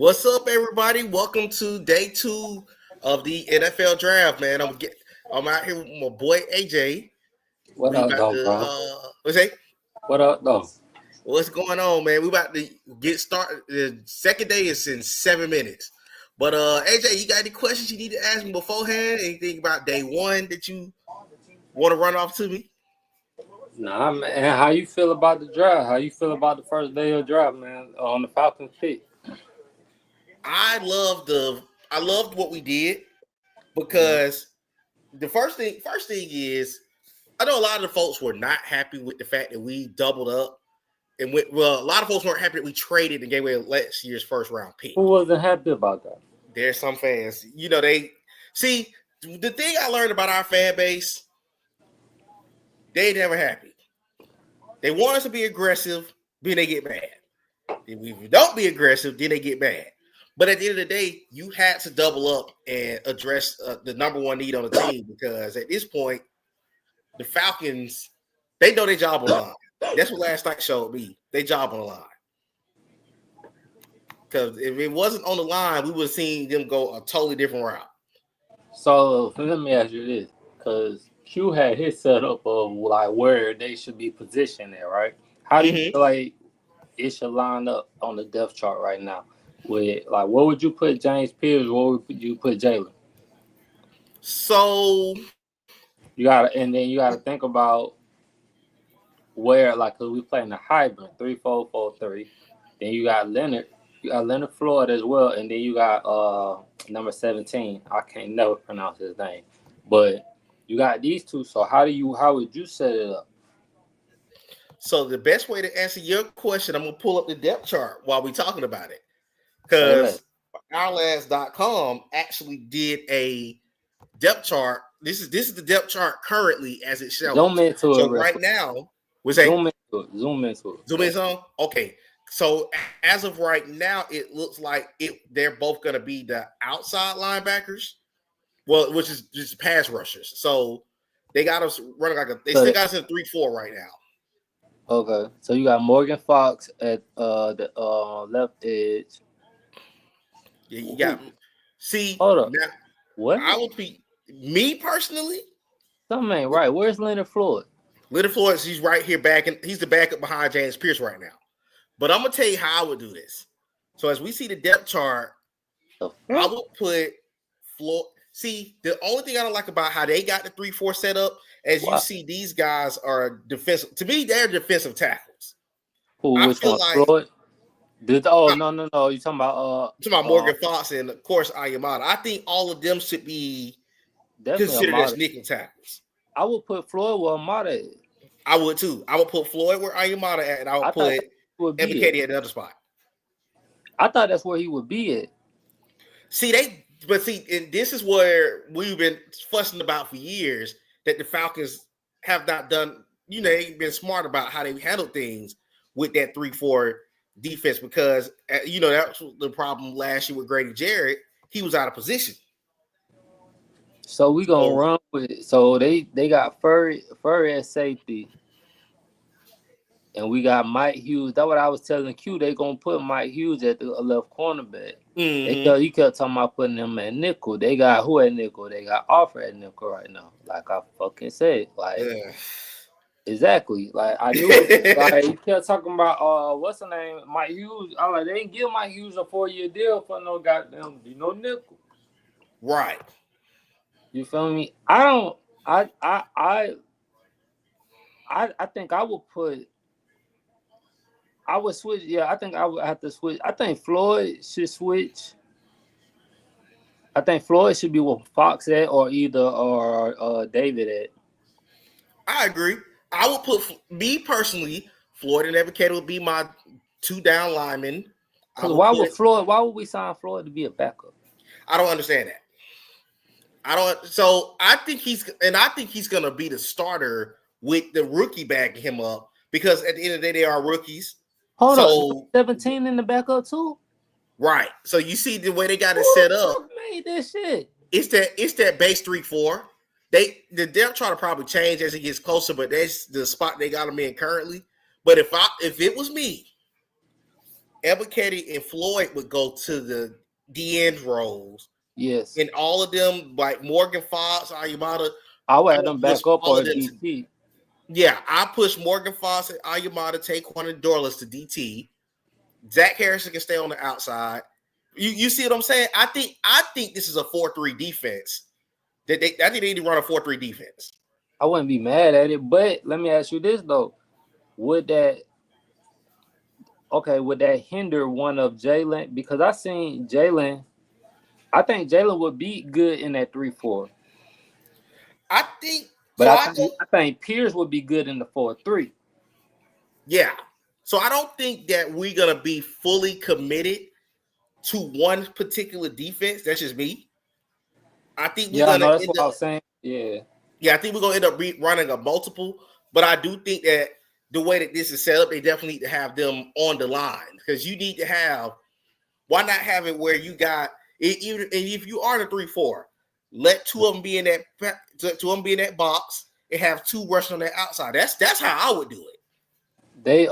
What's up, everybody? Welcome to day two of the NFL draft, man. I'm out here with my boy AJ. What We up, about though, to bro? What up, though? what's going on, man? We about to get started. The second day is in 7 minutes. But AJ, you got any questions you need to ask me beforehand? Anything about day one that you want to run off to me? Nah, man. How you feel about the draft? How you feel about the first day of draft, man? On the Falcons pick. I loved what we did Mhm. because the first thing is I know a lot of the folks were not happy with the fact that we doubled up and went. Well, a lot of folks weren't happy that we traded and gave away last year's first round pick. Who wasn't happy about that? There's some fans, they see the thing I learned about our fan base. They never happy. They want us to be aggressive, then they get mad. If we don't be aggressive, then they get mad. But at the end of the day, you had to double up and address the number one need on the team because at this point, the Falcons, they know their job on the line. That's what last night showed me. They job on the line. Because if it wasn't on the line, we would have seen them go a totally different route. So let me ask you this, because Q had his setup of like where they should be positioned at, right? How do you Mm-hmm. feel like it should line up on the depth chart right now? With like, where would you put James Pierce? Where would you put Jalen? So And then you gotta think about where, like, cause we playing the hybrid 3-4-4-3. Then you got Leonard Floyd as well, and then you got number 17. I can't never pronounce his name, but you got these two. So how would you set it up? so the best way to answer your question, I'm gonna pull up the depth chart while we're talking about it. Say less. Because ourlads.com actually did a depth chart. This is the depth chart currently as it Zoom shows. into it So real right quick. now, we say Zoom into it. zoom in on. Okay. So as of right now, it looks like they're both going to be the outside linebackers. Well, which is just pass rushers. So they got us running they still got us in 3-4 right now. Okay, so you got Morgan Fox at the left edge. Yeah, you Who, got see hold up, now. what? I would be me personally. Something ain't right. Where's Leonard Floyd? Leonard Floyd, he's right here he's the backup behind James Pierce right now. But I'm gonna tell you how I would do this. So as we see the depth chart, I would put Floyd. See, the only thing I don't like about how they got the 3-4 set up, as you What? see, these guys are defensive. To me, they're defensive tackles. Who? I Which feel one? like Floyd? No. You talking about to my Morgan Fox and of course Ayamada. I think all of them should be definitely considered as Amada. nickel tackles. I would put Floyd where Amada is. I would too. I would put Floyd where Ayamada at, and I would I thought put that's where he would be Ebiketie at. at the other spot. I thought that's where he would be at. And this is where we've been fussing about for years that the Falcons have not done. They've been smart about how they handle things with that 3-4 defense because that was the problem last year with Grady Jarrett. He was out of position. So we gonna run with it. So they got Furry at safety, and we got Mike Hughes. That's what I was telling Q. They gonna put Mike Hughes at the left cornerback. Mm-hmm. He kept talking about putting him at nickel. They got who at nickel? They got Offer at nickel right now. Like I fucking said, exactly. Like I knew it. Like he kept talking about what's the name? Mike Hughes. I like they didn't give Mike Hughes a 4-year deal for no goddamn nickel. Right. You feel me? I think I would put. I would switch. Yeah, I think I would have to switch. I think Floyd should switch. I think Floyd should be with Fox at or David at. I agree. I would put me personally, Floyd and Ebiketie would be my two down linemen. Because why would we sign Floyd to be a backup? I don't understand that. I think he's gonna be the starter with the rookie backing him up because at the end of the day they are rookies. Hold up, 17 in the backup too. Right. So you see the way they got it set up. Who made this shit? It's that base 3-4. The depth chart to probably change as it gets closer, but that's the spot they got him in currently. But if it was me, Ebiketie and Floyd would go to the DN roles. Yes. And all of them, like Morgan Fox, Ayamada, I would have them back up all or of them DT. Yeah, I push Morgan Fox and Ayamada, Taquan and Dorless to DT. Zach Harrison can stay on the outside. You see what I'm saying? I think this is a 4-3 defense. I think they need to run a 4-3 defense. I wouldn't be mad at it, but let me ask you this though: would that hinder one of Jalen? Because I seen Jalen. I think Jalen would be good in that 3-4. I think, but I think Pierce would be good in the 4-3. Yeah. So I don't think that we're gonna be fully committed to one particular defense. That's just me. I think we're gonna that's what I was saying. Yeah, I think we're gonna end up running a multiple, but I do think that the way that this is set up, they definitely need to have them on the line because you need to have. Why not have it where you got even if you are the 3-4, let two of them be in that box and have two rushing on that outside. That's how I would do it. They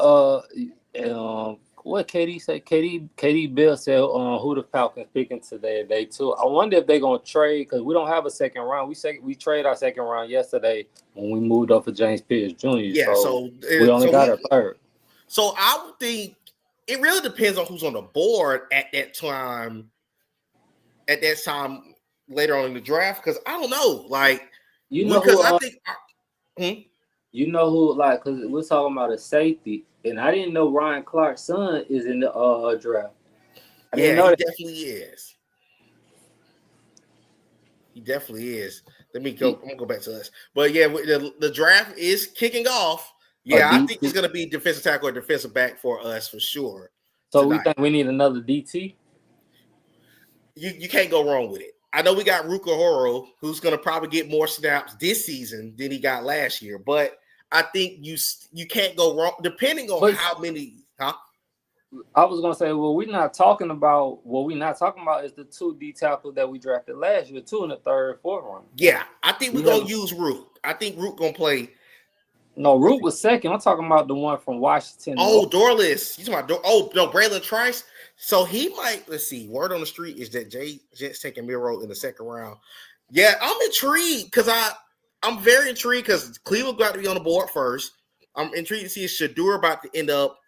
what KD said? KD Bill said who the Falcons picking today day too. I wonder if they're gonna trade because we don't have a second round. We trade our second round yesterday when we moved up for James Pierce Jr. Yeah, so we only got a third. So I would think it really depends on who's on the board at that time. At that time later on in the draft, because I don't know, like I think. You know who, like, because we're talking about a safety, and I didn't know Ryan Clark's son is in the draft. He definitely is. He definitely is. Let me go. I'm gonna go back to us. But yeah, the draft is kicking off. Yeah, I think it's gonna be defensive tackle or defensive back for us for sure. So tonight. We think we need another DT. You can't go wrong with it. I know we got Ruka Horo, who's gonna probably get more snaps this season than he got last year, but I think you can't go wrong depending on how many. Huh? I was gonna say, what we're not talking about is the 2 D tackles that we drafted last year, 2 in the 3rd, 4th round. Yeah, I think we're gonna use Rook. I think Rook gonna play. No, Rook was second. I'm talking about the one from Washington. Oh, Dorless. You talking about Braylon Trice? So he might. Let's see. Word on the street is that Jets taking Miro in the 2nd round. Yeah, I'm intrigued because I'm very intrigued because Cleveland got to be on the board first. I'm intrigued to see if Shedeur about to end up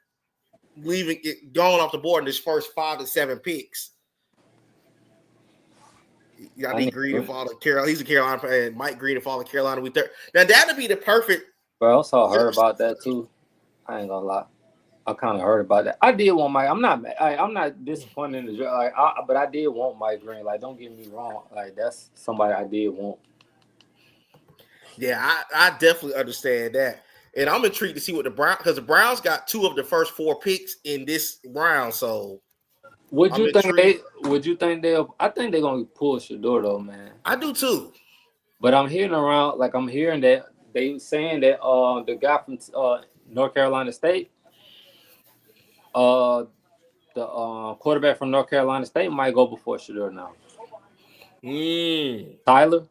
going off the board in his first 5 to 7 picks. I think Green and fall to Carolina. He's a Carolina and Mike Green and fall to Carolina with third. Now that'd be the perfect. Bro, I also heard about that too. I ain't gonna lie. I kind of heard about that. I did want Mike. I'm not disappointed in the draft. But I did want Mike Green. Like, don't get me wrong. Like, that's somebody I did want. Yeah, I definitely understand that. And I'm intrigued to see what because the Browns got 2 of the first 4 picks in this round. So would you think they'll I think they're gonna pull Shedeur though, man. I do too. But I'm hearing that they saying that the guy from North Carolina State, the quarterback from North Carolina State might go before Shedeur now. Tyler.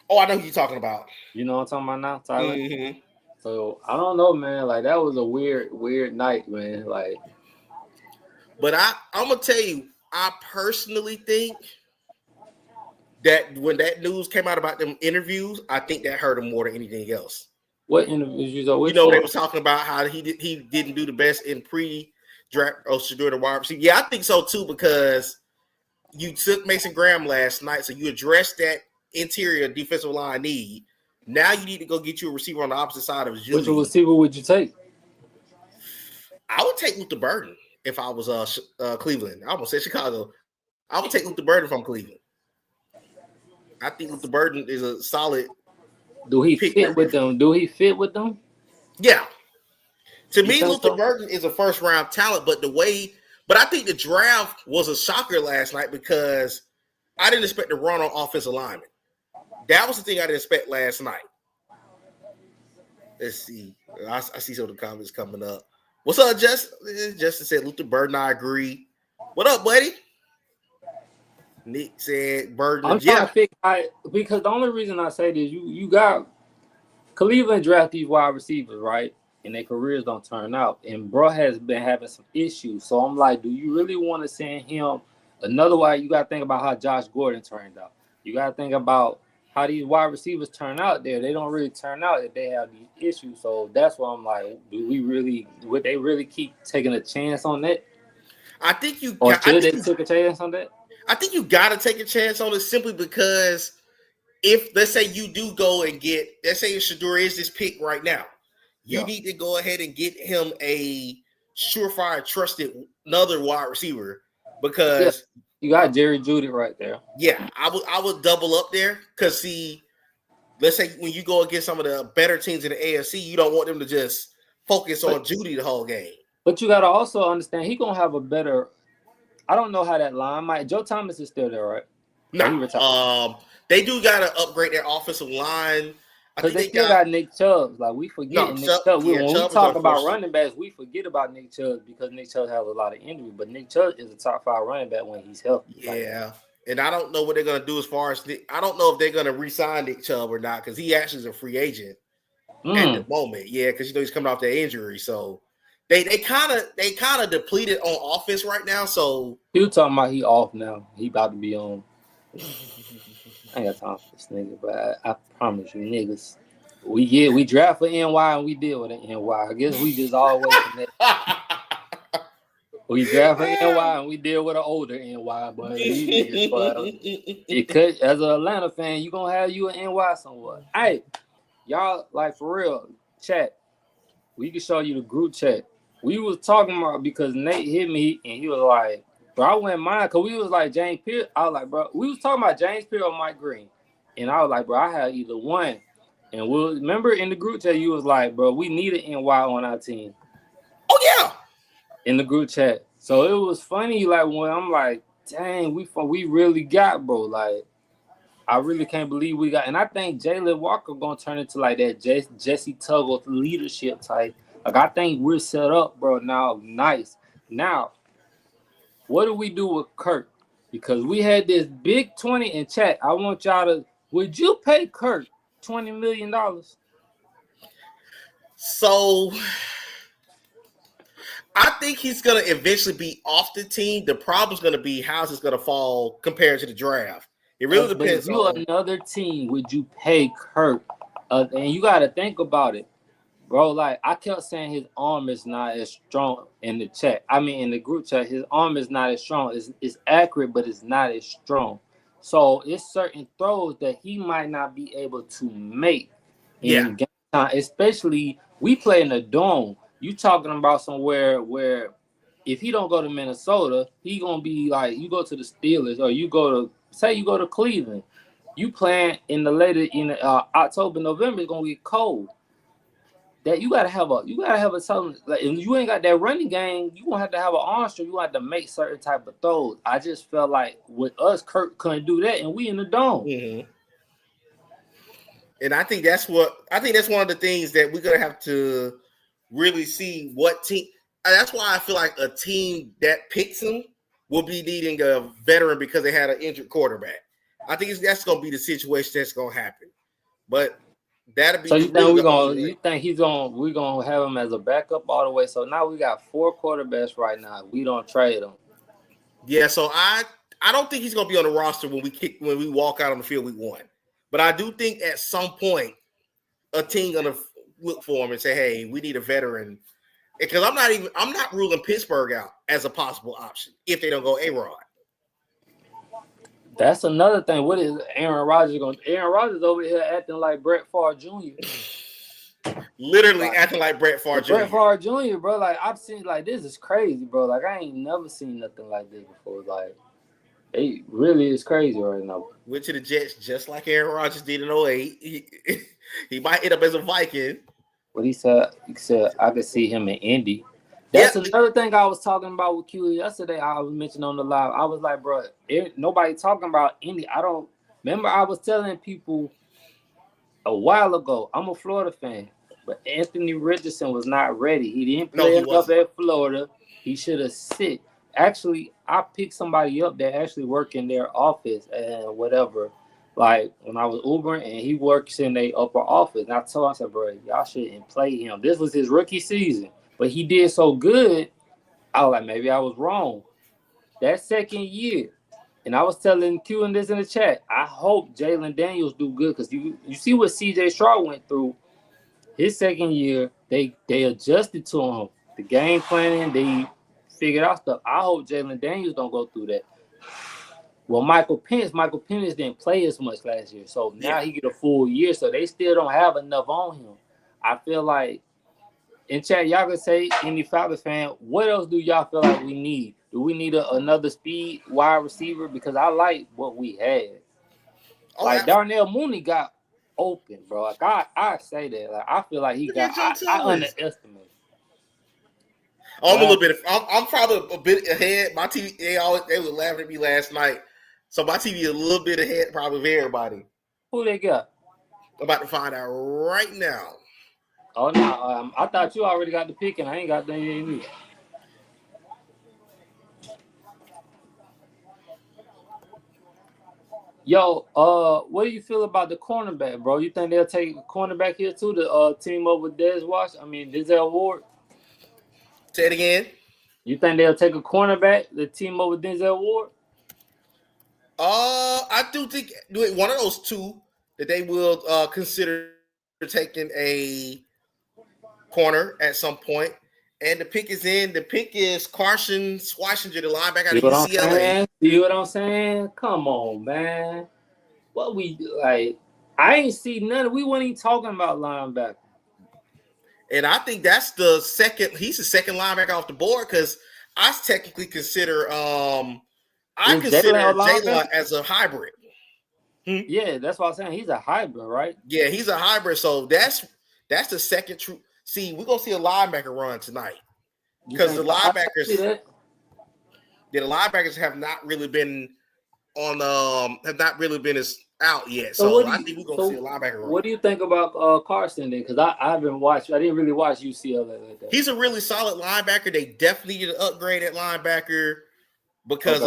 Oh, I know who you're talking about. You know what I'm talking about now, Tyler? Mm-hmm. So I don't know, man. Like, that was a weird night, man. Like, but I'm gonna tell you, I personally think that when that news came out about them interviews, I think that hurt him more than anything else. What interviews? They were talking about how he didn't do the best in pre-draft or Shedeur the wide receiver. Yeah, I think so too because you took Mason Graham last night, so you addressed that interior defensive line need. Now you need to go get you a receiver on the opposite side of Judy. Which receiver would you take? I would take Luther Burden if I was Cleveland. I almost said Chicago. I would take Luther Burden from Cleveland. I think Luther Burden is a solid. Do he fit with them? Yeah. To me, Luther Burden is a first-round talent, but I think the draft was a shocker last night because I didn't expect to run on offensive linemen. That was the thing I didn't expect last night. Let's see. I see some of the comments coming up. What's up, Justin? Justin said Luther Burden, I agree. What up, buddy? Nick said Burden. I'm trying to figure because the only reason I say this, you got Cleveland draft these wide receivers, right? and their careers don't turn out. And bro has been having some issues. So I'm like, do you really want to send him another way? You got to think about how Josh Gordon turned out. You got to think about how these wide receivers turn out there. They don't really turn out if they have these issues. So that's why I'm like, would they really keep taking a chance on that? I think you Or got, should they take a chance on that? I think you got to take a chance on it simply because if, let's say you do go and get, let's say Shedeur is this pick right now, you need to go ahead and get him a surefire, trusted another wide receiver because you got Jerry Jeudy right there. Yeah, I would double up there because see, let's say when you go against some of the better teams in the AFC, you don't want them to just focus on Jeudy the whole game. But you got to also understand he's gonna have a better. I don't know how that line might. Joe Thomas is still there, right? No, they do got to upgrade their offensive line. Because they still got Nick Chubb. Like, we forget Nick Chubb. When we talk about running backs, we forget about Nick Chubb because Nick Chubb has a lot of injury. But Nick Chubb is a top 5 running back when he's healthy. Yeah. And I don't know what they're going to do as far as I don't know if they're going to re-sign Nick Chubb or not because he actually is a free agent at the moment. Yeah, because he's coming off that injury. So they kind of depleted on offense right now. So he was talking about he off now. He about to be on. I ain't got time for this nigga, but I promise you, niggas, we draft for NY and we deal with it NY. I guess we just always connect. We draft for NY and we deal with an older NY, but it could, as an Atlanta fan, you gonna have you an NY somewhat. Hey, y'all, like for real, chat. We can show you the group chat. We was talking about because Nate hit me and he was like, bro, I wouldn't mind because we was like James Pierce. I was like, bro, we was talking about James Pierce or Mike Green. And I was like, bro, I had either one. And we'll remember in the group chat, you was like, bro, we need an NY on our team. Oh, yeah. In the group chat. So it was funny, like, when I'm like, dang, we really got, bro. Like, I really can't believe we got. And I think Jalen Walker going to turn into, like, that Jesse Tuggle leadership type. Like, I think we're set up, bro, now. Nice. Now, what do we do with Kirk? Because we had this big 20 in chat. I want y'all to, would you pay Kirk $20 million? So, I think he's going to eventually be off the team. The problem's going to be how's it's going to fall compared to the draft. It really depends. If you're another team, would you pay Kirk? And you got to think about it. Bro, like, I kept saying his arm is not as strong in the chat. I mean, in the group chat, his arm is not as strong. It's accurate, but it's not as strong. So, it's certain throws that he might not be able to make in game time. Especially, we play in the dome. You talking about somewhere where if he don't go to Minnesota, he going to be like, you go to the Steelers or you go to Cleveland. You playing in October, November, it's going to get cold. That you gotta have a something like if you ain't got that running game, you gonna have to have an arm strength. You have to make certain type of throws. I just felt like with us, Kirk couldn't do that, and we in the dome. Mm-hmm. And I think that's one of the things that we're gonna have to really see what team. That's why I feel like a team that picks him will be needing a veteran because they had an injured quarterback. I think that's gonna be the situation that's gonna happen, but. That'll be so you think we're gonna have him as a backup all the way? So now we got 4 quarterbacks right now. We don't trade them. Yeah, so I don't think he's gonna be on the roster when we walk out on the field week 1. But I do think at some point a team gonna look for him and say, hey, we need a veteran. Because I'm not ruling Pittsburgh out as a possible option if they don't go A-Rod. That's another thing. What is Aaron Rodgers going to do? Aaron Rodgers over here acting like Brett Favre Jr. Literally acting like Brett Favre Jr. Brett Favre Jr., bro. Like, I've seen, like, this is crazy, bro. Like, I ain't never seen nothing like this before. Like, it really is crazy right now. Went to the Jets just like Aaron Rodgers did in 08. He might end up as a Viking. What he said I could see him in Indy. That's another thing I was talking about with Q yesterday. I was mentioning on the live. I was like, bro, nobody talking about Indy. I was telling people a while ago, I'm a Florida fan, but Anthony Richardson was not ready. He didn't play enough at Florida. He should have sit. Actually, I picked somebody up that actually worked in their office and whatever. Like when I was Ubering and he works in the upper office, and I told him, I said, bro, y'all shouldn't play him. This was his rookie season, but he did so good. I was like, maybe I was wrong. That second year, and I was telling Q and this in the chat, I hope Jalen Daniels do good because you see what CJ Stroud went through his second year. They adjusted to him. The game planning, they figured out stuff. I hope Jalen Daniels don't go through that. Well, Michael Penix didn't play as much last year, so now he get a full year. So they still don't have enough on him. I feel like in chat, y'all can say any Falcons fan, what else do y'all feel like we need? Do we need another speed wide receiver? Because I like what we had. Like Darnell Mooney got open, bro. Like I say that. Like I feel like he got. I underestimated. I'm a little bit. I'm probably a bit ahead. My TV, they were laughing at me last night, so my TV is a little bit ahead, probably of everybody. Who they got? I'm about to find out right now. Oh no, I thought you already got the pick, and I ain't got that yet either. Yo, what do you feel about the cornerback, bro? You think they'll take a cornerback here too? The team up with Denzel Ward. Say it again. You think they'll take a cornerback, the team up with Denzel Ward? I do think one of those two that they will consider taking a corner at some point. And the pick is in. The pick is Carson Schwarzenegger, the linebacker out of UCLA. See what I'm saying? Come on, man. What we like? I ain't see none. We weren't even talking about linebacker. And I think that's the second. He's the second linebacker off the board because I technically consider Jalen as a hybrid. Yeah, that's what I'm saying. He's a hybrid, right? Yeah, he's a hybrid. So that's the second true. See, we're gonna see a linebacker run tonight because the linebackers have not really been as out yet. So I think we're gonna see a linebacker run. What do you think about Carson then? Because I haven't watched. I didn't really watch UCLA like that. He's a really solid linebacker. They definitely need to upgrade at linebacker because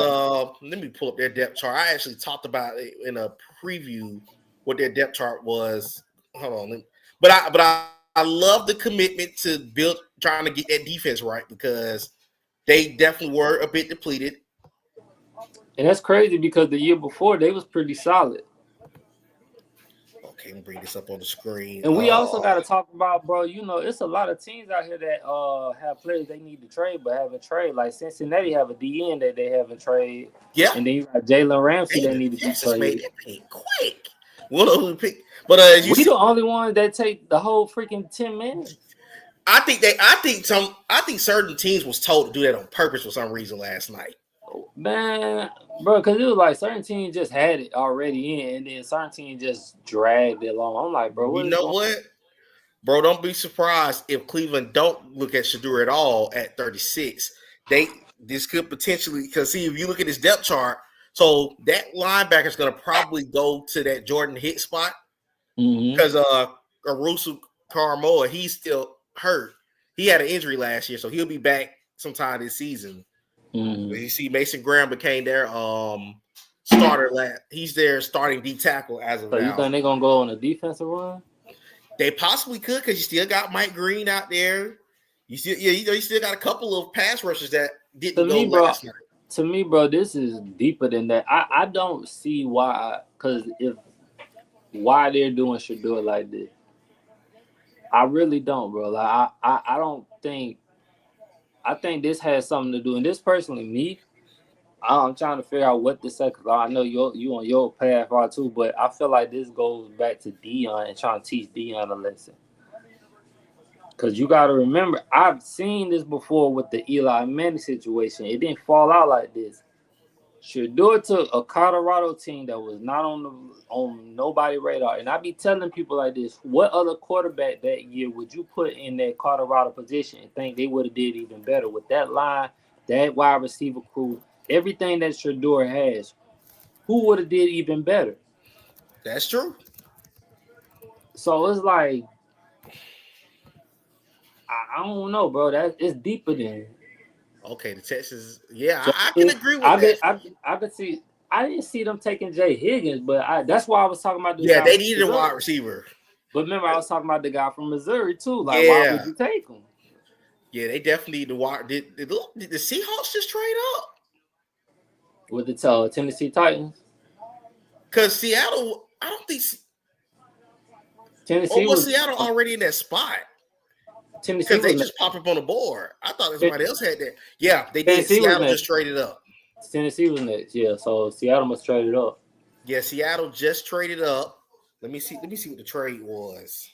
let me pull up their depth chart. I actually talked about it in a preview what their depth chart was. Hold on, but I love the commitment to trying to get that defense right because they definitely were a bit depleted. And that's crazy because the year before they was pretty solid. Okay, let me bring this up on the screen. And we also got to talk about, bro, it's a lot of teams out here that have players they need to trade but haven't traded. Like Cincinnati have a DN that they haven't traded. Yeah. And then you got Jalen Ramsey that need to be traded. Made that pick quick. We'll know who pick. But we the only ones that take the whole freaking 10 minutes. I think certain teams was told to do that on purpose for some reason last night. Man, bro, because it was like certain teams just had it already in, and then certain teams just dragged it along. I'm like, bro, what? Bro, don't be surprised if Cleveland don't look at Shedeur at all at 36. This could potentially, because see, if you look at his depth chart, so that linebacker is going to probably go to that Jordan Hicks spot because Arusu Karamoa, he's still hurt. He had an injury last year, so he'll be back sometime this season. You see, Mason Graham became their starter. He's their starting D tackle as of now. So you think they're gonna go on a defensive run? They possibly could because you still got Mike Green out there. You still got a couple of pass rushers that didn't go last night. To me, bro, this is deeper than that. I don't see why why they're doing Shedeur like this. I really don't, bro. Like I don't think. I think this has something to do, and this personally, me, I'm trying to figure out what to say because I know you on your path right too, but I feel like this goes back to Deion and trying to teach Deion a lesson. Because you got to remember, I've seen this before with the Eli Manning situation. It didn't fall out like this. Shedeur took a Colorado team that was not on nobody's radar. And I be telling people like this, what other quarterback that year would you put in that Colorado position and think they would have did even better with that line, that wide receiver crew, everything that Shedeur has? Who would have did even better? That's true. So it's like, I don't know, bro. It's deeper than. Okay, the Texans. Yeah, I can agree with that. I could see. I didn't see them taking Jay Higgins, but that's why I was talking about the Yeah, guy they from needed a Missouri. wide receiver. But remember, I was talking about the guy from Missouri too. Like, why would Yeah. you take him? Yeah, they definitely need to wide. Did the Seahawks just trade up? With the Tennessee Titans? Because Seattle, I don't think. Or Tennessee was was Seattle already in that spot? Tennessee Because they was just popped up on the board. I thought that somebody else had that. Yeah, they did. Tennessee was Seattle next. just traded up. Tennessee was next, yeah. So Seattle must trade it up. Yeah, Seattle just traded up. Let me see what the trade was.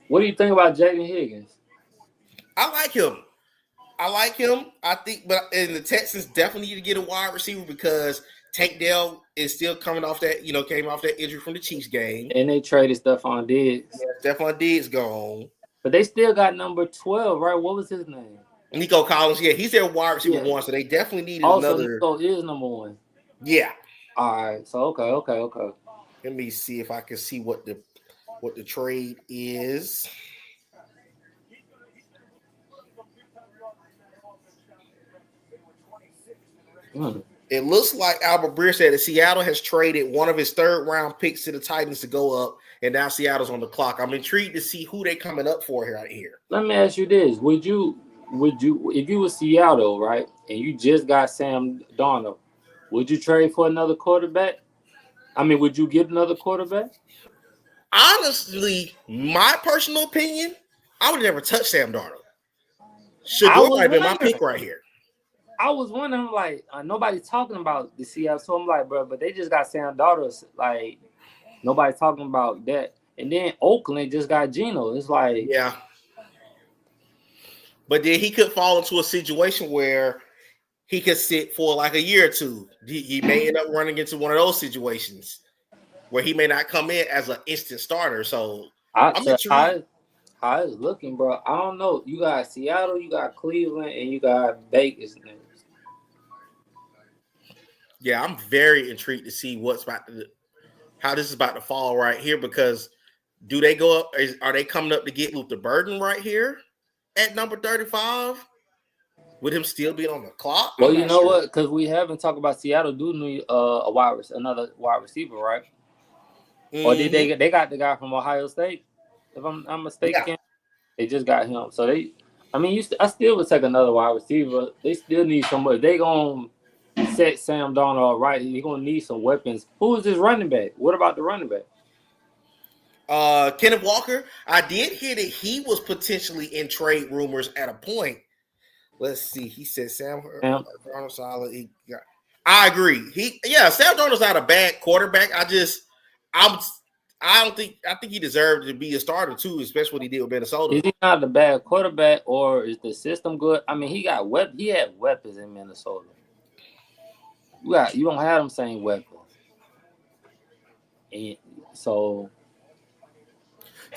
What do you think about Jaden Higgins? I like him. I think, but and the Texans definitely need to get a wide receiver because Tank Dell is still coming off that, came off that injury from the Chiefs game. And they traded Stephon Diggs. Yeah, Stephon Diggs gone. But they still got number 12, right? What was his name? Nico Collins. Yeah, he's their wide receiver one, so they definitely needed another. Nico is number 1. Yeah. All right. So okay. Let me see if I can see what the trade is. It looks like Albert Breer said that Seattle has traded one of his third-round picks to the Titans to go up, and now Seattle's on the clock. I'm intrigued to see who they coming up for here. Let me ask you this: Would you, if you were Seattle, right, and you just got Sam Darnold, would you trade for another quarterback? I mean, would you get another quarterback? Honestly, my personal opinion, I would never touch Sam Darnold. Shador might have been my pick right here. I was wondering, like, nobody's talking about the Seattle, so I'm like, bro, but they just got Sam Darnold. Like, nobody's talking about that. And then Oakland just got Geno. It's like, yeah. But then he could fall into a situation where he could sit for like a year or two. He may end up running into one of those situations where he may not come in as an instant starter. So I'm intrigued. How it's looking, bro. I don't know. You got Seattle, you got Cleveland, and you got Vegas next. Yeah, I'm very intrigued to see how this is about to fall right here, because do they go up? Are they coming up to get Luther Burden right here at number 35? Would him still be on the clock? Well, you know what? Because we haven't talked about Seattle do need another wide receiver, right? Mm-hmm. Or did they got the guy from Ohio State? If I'm mistaken, yeah. They just got him. So I still would take another wide receiver. They still need somebody. They gonna set Sam Darnold right. He's gonna need some weapons. Who is this running back? What about the running back? Kenneth Walker. I did hear that he was potentially in trade rumors at a point. Let's see. He said Sam Darnold solid. I agree. Sam Darnold's not a bad quarterback. I think he deserved to be a starter too, especially what he did with Minnesota. Is he not a bad quarterback, or is the system good? I mean, he had weapons in Minnesota. You don't have them same weapons. And so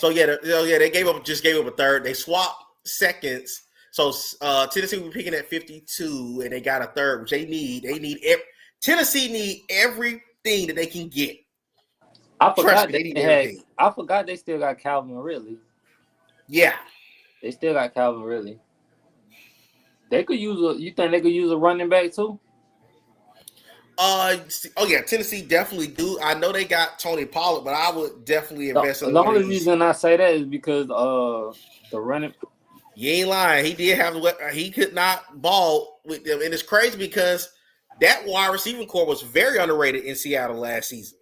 they gave up a third. They swapped seconds. So Tennessee will be picking at 52, and they got a third, which they need. Tennessee need everything that they can get. I forgot they still got Calvin Ridley. Yeah, they still got Calvin Ridley. They could use you think they could use a running back too? Tennessee definitely do. I know they got Tony Pollard, but I would definitely invest in the only reason I say that is because the running. You ain't lying. He did have he could not ball with them, and it's crazy because that wide receiving core was very underrated in Seattle last season.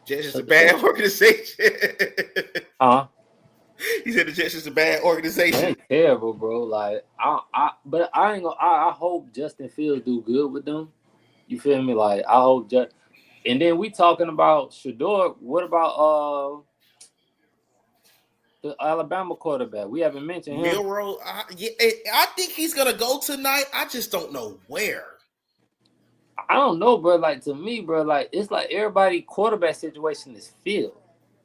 Jets is a bad organization. He said the Jets is a bad organization. They terrible, bro. Like but I ain't gonna. I hope Justin Fields do good with them. You feel me? Like I hope and then we talking about Shador. What about the Alabama quarterback? We haven't mentioned him. Milroe. I think he's gonna go tonight. I just don't know where. I don't know, bro. Like to me, bro, like it's like everybody quarterback situation is filled.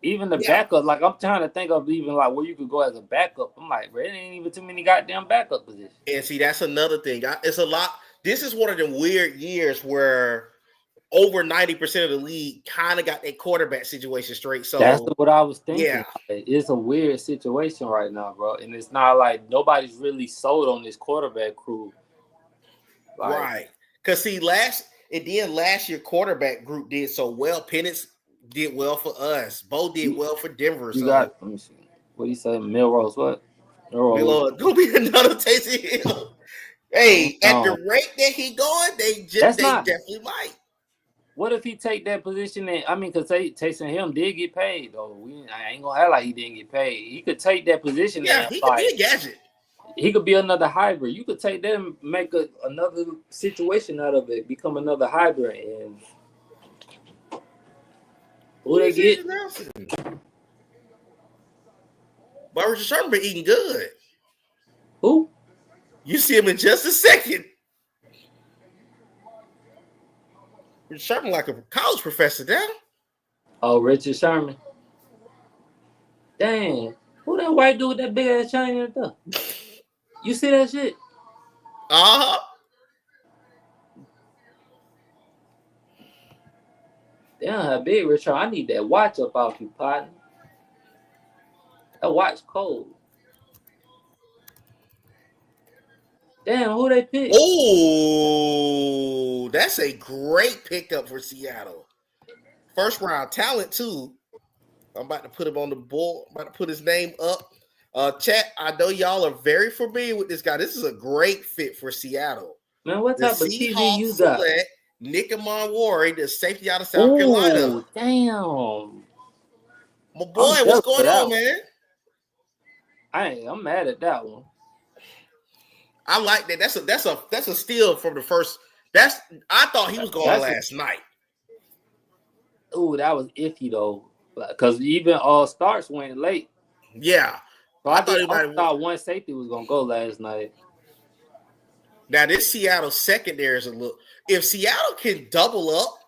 Even the backup, like I'm trying to think of even like where you could go as a backup. I'm like, bro, it ain't even too many goddamn backup positions. And see, that's another thing. It's a lot. This is one of the weird years where over 90% of the league kind of got their quarterback situation straight. So that's what I was thinking. yeah. It's a weird situation right now, bro. And it's not like nobody's really sold on this quarterback crew. Like, right. Because see, last year quarterback group did so well. Penix did well for us. Bo did well for Denver. You so got, let me see. What do you say? Milrose, what? Milo, gonna be another Taysom Hill. Hey, at the rate that he going, they definitely might. What if he take that position? And I mean, because Taysom Hill did get paid, though. I ain't gonna act like he didn't get paid. He could take that position. Yeah, he could be a gadget. He could be another hybrid. You could take them, make another situation out of it, become another hybrid, and who they get? But Richard Sherman been eating good. Who? You see him in just a second. Richard Sherman like a college professor now. Oh, Richard Sherman. Dang. Who that white dude with that big ass chain and stuff? You see that shit? Uh-huh. Damn, how big Richard. I need that watch up off you, partner. That watch cold. Damn, who they picked? Oh, that's a great pickup for Seattle. First round talent, too. I'm about to put him on the board. I'm about to put his name up. Chat, I know y'all are very familiar with this guy. This is a great fit for Seattle. Man, what type of TV you got? Nick Ward, the safety out of South Carolina. Damn. My boy, what's going on, man? I'm mad at that one. I like that. That's a steal from the first. I thought he was going last night. Ooh, that was iffy though, because even all starts went late. Yeah, so I thought one safety was gonna go last night. Now this Seattle secondary is a look. If Seattle can double up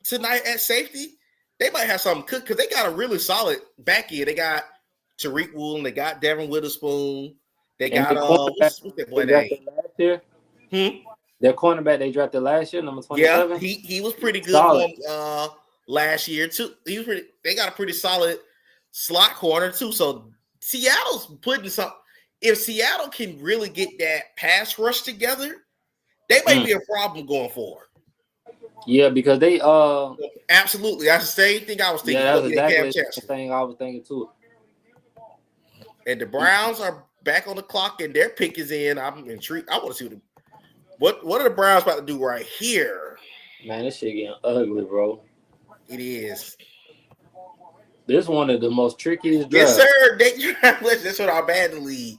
tonight at safety, they might have something cooked because they got a really solid back end. They got Tariq Woolen, they got Devin Witherspoon. They got what's that boy name? Last year? Their cornerback they drafted last year, number 27. Yeah, he was pretty good for them, last year too. He was pretty. They got a pretty solid slot corner too. So Seattle's putting some. If Seattle can really get that pass rush together, they might be a problem going forward. Yeah, because they absolutely. That's the same thing I was thinking. Yeah, that's exactly the thing I was thinking too. And the Browns are back on the clock, and their pick is in. I'm intrigued. I want to see what are the Browns about to do right here? Man, this shit getting ugly, bro. It is. This is one of the most trickiest drafts. Yes, sir. That's what our bad league.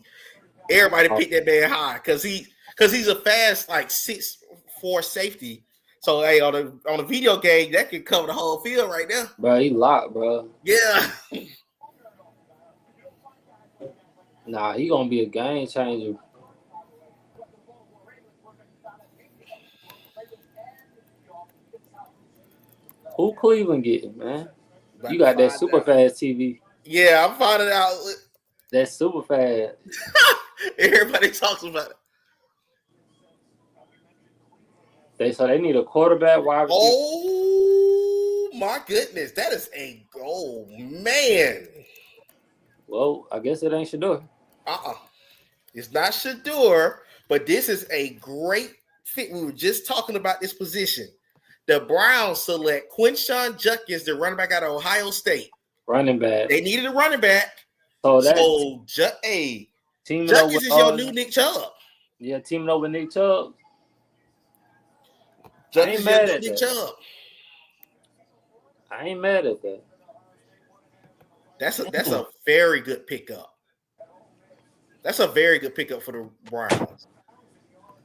Everybody picked that man high because he's a fast like 6'4" safety. So hey, on a video game that could cover the whole field right now. Bro, he locked, bro. Yeah. Nah, he gonna be a game changer. Who Cleveland getting, man? You got that super fast TV. Yeah, I'm finding out. That's super fast. Everybody talks about it. So they need a quarterback, wide receiver. Oh my goodness, that is a goal, man. Well, I guess it ain't Shador. It's not Shador, but this is a great fit. We were just talking about this position. The Browns select Quinshon Judkins, the running back out of Ohio State. Running back. They needed a running back. Judkins is your new Nick Chubb. Yeah, teaming over Nick Chubb. Judkins is your new Nick Chubb. I ain't mad at that. That's a very good pickup. That's a very good pickup for the Browns.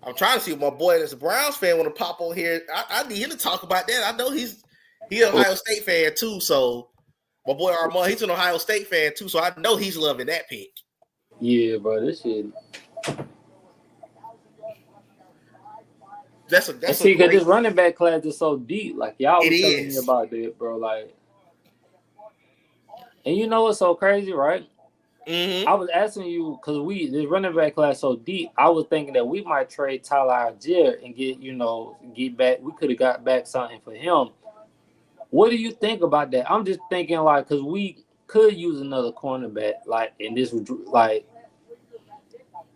I'm trying to see what my boy that's a Browns fan want to pop on here. I need him to talk about that. I know he's an Ohio State fan too. So my boy Armand, he's an Ohio State fan too. So I know he's loving that pick. Yeah, bro, this shit. That's because this running back class is so deep. Like y'all was telling me about that, bro. Like, and you know what's so crazy, right? I was asking you because this running back class so deep. I was thinking that we might trade Tyler Algier and get back. We could have got back something for him. What do you think about that? I'm just thinking like because we could use another cornerback like, and this was like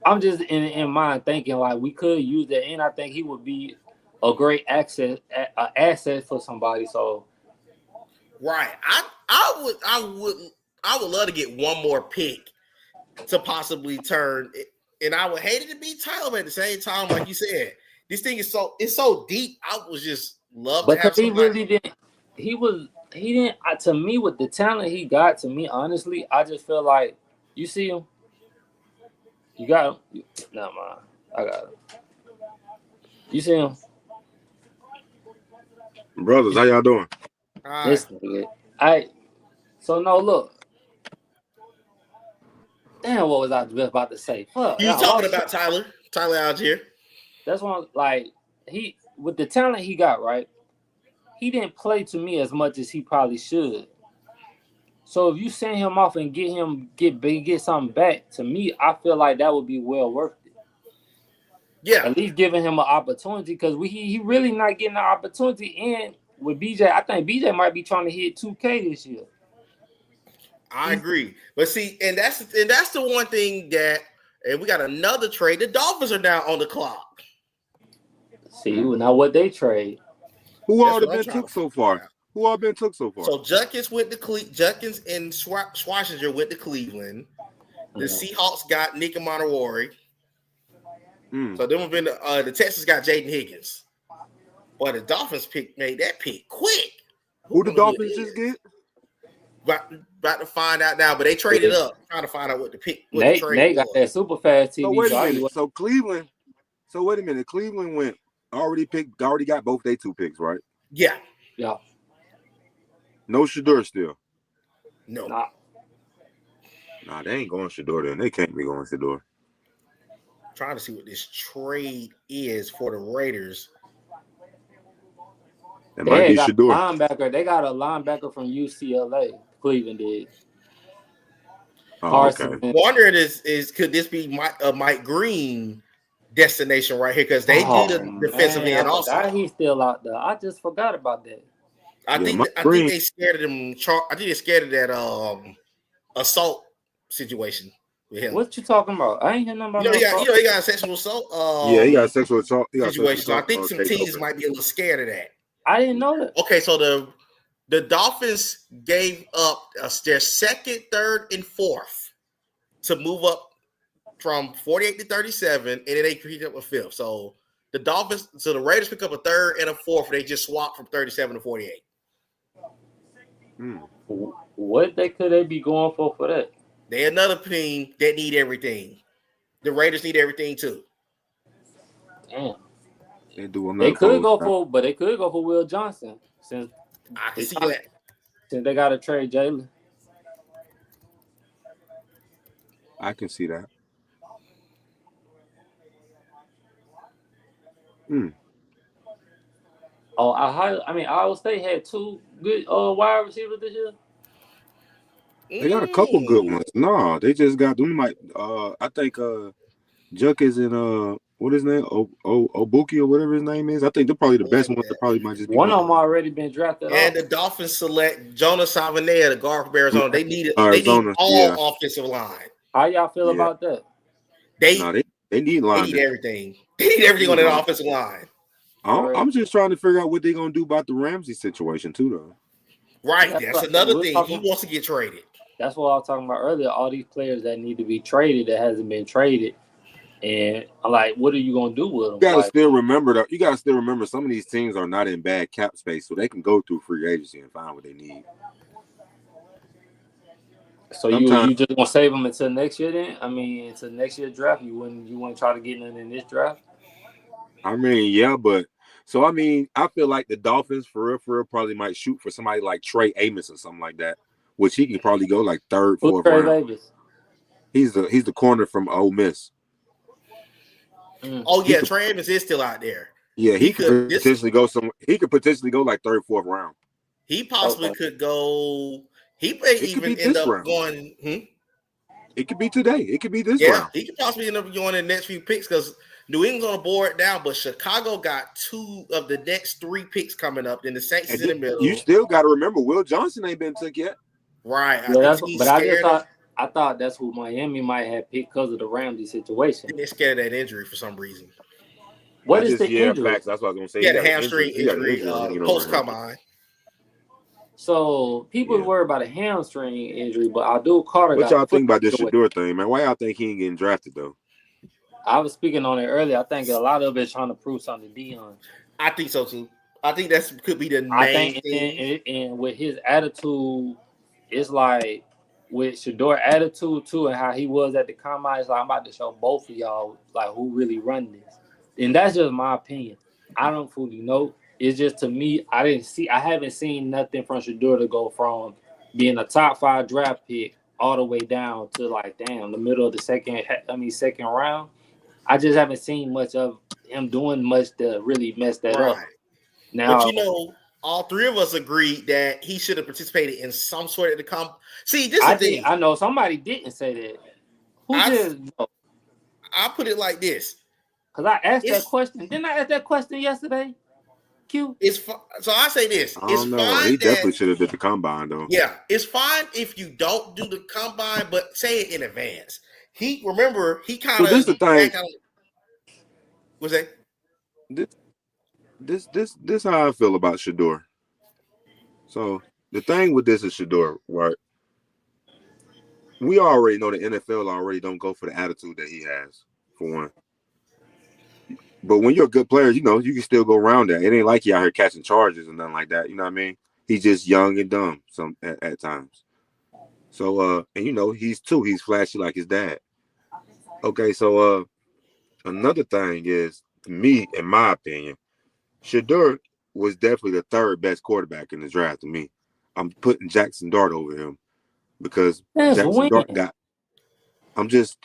I'm just in mind thinking like we could use that, and I think he would be a great asset for somebody. So Right. I would love to get one more pick to possibly turn it, and I would hate it to be Tyler, but at the same time, like you said, this thing is so deep. I would just love to have because he somebody. really didn't. He didn't. To me, with the talent he got, to me, honestly, I just feel like you see him. You got him. Never mind. I got him. You see him. Brothers, how y'all doing? Listen, so no, look. Damn, what was I just about to say? Fuck, You talking about Tyler Algier? That's one like he with the talent he got, right? He didn't play to me as much as he probably should. So if you send him off and get something back, to me, I feel like that would be well worth it. Yeah, at least giving him an opportunity because he really not getting an opportunity. And with BJ, I think BJ might be trying to hit 2K this year. I agree, but see, and that's the one thing that, and we got another trade. The Dolphins are now on the clock. See, now what they trade? Who all been took so far? Who all been took so far? So Judkins went to Judkins and Schwarzenegger went to Cleveland. The Seahawks got Nick Monterey. So them have been the Texans got Jaden Higgins. But the Dolphins made that pick quick. Who the Dolphins just get? About to find out now, but they traded up trying to find out what the pick. Nate got that super fast TV. So wait a minute. So Cleveland. So wait a minute. Cleveland already got both their 2 picks, right? Yeah. No Shador still. No. Nah, they ain't going Shador then. They can't be going Shador. Trying to see what this trade is for the Raiders. It might be Shador. Linebacker. They got a linebacker from UCLA. Cleveland did. Oh, okay. Wondering is could this be Mike Green destination right here? Because they do the defensive end also. He's still out there. I just forgot about that. I think they scared of them. I think they scared of that assault situation with him. What you talking about? I ain't hear nothing about he got a sexual assault. He got a sexual assault situation. So I think some teams might be a little scared of that. I didn't know that. Okay, so the Dolphins gave up their second, third, and fourth to move up from 48 to 37, and then they picked up a fifth. So the Raiders pick up a third and a fourth. They just swapped from 37 to 48. What could they be going for that? They're another team that need everything. The Raiders need everything too. Damn. They could go for Will Johnson since I can see that. Since they got to trade Jalen. I can see that. Oh, Iowa State had 2 good wide receivers this year. They got a couple good ones. No, they just got them. I think Judkins and what his name? Obuki or whatever his name is. I think they're probably the best ones. That probably might just be one of them already been drafted. And the Dolphins select Jonas Savanea, the guard from Arizona. They need all offensive line. How y'all feel about that? They need line. They need everything. They need everything on that offensive line. I'm just trying to figure out what they're gonna do about the Ramsey situation too, though. Right, that's another thing. He wants to get traded. That's what I was talking about earlier. All these players that need to be traded that hasn't been traded, and I'm like, what are you gonna do with them? You gotta still remember some of these teams are not in bad cap space, so they can go through free agency and find what they need. So you just gonna save them until next year? Then until next year's draft, you wouldn't try to get none in this draft? Yeah, but. So, I feel like the Dolphins, for real, probably might shoot for somebody like Trey Amos or something like that, which he can probably go like 3rd, 4th round. Trey Davis? He's the corner from Ole Miss. Oh, yeah, Trey Amos is still out there. Yeah, he could potentially go like 3rd, 4th round. He possibly could go. He may even end up going. It could be today. It could be this Yeah, round. he could possibly end up going in the next few picks because New England's on the board now, but Chicago got 2 of the next 3 picks coming up. Then the Saints is in the middle. You still got to remember, Will Johnson ain't been took yet. Right. Yeah, but I thought that's who Miami might have picked because of the Ramsey situation. They're scared of that injury for some reason. What is the injury? Facts. That's what I was gonna say. He had a hamstring injury post combine. So people worry about a hamstring injury, but Abdul Carter. What y'all think about this Shedeur thing, man? Why y'all think he ain't getting drafted though? I was speaking on it earlier. I think a lot of it is trying to prove something to Dion. I think so too. I think that could be the main thing. And with his attitude, it's like with Shedeur attitude too, and how he was at the combine. It's like I'm about to show both of y'all like who really run this, and that's just my opinion. I don't fully know. It's just to me, I haven't seen nothing from Shedeur to go from being a top 5 draft pick all the way down to like the middle of the second round. I just haven't seen much of him doing much to really mess that up. Now, but all 3 of us agreed that he should have participated in some sort of the See, this is the thing. I know somebody didn't say that. Who did? I put it like this. Because I asked that question. Didn't I ask that question yesterday? So I say this. I don't know. He definitely should have did the combine though. Yeah, it's fine if you don't do the combine, but say it in advance. He kind of. This is the thing. What's that? This how I feel about Shedeur. So the thing with this is Shedeur, right? We already know the NFL already don't go for the attitude that he has, for one. But when you're a good player, you can still go around that. It ain't like you out here catching charges and nothing like that. You know what I mean? He's just young and dumb at times. So and he's flashy like his dad. Okay, so another thing is, me, in my opinion, Shedeur was definitely the 3rd best quarterback in the draft to me. I'm putting Jackson Dart over him because Jackson Dart got. I'm just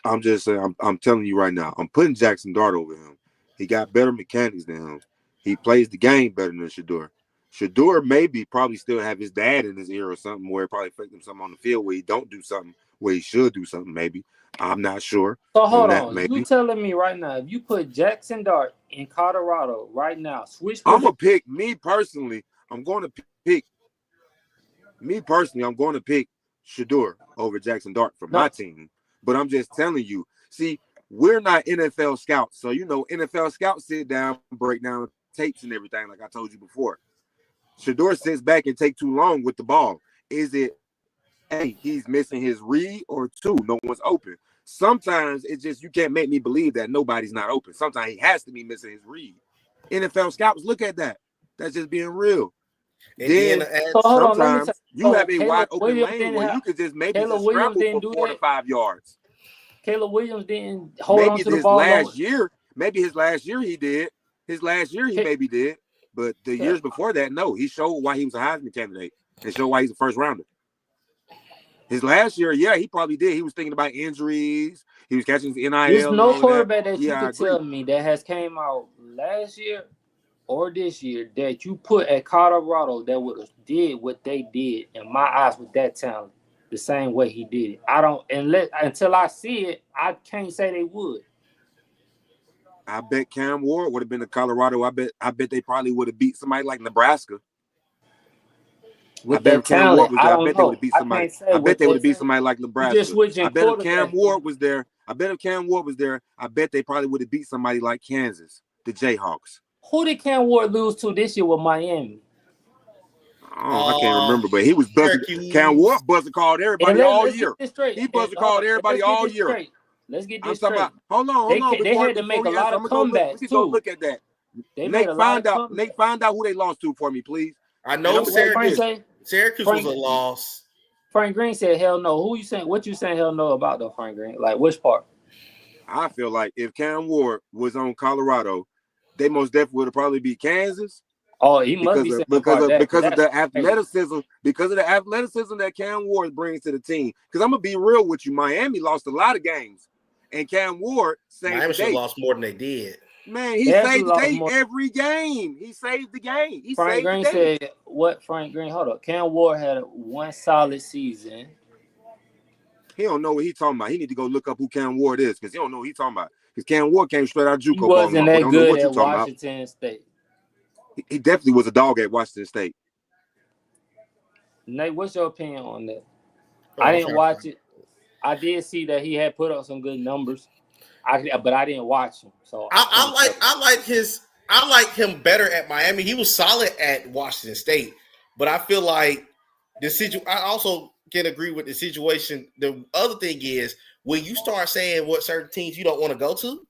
saying. I'm telling you right now. I'm putting Jackson Dart over him. He got better mechanics than him. He plays the game better than Shedeur. Shedeur probably still have his dad in his ear or something where it probably affect him something on the field where he don't do something where he should do something. Maybe I'm not sure. So hold on. You telling me right now if you put Jackson Dart in Colorado right now, I'm gonna pick me personally. I'm going to pick Shedeur over Jackson Dart for my team. But I'm just telling you. See. We're not NFL scouts. So, NFL scouts sit down, break down tapes and everything, like I told you before. Shedeur sits back and take too long with the ball. Is it, he's missing his read, or 2, no one's open? Sometimes it's just you can't make me believe that nobody's not open. Sometimes he has to be missing his read. NFL scouts look at that. That's just being real. And then sometimes you have a wide open lane where you could just maybe just scramble for 4 to 5 yards. Caleb Williams didn't hold on to the ball. Maybe his last year he did. His last year he maybe did. But the years before that, no. He showed why he was a Heisman candidate and showed why he's a first rounder. His last year, he probably did. He was thinking about injuries. He was catching NIL. There's no quarterback that you could tell me that has came out last year or this year that you put at Colorado that would have did what they did in my eyes with that talent. The same way he did it. Until I see it, I can't say they would. I bet Cam Ward would have been to Colorado. I bet they probably would have beat somebody like Nebraska. With that talent, I bet they would have beat somebody. I bet they would have beat somebody like Nebraska. I bet if Cam Ward was there, I bet they probably would have beat somebody like Kansas, the Jayhawks. Who did Cam Ward lose to this year with Miami? I can't remember, but he was buzzing. Cam Ward buzzer called everybody all year. He buzzer called everybody all year. Let's get this straight. Hold on. They had to make a lot of comebacks too. Look at that. Nate, find out who they lost to for me, please. I know Syracuse was a loss. Frank Green said, "Hell no." Who you saying? What you saying? Hell no about though, Frank Green? Like which part? I feel like if Cam Ward was on Colorado, they most definitely would have probably beat Kansas. Oh, he must be because of the athleticism that Cam Ward brings to the team. Because I'm gonna be real with you, Miami lost a lot of games, and Cam Ward saved Miami the day. Lost more than they did. Man, he saved the day every game. He saved the game. Frank Green said, "What Frank Green? Hold up. Cam Ward had one solid season. He don't know what he talking about. He need to go look up who Cam Ward is because he don't know what he talking about. Because Cam Ward came straight out of JUCO. He wasn't that don't good know what at talking Washington about. State. He definitely was a dog at Washington State. Nate, what's your opinion on that? I didn't watch it. I did see that he had put up some good numbers. But I didn't watch him. So I like him better at Miami. He was solid at Washington State, but I feel like I also can agree with the situation. The other thing is when you start saying what certain teams you don't want to go to,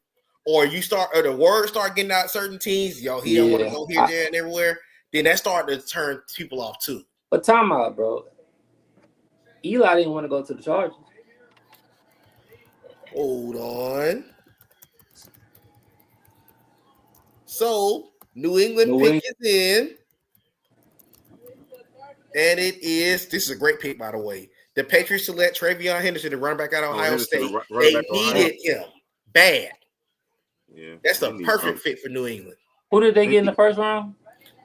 or the word start getting out certain teams, he don't want to go here, there, and everywhere. Then that started to turn people off too. But time out, bro. Eli didn't want to go to the Chargers. Hold on. So New England pick is in. And this is a great pick, by the way. The Patriots select Travion Henderson to run back out of Ohio State. They needed him bad. Yeah, that's the perfect fit for New England. Who did they get in the first round?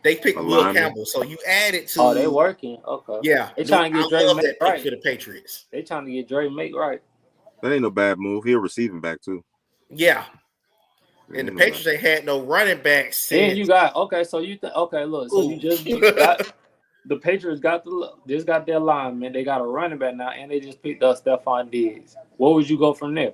They picked Will Campbell. So you added to. Oh, they working. Okay. Yeah. They trying to get Dre Make right for the Patriots. They trying to get Dre Make right. That ain't no bad move. He a receiving back too. Yeah. And the Patriots ain't had no running back since. And you got look. So you got the Patriots just got their lineman. They got a running back now, and they just picked up Stephon Diggs. Where would you go from there?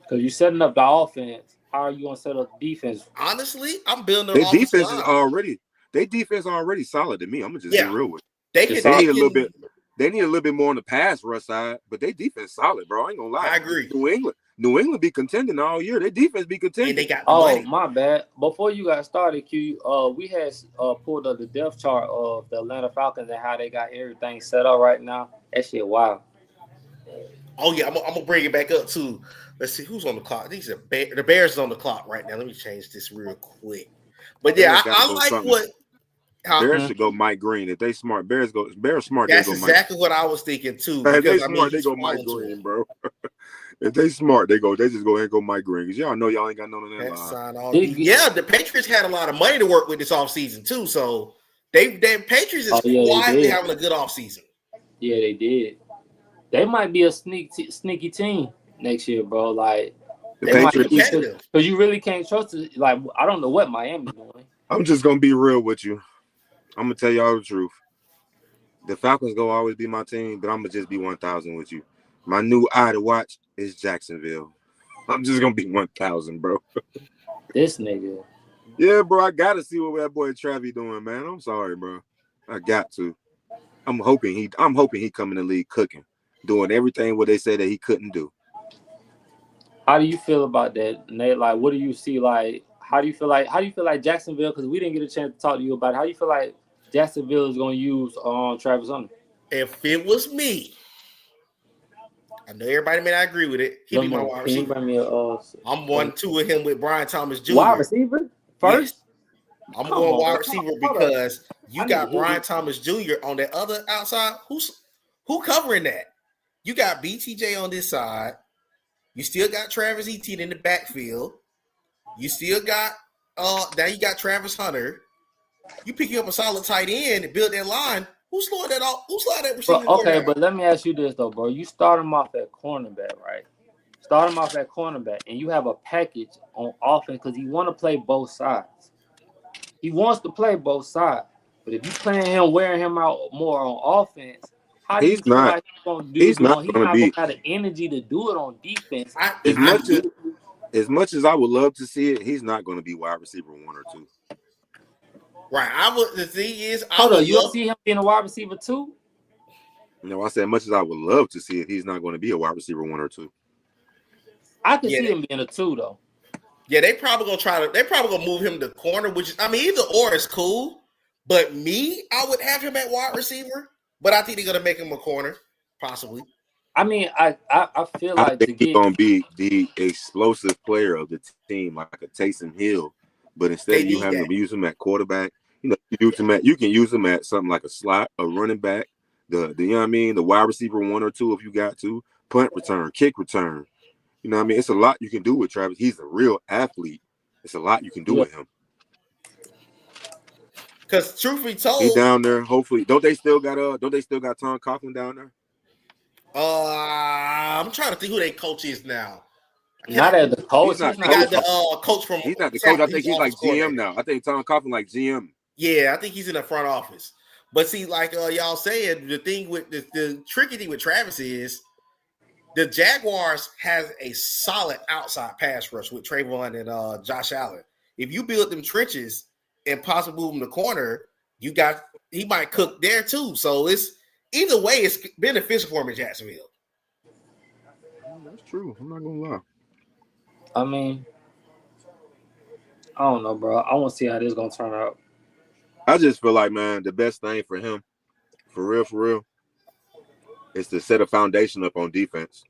Because you're setting up the offense. How are you gonna set up defense? Honestly, I'm building. Their defense is already. Their defense already solid to me. I'm gonna just be real with you. They need a little bit. They need a little bit more on the pass rush side, but they defense solid, bro. I ain't gonna lie. I agree. New England be contending all year. Their defense be contending. And they got money. My bad. Before you got started, Q, we had pulled up the depth chart of the Atlanta Falcons and how they got everything set up right now. That shit wild. Oh yeah, I'm gonna bring it back up too. Let's see who's on the clock. These are the Bears is on the clock right now. Let me change this real quick. But yeah, I like what. Bears should go Mike Green. If they smart, Bears smart. That's exactly what I was thinking too. If they smart, they go Mike Green, bro. If they smart, they just go ahead and go Mike Green. Because y'all know y'all ain't got none of that line. Yeah, the Patriots had a lot of money to work with this offseason too. So the Patriots is quietly having a good offseason. Yeah, they did. They might be a sneaky team next year, bro. Like the Patriots, because you really can't trust it. Like I don't know what Miami's doing. I'm just gonna be real with you. I'm gonna tell y'all the truth. The Falcons go always be my team, but I'm gonna just be 1,000 with you. My new eye to watch is Jacksonville. I'm just gonna be 1,000, bro. This nigga. Yeah, bro. I gotta see what that boy Travi doing, man. I'm sorry, bro. I got to. I'm hoping he come in the league cooking, doing everything what they say that he couldn't do. How do you feel about that, Nate? Like, what do you see? Like, how do you feel like Jacksonville? Because we didn't get a chance to talk to you about it. How do you feel like Jacksonville is going to use Travis Hunter? If it was me, I know everybody may not agree with it. He'd be my wide receiver. I'm 1-2 with him with Brian Thomas Jr. Wide receiver first. Yes. I'm going wide receiver because you got Brian Thomas Jr. on the other outside. Who covering that? You got BTJ on this side. You still got Travis Etienne in the backfield. You still got now you got Travis Hunter. You picking up a solid tight end and build that line. Who's slowing that off? Who's slowing that receiver? Okay, but let me ask you this though, bro. You start him off at cornerback, right? Start him off at cornerback, and you have a package on offense because he want to play both sides. He wants to play both sides, but if you playing him, wearing him out more on offense, how do you feel like he's gonna do? He's not gonna have the energy to do it on defense. As much as I would love to see it, he's not going to be wide receiver 1 or 2. Right. The thing is, hold on. You don't see him being a wide receiver 2? No, I said much as I would love to see it, he's not going to be a wide receiver 1 or 2. I can see him being a 2 though. Yeah, they probably gonna move him to corner, which is, I mean, either or is cool. But me, I would have him at wide receiver. But I think they're gonna make him a corner, possibly. I mean, I feel like I think he's gonna be the explosive player of the team, like a Taysom Hill. But instead of you having to use him at quarterback, you can use him at something like a slot, a running back, the you know what I mean, the wide receiver 1 or 2 if you got to, punt return, kick return. You know what I mean? It's a lot you can do with Travis. He's a real athlete. It's a lot you can do with him. Because truth be told, he down there. Hopefully, don't they still got Tom Coughlin down there? I'm trying to think who their coach is now. Not as the coach. He's not They got coach. the coach from. He's not the coach. I think He's he's like office GM coordinator. now. I think Tom Coughlin like GM. Yeah, I think he's in the front office. But see, like y'all saying, the thing with the tricky thing with Travis is the Jaguars has a solid outside pass rush with Trayvon and Josh Allen. If you build them trenches and possibly move him to corner, he might cook there too. So it's either way, it's beneficial for him in Jacksonville. That's true. I'm not gonna lie. I mean, I don't know, bro. I want to see how this is gonna turn out. I just feel like, man, the best thing for him, for real, is to set a foundation up on defense.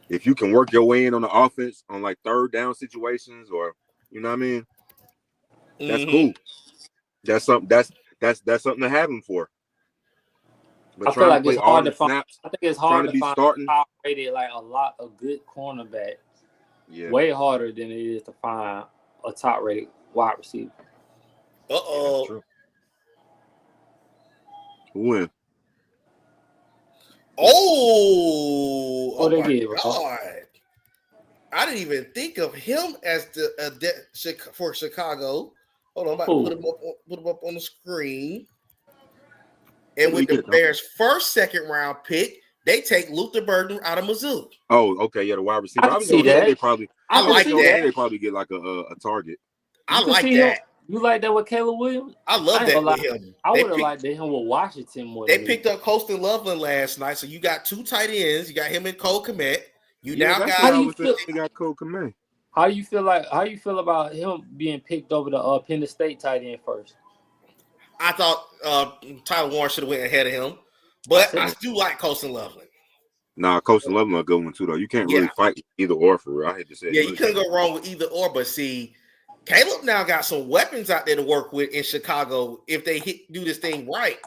If you can work your way in on the offense on like third down situations, or you know what I mean, that's cool. That's something. That's something to have him for. But I feel like it's hard to find. Snaps, I think it's hard to find starting. top rated like a lot of good cornerbacks. Yeah. Way harder than it is to find a top rated wide receiver. Uh-oh. Yeah, win. Oh they my did, God. I didn't even think of him as for Chicago. Hold on, I'm about to put him up on the screen. And with the Bears' second round pick, they take Luther Burden out of Mizzou. Oh, okay, yeah, the wide receiver. I was see that. They probably. I like that. They probably get like a target. I like that. You like that with Caleb Williams? I love that with him. I would have liked him with Washington more. They picked up Colston Loveland last night, so you got two tight ends. You got him and Cole Kmet. You got Cole Kmet. How you feel about him being picked over the Penn State tight end first? I thought Tyler Warren should have went ahead of him, but I do like Colston Loveland. Nah, Colston Loveland a good one too, though. You can't really fight either or for real. I hate to say it. Yeah, you couldn't go wrong with either or, but see, Caleb now got some weapons out there to work with in Chicago if they do this thing right.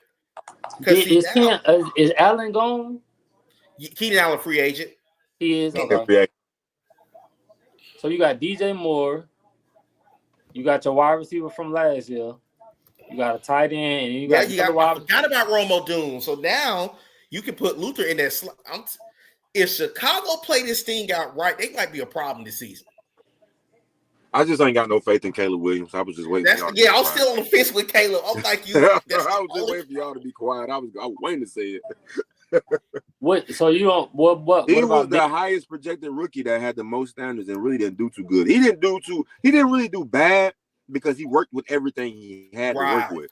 Is Allen gone? Keenan Allen free agent. He is. Okay. So you got DJ Moore. You got your wide receiver from last year. You got a tight end. And I forgot about Romo Doom. So now you can put Luther in that slot. If Chicago play this thing out right, they might be a problem this season. I just ain't got no faith in Caleb Williams. I was just waiting. I was still on the fence with Caleb. I'm like you. I was just waiting for y'all to be quiet. I was waiting to say it. What? So you don't? What? He was the highest projected rookie that had the most standards and really didn't do too good. He didn't really do bad because he worked with everything he had to work with,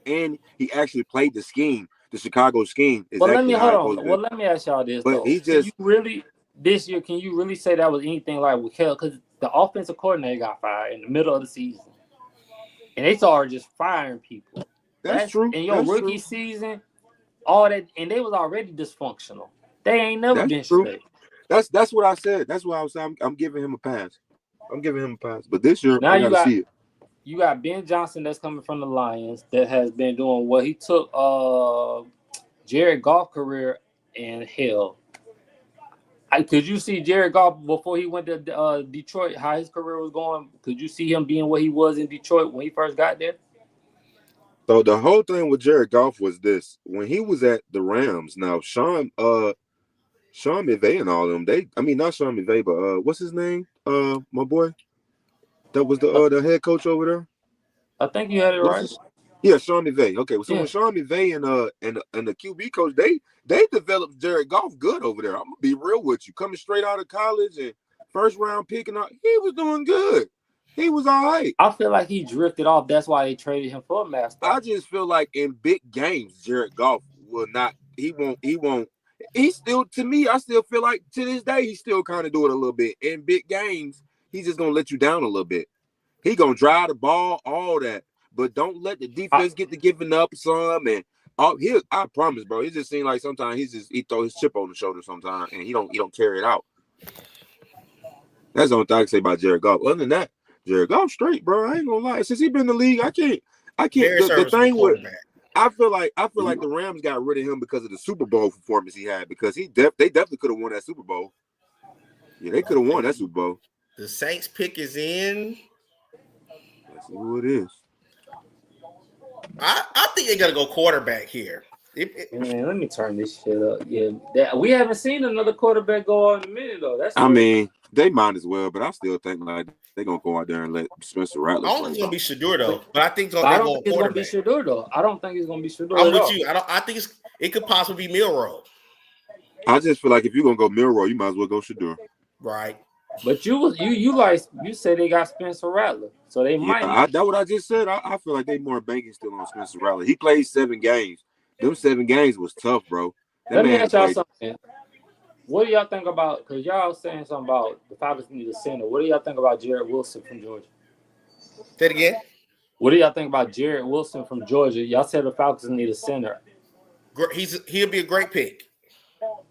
and he actually played the scheme, the Chicago scheme. Well, let me let me ask y'all this. But he just this year, can you really say that was anything like with Caleb? Because the offensive coordinator got fired in the middle of the season, and they started just firing people. That's true. In your rookie season, all that, and they was already dysfunctional. They ain't never been straight. That's what I said. That's why I was saying I'm giving him a pass. But this year, now I gotta see it. You got Ben Johnson that's coming from the Lions that has been doing what he took Jared Goff's career and hell. Could you see Jared Goff before he went to Detroit, how his career was going? Could you see him being what he was in Detroit when he first got there? So the whole thing with Jared Goff was this: when he was at the Rams. Now Sean McVay and all of them, not Sean McVay, but what's his name? My boy, that was the head coach over there. I think you had it right. Yeah, Sean McVay. Okay, so when Sean McVay and the QB coach, they developed Jared Goff good over there. I'm gonna be real with you. Coming straight out of college and first round pick and all, he was doing good. He was all right. I feel like he drifted off. That's why they traded him for a master. I just feel like in big games, Jared Goff will not. He won't. He still, to me, I still feel like to this day he still kind of do it a little bit. In big games, he's just gonna let you down a little bit. He gonna drive the ball, all that, but don't let the defense get to giving up some. And I promise, bro. It just seems like sometimes he throw his chip on the shoulder sometimes, and he don't carry it out. That's the only thing I can say about Jared Goff. Other than that, Jared Goff straight, bro. I ain't gonna lie. Since he been in the league, I can't. The thing with I feel like the Rams got rid of him because of the Super Bowl performance he had. Because they definitely could have won that Super Bowl. Yeah, they could have won that Super Bowl. The Saints pick is in. Let's see who it is. I think they're gonna go quarterback here. Man, let me turn this shit up. Yeah, we haven't seen another quarterback go on in a minute though. I mean, they might as well, but I still think like they're gonna go out there and let Spencer Rattler I don't play. think it's gonna be Shador though, but I think I don't think it's gonna be Shador though. I don't think it's gonna be Shador. I'm with you. I think it could possibly be Milroe. I just feel like if you're gonna go Milroe, you might as well go Shador. Right. But you said they got Spencer Rattler, so they might. That's what I just said. I feel like they more banking still on Spencer Rattler. He played 7 games. Them 7 games was tough, bro. Let me ask y'all something. What do y'all think about? Because y'all saying something about the Falcons need a center. What do y'all think about Jared Wilson from Georgia? Say it again. What do y'all think about Jared Wilson from Georgia? Y'all said the Falcons need a center. He'll be a great pick.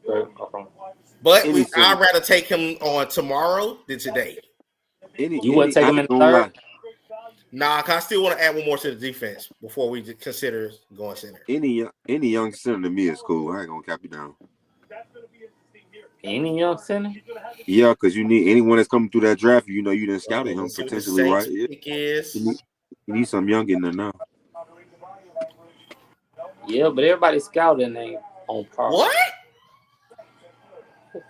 But I'd rather take him on tomorrow than today. You wouldn't take him in the third? Nah, cause I still want to add one more to the defense before we consider going center. Any young center to me is cool. I ain't gonna cap you down. Any young center? Yeah, because you need anyone that's coming through that draft. You know, you didn't scout him potentially, right? You need some young in there now. Yeah, but everybody's scouting ain't on par. What?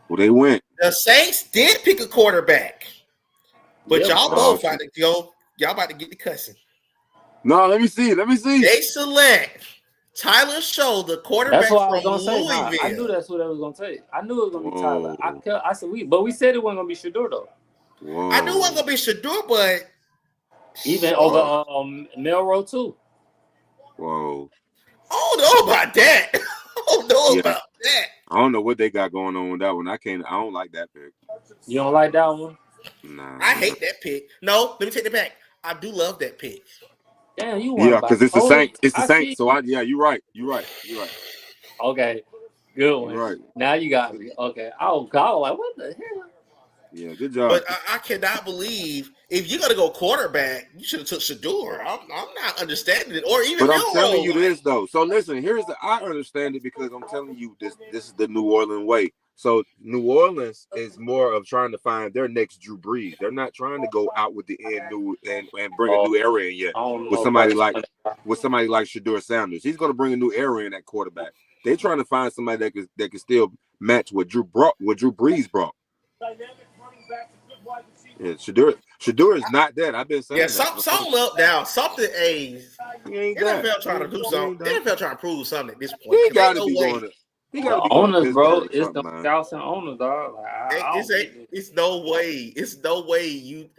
Well, they went. The Saints did pick a quarterback, but y'all both about to go. Y'all about to get the cussing. No, let me see. They select Tyler Show, the quarterback that's what from I was gonna Louisville. Say. Nah, I knew that's what I was gonna say. I knew it was gonna be Tyler. I said we said it wasn't gonna be Shador though. Whoa. I knew it wasn't gonna be Shador, but even over Milroe too. Whoa. I don't know about that. I don't know what they got going on with that one. I don't like that pick. You don't like that one? Nah. I hate that pick. No, let me take it back. I do love that pick. Damn, you want because it's the Saints. It's the Saints. So you're right. Okay, good one. You're right. Now you got me. Okay, I was like, what the hell? Yeah, good job. But I cannot believe if you're gonna go quarterback, you should have took Shador. I'm not understanding it, or even. But I'm telling you this though. So listen, I understand it because I'm telling you this is the New Orleans way. So New Orleans is more of trying to find their next Drew Brees. They're not trying to go out with the new and bring a new era in yet. With somebody like Shador Sanders, he's going to bring a new era in at quarterback. They're trying to find somebody that can still match what Drew Brees brought. Yeah, Shador is not that. I've been saying that. Something up down. Something NFL trying to do something. NFL trying to prove something at this point. He got to be going. He got to be owners, bro. It's the scouts and owners, dog. It's no way. It's no way you.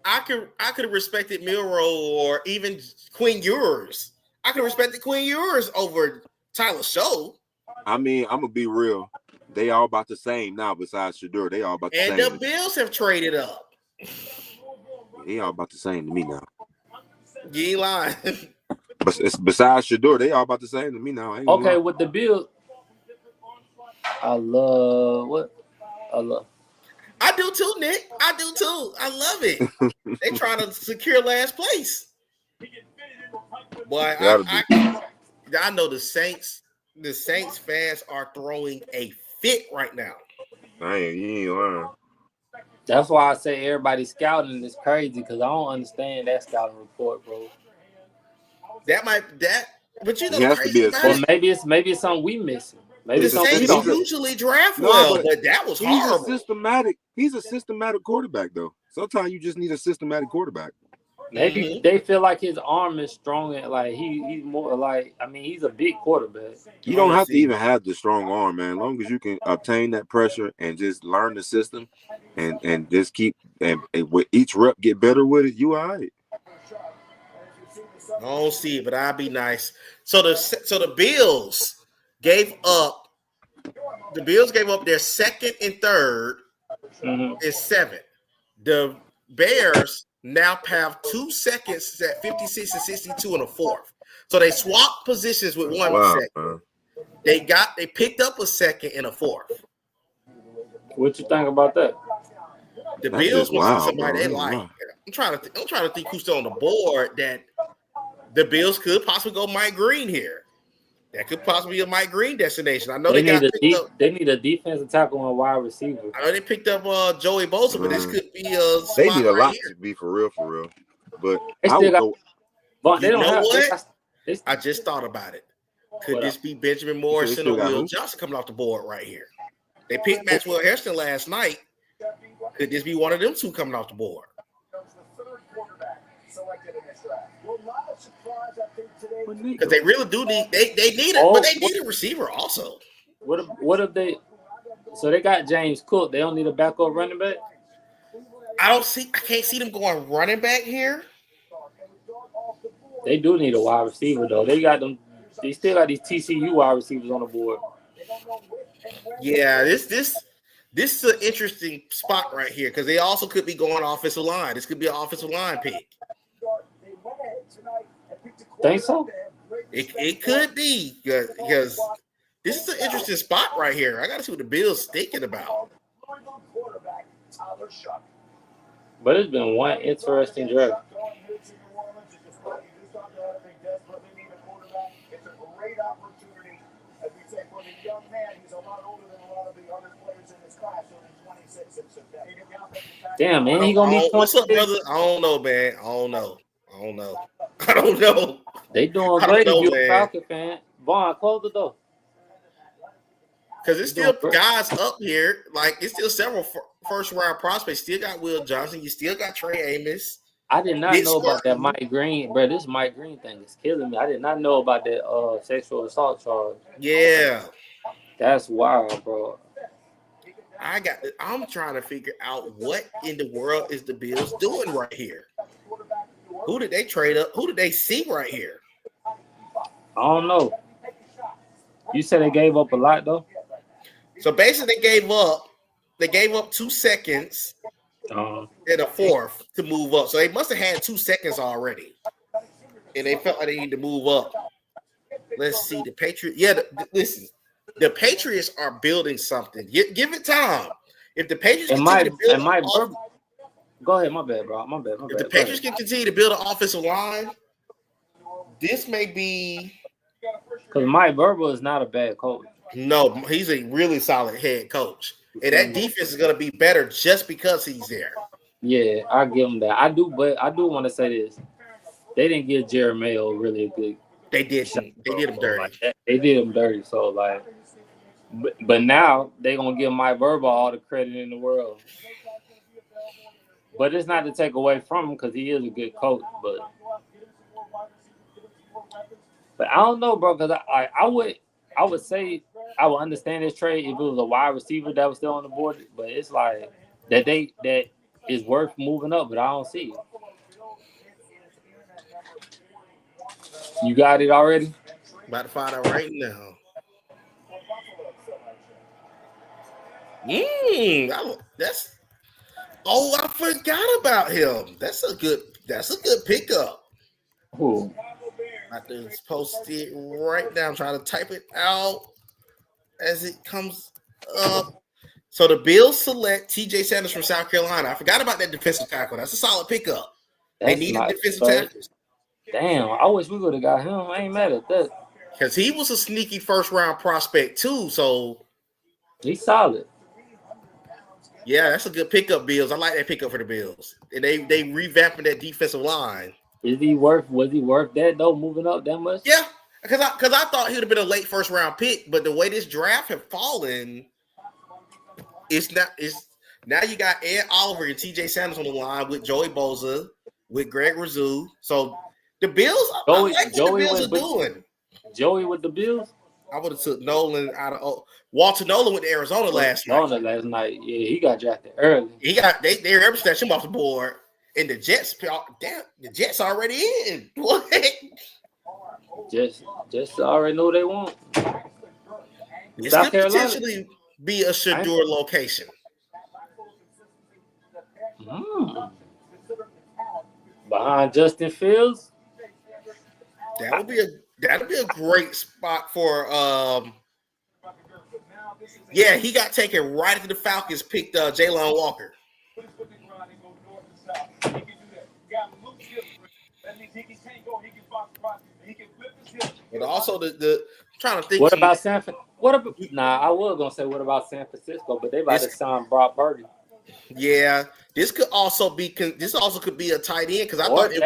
I could have respected Milroe or even Quinn Ewers. I could have respected Quinn Ewers over Tyler Show. I mean, I'm gonna be real. They all about the same now. Besides Shador, they all about the same. And the Bills have traded up. They all about the same to me now. You ain't lying. But besides Shador, they all about the same to me now. Okay, with the Bills. I love. I do too, Nick. I do too. I love it. They trying to secure last place. Boy, I know the Saints. The Saints fans are throwing a fit right now. You ain't lying. That's why I say everybody scouting is crazy because I don't understand that scouting report, bro. But you know, it has to be well, maybe it's something we missing. Maybe the Saints usually draft well, but that was horrible. He's a systematic quarterback, though. Sometimes you just need a systematic quarterback. Maybe they feel like his arm is strong and like he's more like he's a big quarterback. You don't have to even have the strong arm, man. As long as you can obtain that pressure and just learn the system and just keep and with each rep get better with it, you all right. I don't see it, but I'll be nice. So the Bills gave up their second and third and 7. The Bears now have 2 seconds at 56 and 62 and a 4th. So they swapped positions with 1 second. Man. They picked up a 2nd and a 4th. What you think about that? The Bills was somebody they like. Wow. I'm trying to think who's still on the board that the Bills could possibly go Mike Green here. That could possibly be a Mike Green destination. I know they need a defensive tackle and a wide receiver. I know they picked up Joey Bosa, but this could be they need a lot to be for real. But I would go. But they don't have. What? I just thought about it. Could this be Benjamin Morrison or Will Johnson coming off the board right here? They picked Maxwell Hairston last night. Could this be one of them two coming off the board? Because they really do need they need it, but they need a receiver also. What if they? So they got James Cook. They don't need a backup running back. I can't see them going running back here. They do need a wide receiver though. They still got these TCU wide receivers on the board. Yeah, this is an interesting spot right here because they also could be going offensive line. This could be an offensive line pick. Think so? It could be because this is an interesting spot right here. I got to see what the Bills thinking about. But it's been one interesting draft. Damn, man, he gonna be 26. What's up, brother? I don't know, man. I don't know. They doing great if you're a Falcon fan. Vaughn, close the door. Because it's still guys up here. Like, it's still several first-round prospects. Still got Will Johnson. You still got Trey Amos. I did not know about that Mike Green. Bro, this Mike Green thing is killing me. I did not know about that sexual assault charge. Yeah. That's wild, bro. I'm trying to figure out what in the world is the Bills doing right here. Who did they trade up? Who did they see right here? I don't know. You said they gave up a lot though. So basically, they gave up 2 seconds and a fourth to move up. So they must have had 2 seconds already, and they felt like they need to move up. Let's see the Patriots. Yeah, listen. The Patriots are building something. Give it time. If the Patriots continue to build, go ahead. My bad, bro. My bad. If the Patriots can continue to build an offensive line, this may be. Because Mike Vrabel is not a bad coach. No, he's a really solid head coach, and that defense is going to be better just because he's there. Yeah, I give him that. I do want to say this: they didn't give Jerry Mayo really a good. They did him dirty. Like, they did him dirty. So like, but now they're gonna give Mike Vrabel all the credit in the world. But it's not to take away from him because he is a good coach. But I don't know, bro. Because I would say I would understand this trade if it was a wide receiver that was still on the board. But it's like that is worth moving up. But I don't see it. You got it already? About to find out right now. I forgot about him. That's a good pickup. Who? I just posted right now. I'm trying to type it out as it comes up. So the Bills select TJ Sanders from South Carolina. I forgot about that defensive tackle. That's a solid pickup. They needed defensive tackles. Damn, I wish we would have got him. I ain't mad at that. Because he was a sneaky first-round prospect, too. So he's solid. Yeah, that's a good pickup, Bills. I like that pickup for the Bills. And they revamping that defensive line. Was he worth that, though, moving up that much? Yeah, because I thought he would have been a late first-round pick. But the way this draft have fallen, now you got Ed Oliver and TJ Sanders on the line with Joey Bosa, with Greg Rizou. So the Bills, I like what the Bills are doing. Joey with the Bills? I would have took Nolan out of Walter Nolan went to Arizona last night. Yeah, he got drafted early. They ever snatched him off the board. And the Jets already in. What? Jets already know what they want. This could potentially be a Shador location. Behind Justin Fields? That'll be a great spot for he got taken right after the Falcons picked Jalen Walker. But also the trying to think. What about San Francisco? I was gonna say what about San Francisco, but they about to sign Brock Purdy. Yeah, this could also be a tight end because I thought they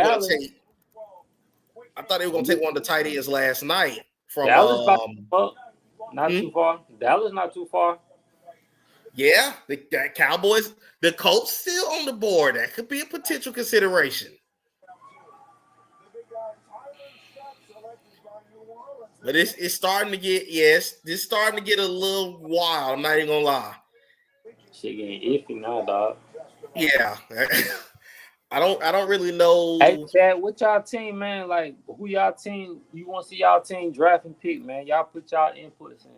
were gonna take one of the tight ends last night. from Dallas not too far. Dallas not too far. Yeah, the Cowboys, the Colts still on the board. That could be a potential consideration. But it's starting to get this starting to get a little wild. I'm not even gonna lie. Shit getting iffy now, dog. Yeah. I don't really know. Hey, Chad, what y'all team, man? Like, who y'all team? You want to see y'all team draft and pick, man? Y'all put y'all inputs in.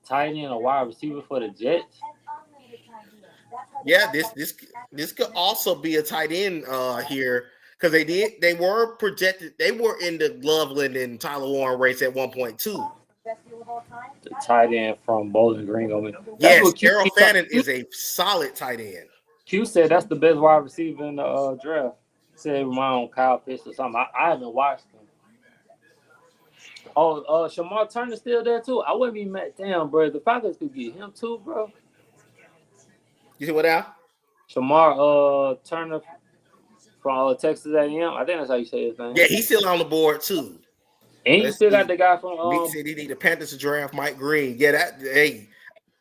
Tight end or wide receiver for the Jets. Yeah, this could also be a tight end here because they were projected. They were in the Loveland and Tyler Warren race at 1.2. The tight end from Bowling Green. Yes, Errol Fannin is a solid tight end. Q said that's the best wide receiver in the draft. He said remind on Kyle Pitts or something. I haven't watched him. Oh, Shamar Turner's still there too. I wouldn't be mad. Damn, bro. The Falcons could get him too, bro. You see what now? Shamar Turner from Texas A&M. I think that's how you say his name. Yeah, he's still on the board too. And you still got the guy from Nick said he need the Panthers to draft Mike Green. Yeah,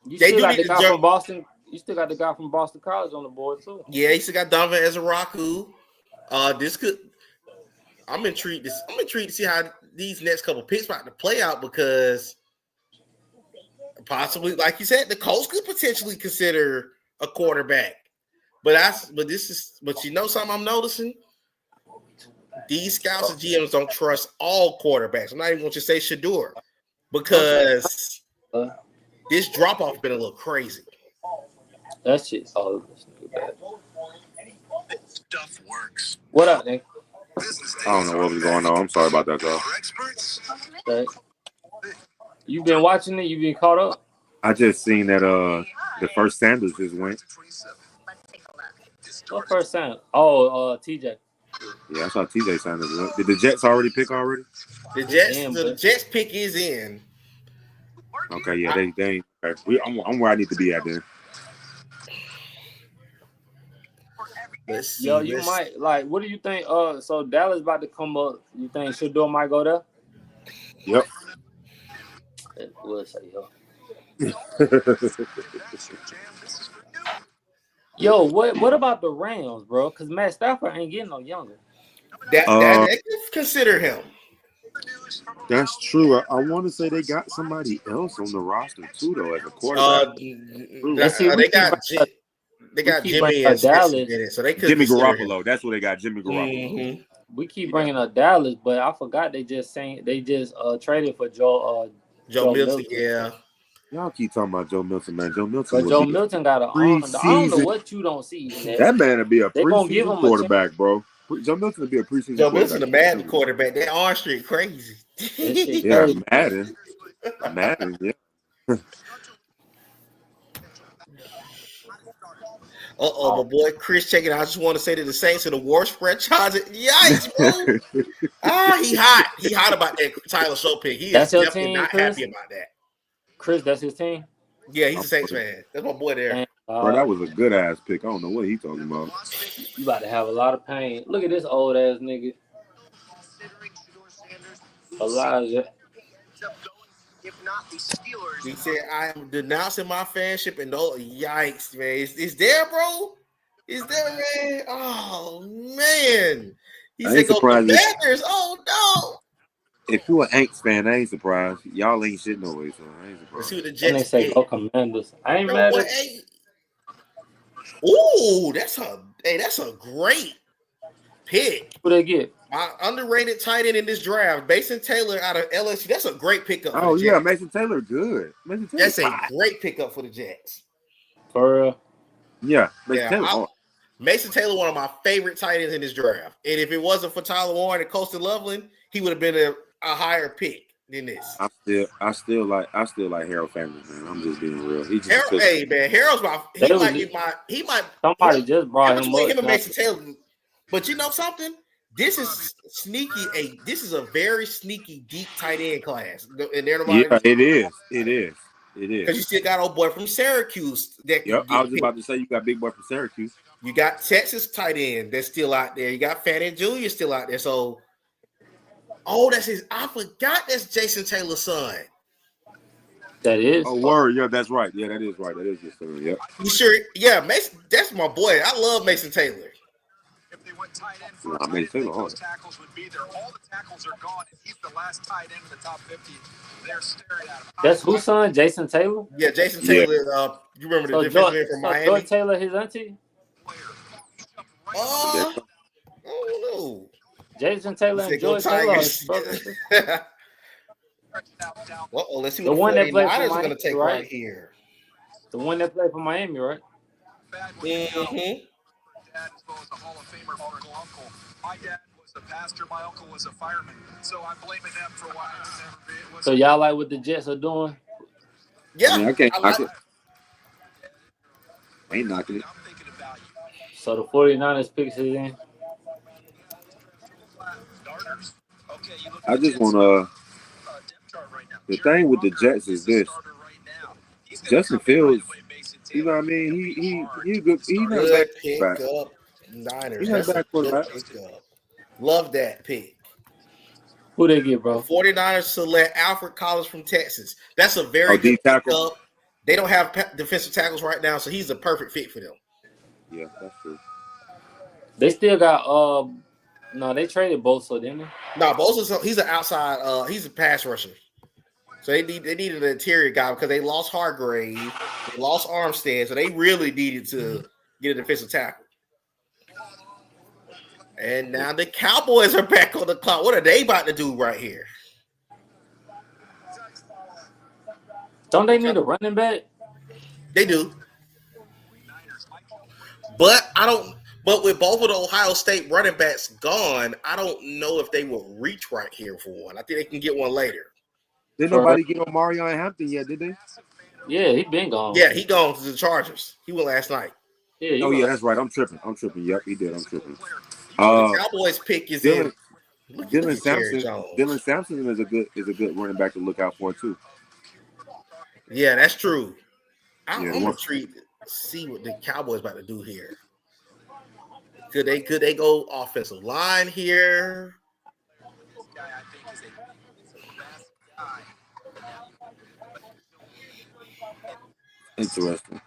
you still got the guy from Boston. You still got the guy from Boston College on the board too. Yeah, he still got Donovan Ezeraku. I'm intrigued to see how these next couple picks about to play out because possibly, like you said, the Colts could potentially consider a quarterback. But you know something I'm noticing? These scouts and GMs don't trust all quarterbacks. I'm not even going to say Shador because this drop off been a little crazy. That shit. Oh, this nigga bad. Stuff works. What up, Nick? I don't know what was going on. I'm sorry about that, though. Okay. You been watching it? You been caught up? I just seen that the first Sanders just went. What first Sanders? Oh, TJ. Yeah, I saw TJ Sanders went. Did the Jets already pick already? The Jets pick is in. Okay, yeah, they okay. I'm where I need to be at then. Let's see. You might like. What do you think? So Dallas about to come up. You think Shador might go there? Yep. We'll say yo. What about the Rams, bro? Because Matt Stafford ain't getting no younger. They could consider him. That's true. I want to say they got somebody else on the roster too, though, as a quarterback. They got Jimmy and Dallas in it, so they could Jimmy Garoppolo. Him. That's what they got. Jimmy Garoppolo. Mm-hmm. We keep bringing up Dallas, but I forgot they just traded for Joe Milton. Yeah. Y'all keep talking about Joe Milton, man. Joe Milton got an arm. I don't know what you don't see. That man would be a preseason quarterback, bro. Joe Milton would be a preseason quarterback. Joe Milton, a Madden quarterback. That arm street crazy. Yeah, Madden. Yeah. My boy Chris checking out. I just want to say that the Saints are the worst franchise. Yikes, bro. He hot. He hot about that Tyler Show pick. He is definitely team, not Chris? Happy about that. Chris, that's his team? Yeah, he's a Saints fan. That's my boy there. Bro, that was a good ass pick. I don't know what he's talking about. You about to have a lot of pain. Look at this old ass nigga. Elijah. He said, I am denouncing my fanship and yikes, man. Is there, bro? Is there, man? Oh, man. He said, go to Panthers. Oh, no. If you're an Aints fan, I ain't surprised. Y'all ain't shit no way, so I ain't surprised. Let's see what the Jets say, go Commanders. I ain't mad at it. Ooh, that's a great pick. What they get? My underrated tight end in this draft, Mason Taylor out of LSU. That's a great pickup. Oh yeah, Mason Taylor, good. That's a great pickup for the Jets. For real? Yeah, Mason Taylor, one of my favorite tight ends in this draft. And if it wasn't for Tyler Warren and Coastal Loveland, he would have been a higher pick than this. I still like Harold Family, man. I'm just being real. Harold's he might somebody just brought him up. Him and Mason Taylor. But you know something? This is sneaky. This is a very sneaky deep tight end class. And it is. Because you still got old boy from Syracuse. I was about to say you got big boy from Syracuse. You got Texas tight end that's still out there. You got Fannin Jr. still out there. So Oh, that's his. I forgot that's Jason Taylor's son. That is. Oh, word. Yeah, that's right. Yeah, that is right. That is his son. Yep. You sure? Yeah, Mason. That's my boy. I love Mason Taylor. If they went tight end for a tight end, those tackles would be there. All the tackles are gone, and he's the last tight end in the top 50. They're staring at him. That's whose son? Jason Taylor? Yeah, Jason Taylor. You remember the defensive end from Miami? George Taylor, his auntie? Oh, no. Jason Taylor and George Taylor. Uh-oh, let's see the what one that played for Miami Miami, going to take right here. The one that played for Miami, right? Mm-hmm. Dad, as well as a Hall of Famer, uncle. My dad was a pastor. My uncle was a fireman. So I'm blaming them for why I never be. So y'all like what the Jets are doing? Yeah, I can't knock it. Ain't knocking it. So the 49ers picks it in. I just want to. The thing with the Jets is this: Justin Fields. You know what I mean? He's good. He's not good bad. pick up. Niners. He's not bad quarterback. Love that pick. Who they get, bro? The 49ers select Alfred Collins from Texas. That's a very good tackle. Pickup. They don't have defensive tackles right now, so he's a perfect fit for them. Yeah, that's true. They still got no, they traded Bosa, didn't they? No, Bosa, he's an outside, he's a pass rusher. So they needed an interior guy because they lost Hargrave, they lost Armstead, so they really needed to get a defensive tackle. And now the Cowboys are back on the clock. What are they about to do right here? Don't they need a running back? They do. But But with both of the Ohio State running backs gone, I don't know if they will reach right here for one. I think they can get one later. Did nobody get on Marion Hampton yet, did they? Yeah, he been gone. Yeah, he gone to the Chargers. He went last night. Yeah, yeah, that's right. I'm tripping. Yep, he did. I'm tripping. The Cowboys pick is Dylan Sampson. Dylan Sampson is a good running back to look out for too. Yeah, that's true. I'm intrigued to see what the Cowboys about to do here. Could they go offensive line here? Interesting.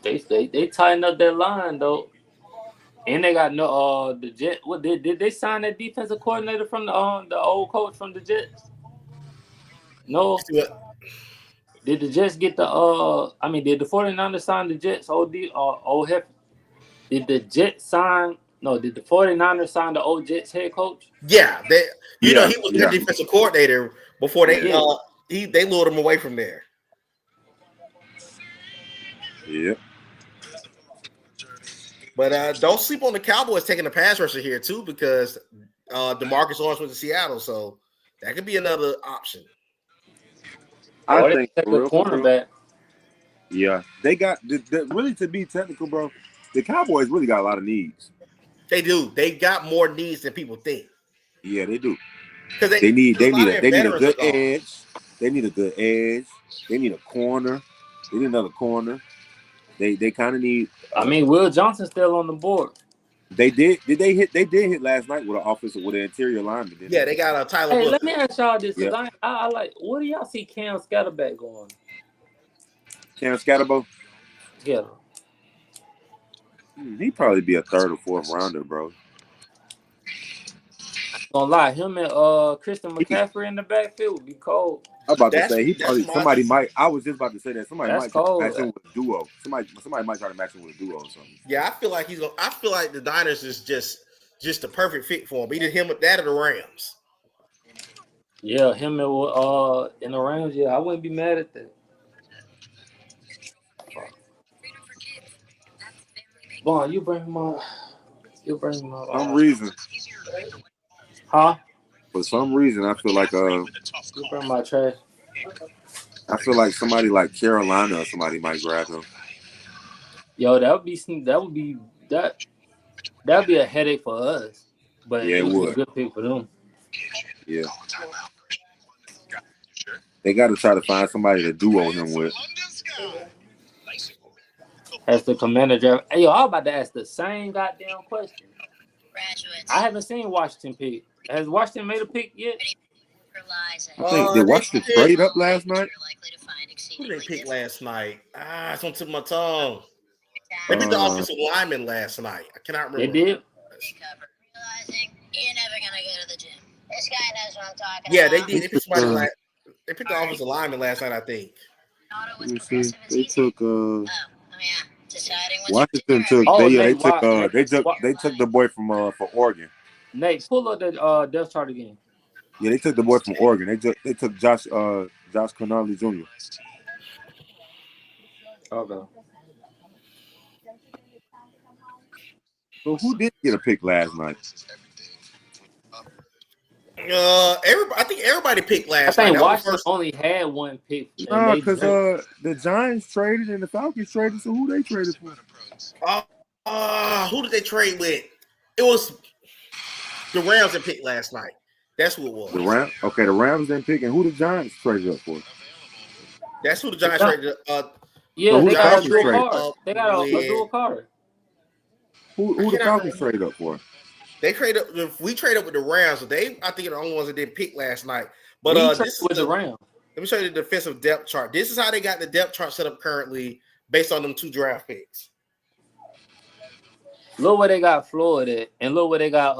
They tighten up their line though, and they got no the Jet. What did they sign that defensive coordinator from the old coach from the Jets? No. Did the Jets get the did the 49ers sign the Jets old head? Did the Jets sign? No, did the 49ers sign the old Jets head coach? Yeah, he was the defensive coordinator before they lured him away from there. Yep. But don't sleep on the Cowboys taking the pass rusher here too, because DeMarcus Lawrence went to Seattle, so that could be another option. I think a cornerback. Yeah, they got really, to be technical, bro. The Cowboys really got a lot of needs. They do. They got more needs than people think. Yeah, they do. Because they need a good edge. They need a good edge. They need a corner. They need another corner. They kind of need. Will Johnson's still on the board. They did. Did they hit? They did hit last night with an interior lineman. Yeah, they got a Tyler. Hey, let me ask y'all this. Yeah. I like. What do y'all see Cam Scatterback going? Cam Scatterbo? Yeah. He'd probably be a third or fourth rounder, bro. Gonna lie, him and Christian McCaffrey in the backfield would be cold. I'm about to say somebody might. I was just about to say that somebody might try to match him with a duo. Somebody might try to match him with a duo or something. Yeah, I feel like I feel like the Niners is just the perfect fit for him. Either him with that or the Rams. Yeah, him and in the Rams. Yeah, I wouldn't be mad at that. Vaughn, you bring my. Some reason. Huh? For some reason, I feel like You bring my trash. I feel like somebody like Carolina or somebody might grab him. Yo, that'd be a headache for us. But yeah, it would. A good pick for them. Yeah. They got to try to find somebody to duo him with. As the commander draft. Hey, yo, I was about to ask the same goddamn question. I haven't seen Washington pick. Has Washington made a pick yet? I think they watched the trade up last night. Who did they pick last night? It's on tip of my tongue. They picked the offensive lineman last night. I cannot remember. They did. You're never gonna go to the gym. This guy knows what I'm talking Yeah, about. they did. They picked somebody they picked the offensive lineman last night, I think. Let me see. They took Deciding Washington took they took the boy from for Oregon. Nate, pull up the depth chart again. Yeah, they took the boy from Oregon. They took Josh Connolly Jr. Okay. So who did get a pick last night? I think everybody picked last night. I think Washington only had one pick. Nah, because the Giants traded and the Falcons traded. So who they traded for? Who did they trade with? It was the Rams that picked last night. That's who it was. The Rams. Okay, the Rams didn't pick, and who the Giants traded up for? That's who the Giants traded. Yeah, so they got a dual card. They got a dual card. Who the Falcons traded up for? They traded up. We traded up with the Rams. So I think, are the only ones that didn't pick last night. But this is the Rams. Let me show you the defensive depth chart. This is how they got the depth chart set up currently, based on them 2 draft picks. Look where they got Floyd at, and look where they got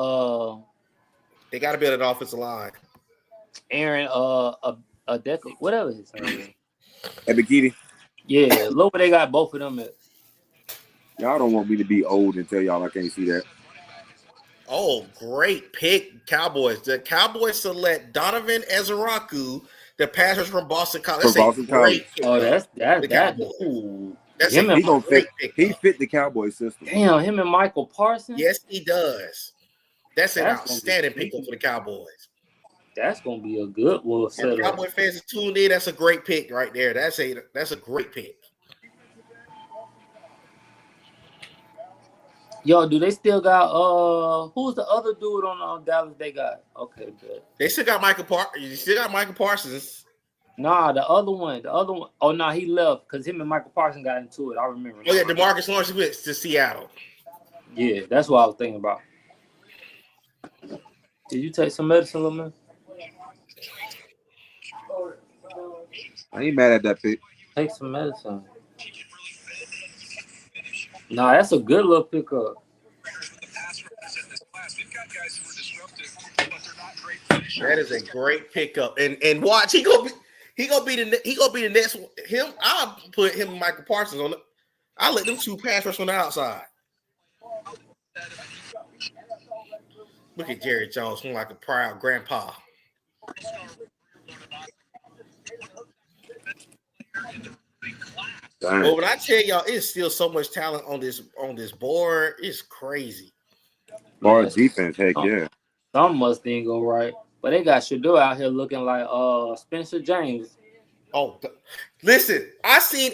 They got to build an offensive line. Aaron a decade, whatever his name is. Ebikidi. Yeah, look where they got both of them at. Y'all don't want me to be old and tell y'all I can't see that. Oh, great pick, Cowboys. The Cowboys select Donovan Ezeraku, the passers from Boston College. That's a great pick. Oh, that's him. He gonna fit. He fit the Cowboys system. Damn, him and Michael Parsons. Yes, he does. That's an outstanding pickup for the Cowboys. That's gonna be a good one. If Cowboy fans are tuned in, that's a great pick right there. That's a great pick. Yo, do they still got who's the other dude on Dallas they got? Okay, good. They still got Michael Parsons. You still got Michael Parsons. Nah, the other one. Oh no, he left because him and Michael Parsons got into it. I remember. Oh yeah, DeMarcus Lawrence went to Seattle. Yeah, that's what I was thinking about. Did you take some medicine, little man? I ain't mad at that pick. Take some medicine. Nah, that's a good little pickup. That is a great pickup, and watch he gonna be the next one. I'll put him and Michael Parsons on it. I'll let them 2 pass rush on the outside. Look at Jerry Jones, looking like a proud grandpa. Dang. But when I tell y'all, it's still so much talent on this board. It's crazy. Bar defense, heck yeah. Some must didn't go right, but they got Shador out here looking like Spencer James. Oh, listen! I seen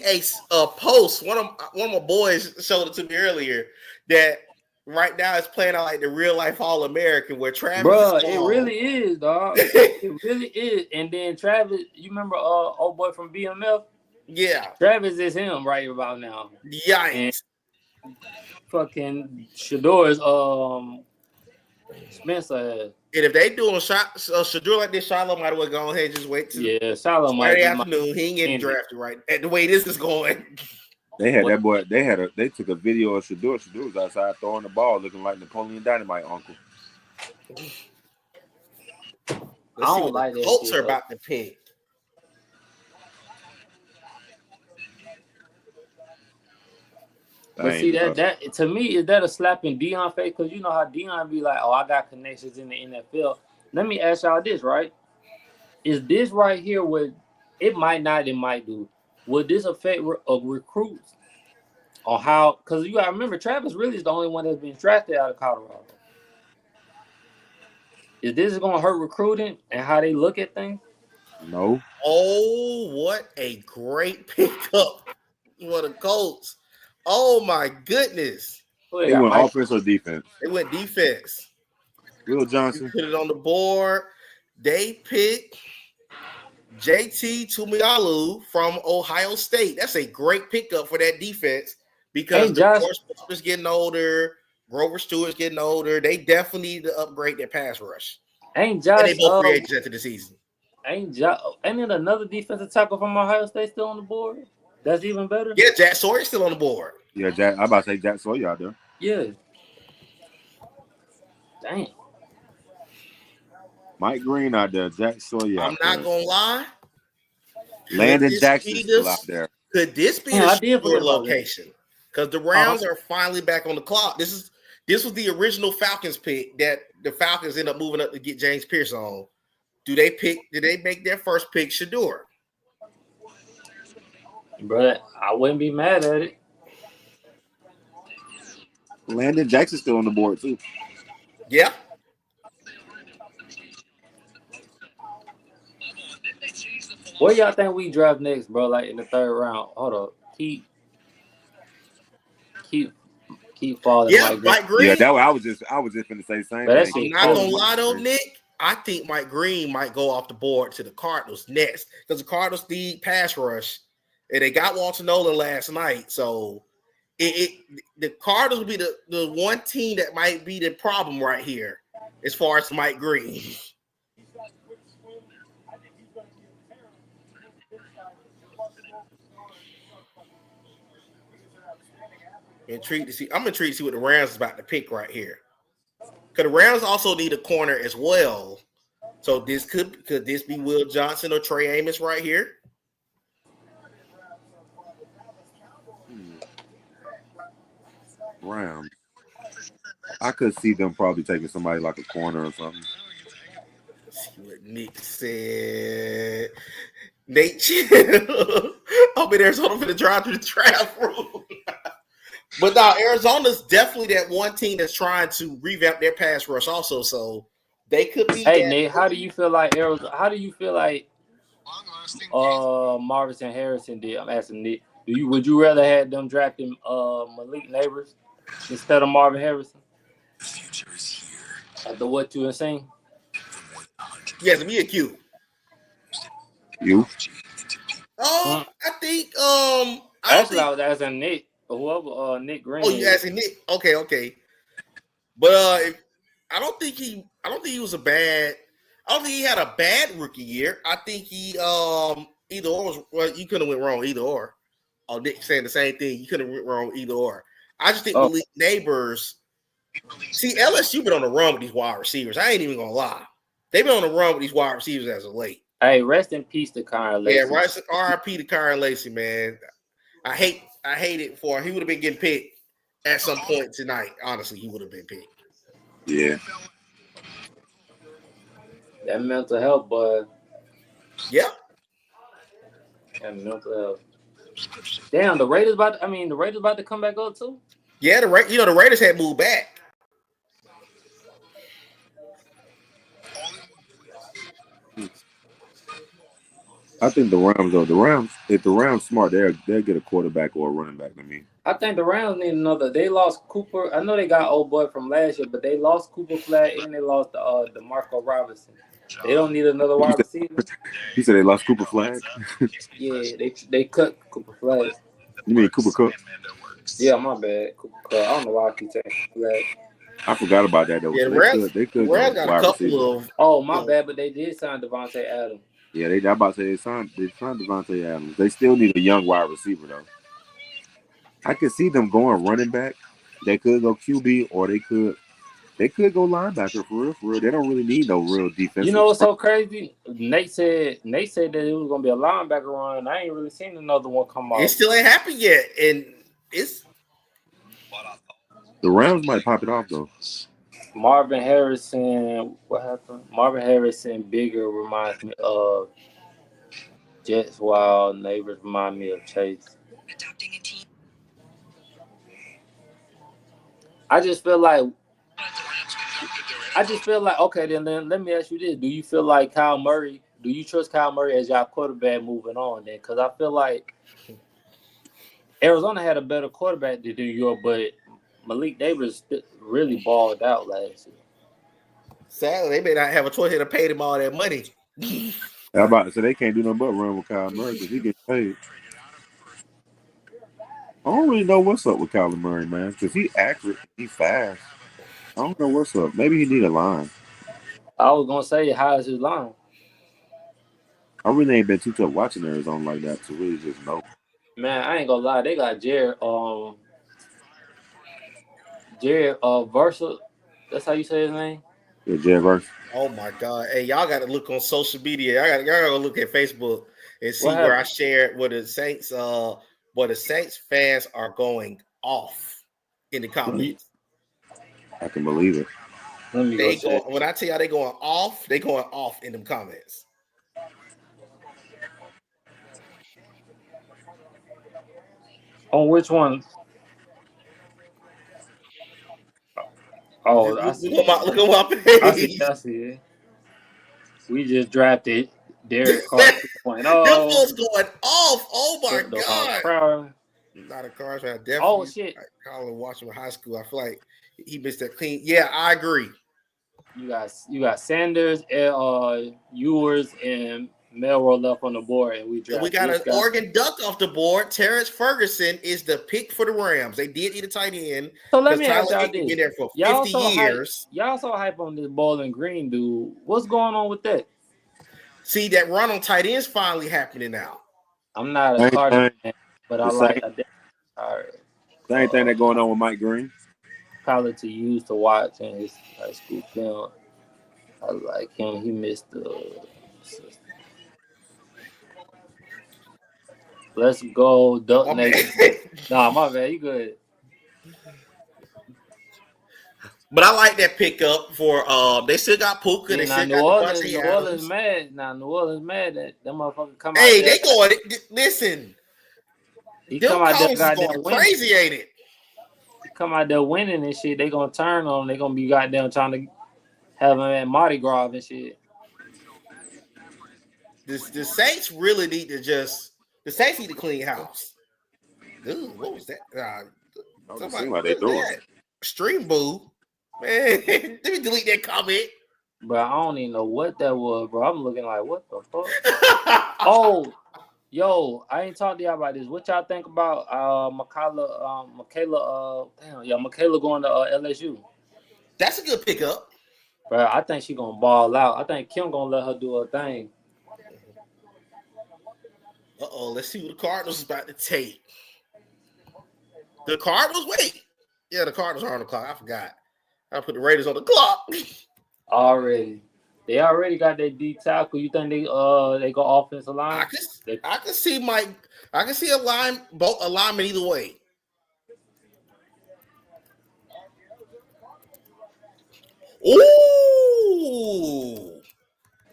a post. One of my boys showed it to me earlier that right now it's playing out like the real life All American where Travis. Bro, it really is, dog. It really is. And then Travis, you remember old boy from BMF? Yeah, Travis is him right about now. Yikes! And fucking Shador's Spencer. And if they doing Shador like this, Shiloh might as well go ahead and just wait till Shiloh Friday afternoon. He ain't getting drafted right. And the way this is going. They had that boy. They took a video of Shador. Shador was outside throwing the ball, looking like Napoleon Dynamite uncle. I don't like that. Colts are about to pick. But see that to me, is that a slap in Deion face? Because you know how Deion be like, oh, I got connections in the NFL. Let me ask y'all this, right? Is this right here what it might not, it might do? Would this affect recruits on how? Because you got to remember, Travis really is the only one that's been drafted out of Colorado. Is this going to hurt recruiting and how they look at things? No. Oh, what a great pickup for the Colts. Oh, my goodness. They went offense or defense? They went defense. Will Johnson. Put it on the board. They picked JT Tumialu from Ohio State. That's a great pickup for that defense because the course is getting older. Grover Stewart's getting older. They definitely need to upgrade their pass rush. Ain't Josh? And they both free agents after the season. Ain't it another defensive tackle from Ohio State still on the board? That's even better. Yeah, Jack Sawyer's still on the board. Yeah, Jack. I'm about to say Jack Sawyer out there. Yeah. Dang. Mike Green out there. Jack Sawyer. I'm not gonna lie. Landon Jackson still out there. Could this be a secure location? Because the Rams are finally back on the clock. This was the original Falcons pick that the Falcons end up moving up to get James Pierce on. Did they make their first pick Shedeur? But I wouldn't be mad at it. Landon Jackson's still on the board too. Yeah. Where y'all think we draft next, bro? Like in the third round. Hold up. Keep falling. Yeah, Mike Green. Yeah, that way I was just gonna say the same thing. I'm not gonna lie though, Nick. I think Mike Green might go off the board to the Cardinals next because the Cardinals need pass rush, and they got Walter Nolan last night. So the Cardinals will be the one team that might be the problem right here as far as Mike Green. I'm intrigued to see what the Rams is about to pick right here. Because the Rams also need a corner as well. So this could this be Will Johnson or Trey Amos right here? Rams. I could see them probably taking somebody like a corner or something. Let's see what Nick said. Nate, I'll be there. So I'm going to drive through the draft room. But now Arizona's definitely that one team that's trying to revamp their pass rush also. So they could be. Hey, Nate, how do you feel like Arizona? How do you feel like Marvin Harrison did? I'm asking Nick. Would you rather have them drafting Malik Neighbors instead of Marvin Harrison? After what you were saying? Yeah, to be a Q. You? I think Actually, I was asking Nick. Whoever Nick Green. Oh, you asking Nick? Okay. But I don't think he was a bad. I don't think he had a bad rookie year. I think he either or was, well, you could have went wrong either or. Oh, Nick saying the same thing. You could have went wrong either or. I just think Malik Neighbors. See, LSU been on the run with these wide receivers. I ain't even gonna lie. They've been on the run with these wide receivers as of late. Hey, rest in peace to Kyron Lacey. Yeah, RIP to Kyron Lacey, man. I hate it for him. He would have been getting picked at some point tonight. Honestly, he would have been picked. Yeah. That mental health, bud. Yeah. That mental health. Damn, the Raiders about to come back up too. Yeah, the Raiders had moved back. I think the Rams, though. If the Rams smart, they'll get a quarterback or a running back to me. I think the Rams need another. They lost Cooper. I know they got old boy from last year, but they lost Cooper Flag and they lost the Marco Robinson. They don't need another wide receiver. He said they lost Cooper Flag? Yeah, they cut Cooper Flag. You mean Cooper Cook? Yeah, my bad. Cooper Cook. I don't know why I keep saying Flag. I forgot about that, though. Yeah, they could got a couple of. Oh, my bad, but they did sign Devontae Adams. Yeah, I'm about to say they signed Devontae Adams. They still need a young wide receiver, though. I could see them going running back. They could go QB, or they could go linebacker for real. They don't really need no real defense. You know what's so crazy? Nate said that it was gonna be a linebacker run. I ain't really seen another one come out. It still ain't happened yet, and it's the Rams might pop it off though. Marvin Harrison, what happened? Marvin Harrison bigger reminds me of Jets, while Neighbors remind me of Chase. I just feel like okay, then let me ask you this. Do you feel like Kyle Murray, do you trust Kyle Murray as your quarterback moving on then? Because I feel like Arizona had a better quarterback than New York, but Malik Davis really balled out last year. Sadly, they may not have a choice to pay them all that money. So they can't do nothing but run with Kyle Murray because he gets paid. I don't really know what's up with Kyler Murray, man, because he accurate, he fast. I don't know what's up. Maybe he need a line. I was gonna say, how is his line? I really ain't been too tough watching Arizona like that to really just know. Man, I ain't gonna lie, they got Jared Versa. That's how you say his name? Yeah, Jared Verse. Oh my God! Hey, y'all got to look on social media. Y'all got to look at Facebook and see What where I happened? shared where the Saints fans are going off in the comments. I can believe it. Let me go They go check. when I tell y'all they going off in them comments. On which one? Oh, I see. Look on my I see. page. I see it. We just drafted Derek Carr Them 2.0. folks going off. Oh my The God! Crowder. Not a car. I Oh definitely shit! Colin watch him in high school. I feel like he missed that clean. Yeah, I agree. You got Sanders, Ewers, and Melrose left on the board, and we And we draft got this an guy. Oregon Duck off the board. Terrence Ferguson is the pick for the Rams. They did need a tight end So let because me ask Tyler y'all Higbee this: been there for y'all 50 so hype, years. y'all so hype on this Bowling Green dude. What's going on with that? See, that run on tight ends finally happening now. I'm not a Same Cardinal thing. fan, but I The same, like same thing that going on with Mike Green. college to use to watch in his high school film. I like him. He missed the. Let's go, Duck My Nation. bad. Nah, my bad. You good? But I like that pickup for they still got Puka, See, they now still New got Orleans, Devontae New Orleans Adams. mad. Now New Orleans mad that motherfucker come out Hey, there. they going listen. He Bill come out there Collins is goddamn going winning. crazy, ain't it? He come out there winning and shit. They gonna turn on him. They gonna be goddamn trying to have him at Mardi Gras and shit. The Saints really need to clean house. Dude, what was that? Oh, it Somebody, seems like they what is throwing. that? Stream boo. Man, let me delete that comment. Bro, I don't even know what that was, bro. I'm looking like, what the fuck? Oh, yo, I ain't talked to y'all about this. What y'all think about Michaela going to LSU? That's a good pickup. Bro, I think she gonna ball out. I think Kim gonna let her do her thing. Let's see what the Cardinals is about to take. The Cardinals, wait. Yeah, the Cardinals are on the clock. I forgot. I put the Raiders on the clock. They already got their D tackle. You think they go offensive line? I can see I can see a alignment either way. Ooh.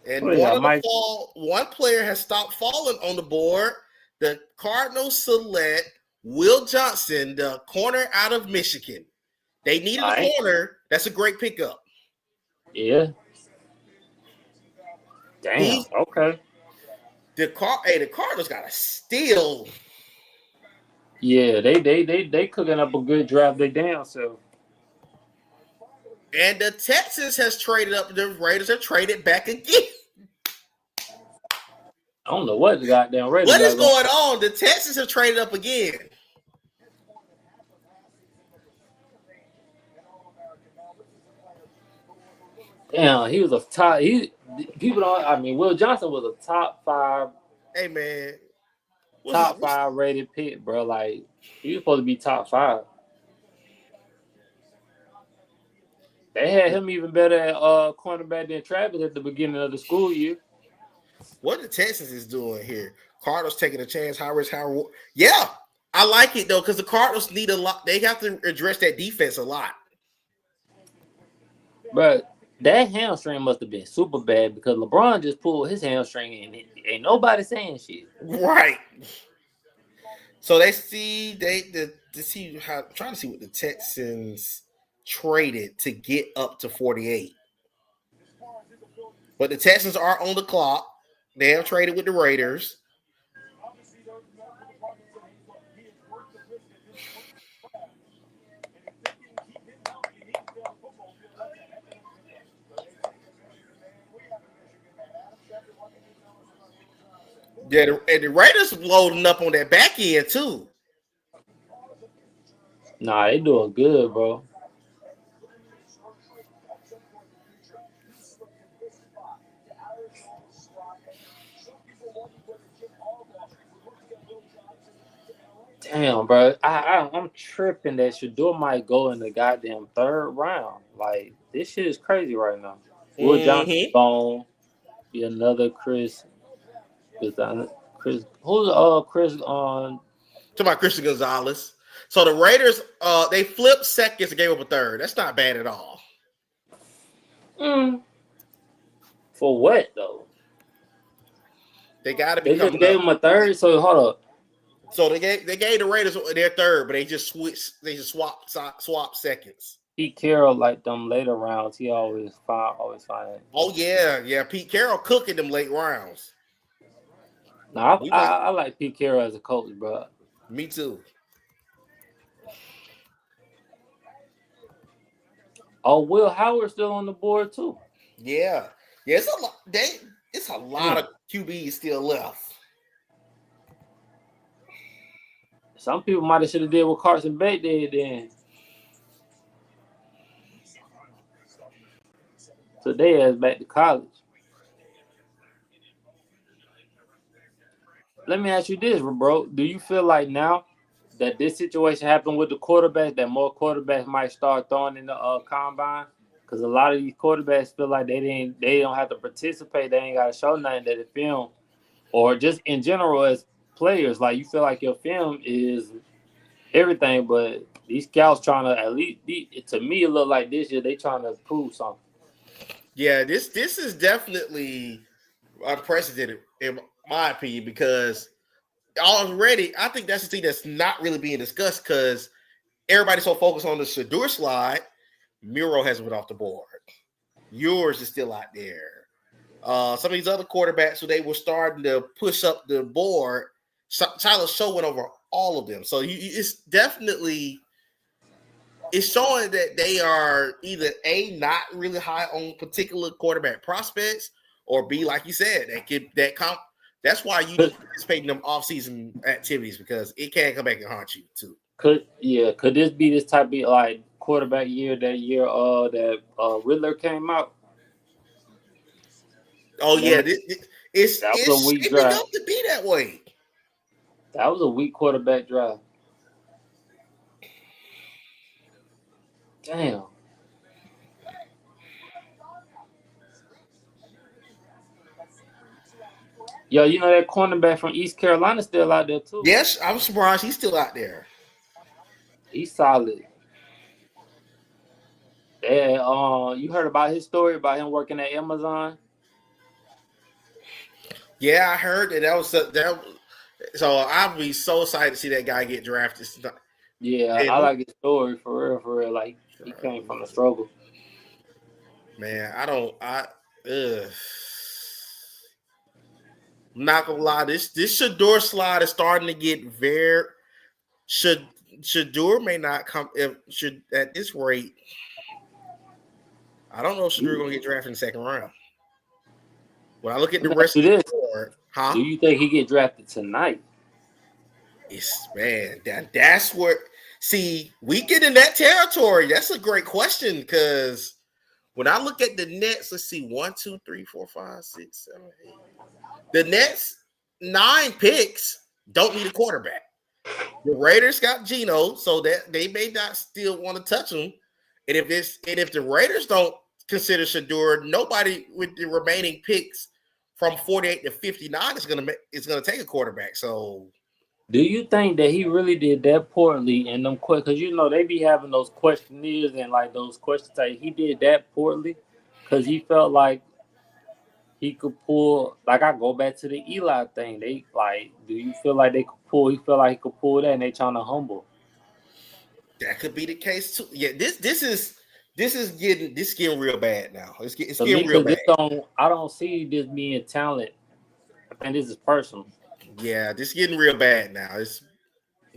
And one player has stopped falling on the board. The Cardinals select Will Johnson, the corner out of Michigan. They needed a corner. That's a great pickup. Yeah. Damn. Okay. The Cardinals got a steal. Yeah, they cooking up a good draft. They damn self. And the Texans has traded up. The Raiders have traded back again. I don't know what the goddamn Raiders. What is going on? The Texans have traded up again. Damn, he was a top. Will Johnson was a top 5. Hey man, top 5 rated pick, bro. Like he was supposed to be top 5. They had him even better at cornerback than Travis at the beginning of the school year. What the Texans is doing here? Cardinals taking a chance. Howard. Yeah, I like it though because the Cardinals need a lot. They have to address that defense a lot. But that hamstring must have been super bad because LeBron just pulled his hamstring and ain't nobody saying shit. Right. So they see trying to see what the Texans traded to get up to 48. But the Texans are on the clock. They have traded with the Raiders. Yeah, and the Raiders loading up on that back end too. Nah, they doing good, bro. Damn, bro. I'm tripping that Shador might go in the goddamn third round. Like, this shit is crazy right now. Will Johnson Mm-hmm. gone. Be another Chris. Chris. Who's Chris on? To my Christian Gonzalez. So the Raiders, they flipped seconds and gave up a third. That's not bad at all. For what though? They got to be They just coming gave up. him a third. So hold up. So they gave the Raiders their third, but they just switched. They just swapped seconds. Pete Carroll, like them later rounds, he always find it. Oh yeah. Pete Carroll cooking them late rounds. Now I like Pete Carroll as a coach, bro. Me too. Oh, Will Howard still on the board too. Yeah. It's a lot. It's a lot of QBs still left. Some people might have should have did what Carson Beck did then. So they ass back to college. Let me ask you this, bro. Do you feel like now that this situation happened with the quarterbacks, that more quarterbacks might start throwing in the combine? Because a lot of these quarterbacks feel like they don't have to participate. They ain't got to show nothing that they film. Or just in general as players, like you feel like your film is everything, but these scouts trying to at least, to me, it look like this year they trying to prove something. Yeah, this is definitely unprecedented in my opinion because already I think that's the thing that's not really being discussed because everybody's so focused on the Shador slide. Miro hasn't been off the board. Yours is still out there. Some of these other quarterbacks who they were starting to push up the board, Tyler Show went over all of them. So it's definitely it's showing that they are either A, not really high on particular quarterback prospects, or B, like you said, that's why you need to participate in them off-season activities because it can come back and haunt you too. Could this be this type of like quarterback year that Riddler came out? Oh yeah, it's shaping up to be that way. That was a weak quarterback draft. Damn. Yo, you know that cornerback from East Carolina still out there too. Yes, I'm surprised he's still out there. He's solid. Yeah, you heard about his story about him working at Amazon? Yeah, I heard that was so I'll be so excited to see that guy get drafted. Yeah, I like his story for real. Like he came from the struggle. Man, I'm not gonna lie, this Shador slide is starting to get very Shador may not come at this rate. I don't know if Shador gonna get drafted in the second round. When I look at the rest of the board, do you think he get drafted tonight? That's where we get in that territory. That's a great question because when I look at the Nets, let's see, 1, 2, 3, 4, 5, 6, 7, 8. The Nets 9 picks don't need a quarterback. The Raiders got Geno, so that they may not still want to touch him. And if the Raiders don't consider Shador, nobody with the remaining picks from 48 to 59 is gonna take a quarterback. So, do you think that he really did that poorly in them because they be having those questionnaires and like those questions like he did that poorly because he felt like he could pull, like I go back to the Eli thing. They like, do you feel like they could pull? He felt like he could pull that, and they trying to humble. That could be the case too. Yeah, this is getting real bad now. It's getting real bad. I don't see this being talent. I think this is personal. Yeah, this is getting real bad now. It's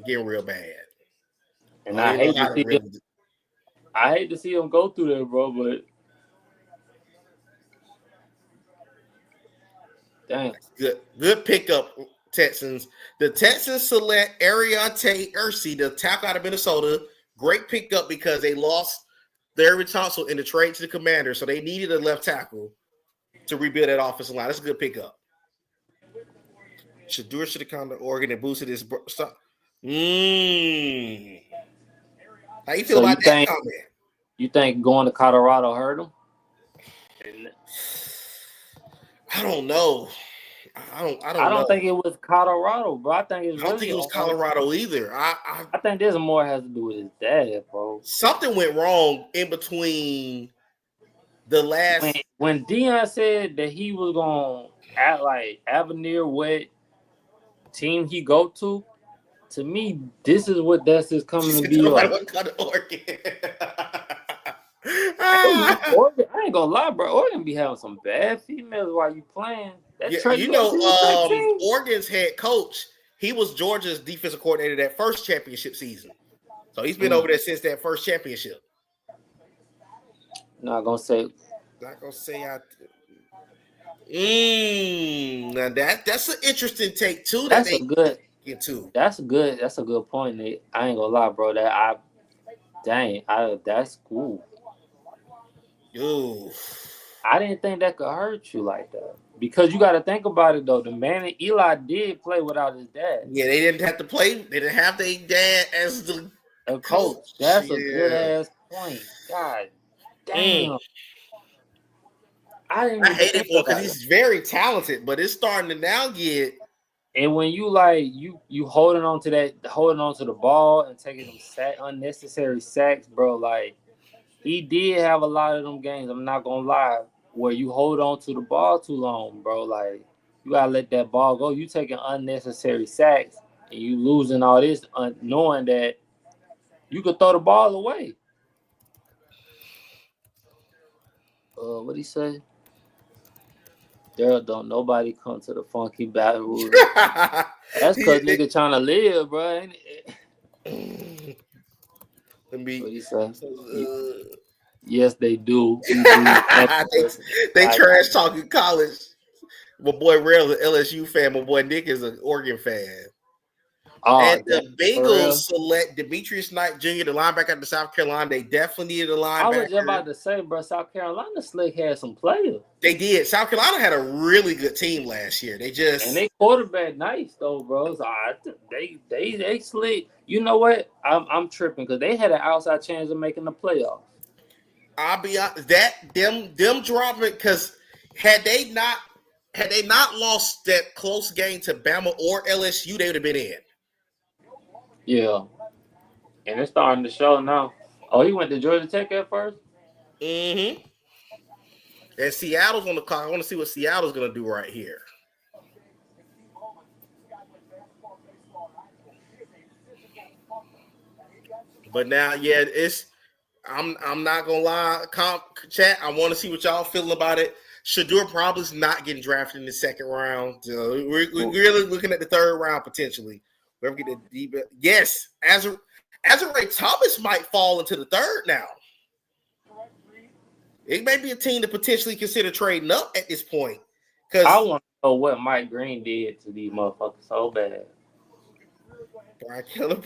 getting real bad. And I hate to see him go through that, bro. But damn, good pickup, Texans. The Texans select Ariante Ursi, the tackle out of Minnesota, great pickup because they lost their Thompson in the trade to the Commanders, so they needed a left tackle to rebuild that offensive line. That's a good pickup. Shedeur should have come to Oregon and boosted his. How you feel about that comment? You think going to Colorado hurt him? I don't know. I don't think it was Colorado, bro. I think don't think it was Colorado either. I think this more has to do with his dad, bro. Something went wrong in between the last when Deion said that he was gonna act like Avenir what team he go to. To me, this is what that's is coming to be like. Oregon, I ain't gonna lie, bro. Oregon be having some bad females while you playing. Oregon's head coach, he was Georgia's defensive coordinator that first championship season. So he's been over there since that first championship. Not gonna say. Now that's an interesting take too. That's a good point, Nate. I ain't gonna lie, bro. That's cool. Ooh. I didn't think that could hurt you like that. Because you got to think about it, though. The man and Eli did play without his dad. Yeah, they didn't have to play. They didn't have their dad as the coach. That's a good-ass point. God damn. I hate it because he's very talented, but it's starting to now get. And when you you holding on to the ball and taking them unnecessary sacks, bro, like he did have a lot of them games. I'm not gonna lie, where you hold on to the ball too long, bro. Like you gotta let that ball go. You taking unnecessary sacks and you losing all this, knowing that you could throw the ball away. What'd he say? Daryl, don't nobody come to the funky battle. That's because nigga trying to live, bro. Ain't it? What he say? Yes, they do. they trash talking college. My boy Rail's an LSU fan. My boy Nick is an Oregon fan. And the Bengals select Demetrius Knight Jr., the linebacker out of South Carolina. They definitely needed a linebacker. I was just about to say, bro, South Carolina slick had some players. They did. South Carolina had a really good team last year. And they quarterback nice though, bro. So they slick. You know what? I'm tripping because they had an outside chance of making the playoffs. I'll be honest. Them dropping because had they not lost that close game to Bama or LSU, they would have been in. Yeah. And it's starting to show now. Oh, he went to Georgia Tech at first? Mm-hmm. And Seattle's on the clock. I want to see what Seattle's going to do right here. But now, yeah, I'm not going to lie. Chat, I want to see what y'all feeling about it. Shedeur probably is not getting drafted in the second round. We're really looking at the third round potentially. Whoever get the deep, yes, Azure Thomas might fall into the third now. It may be a team to potentially consider trading up at this point. Because I want to know what Mike Green did to these motherfuckers so bad. Brian Keller,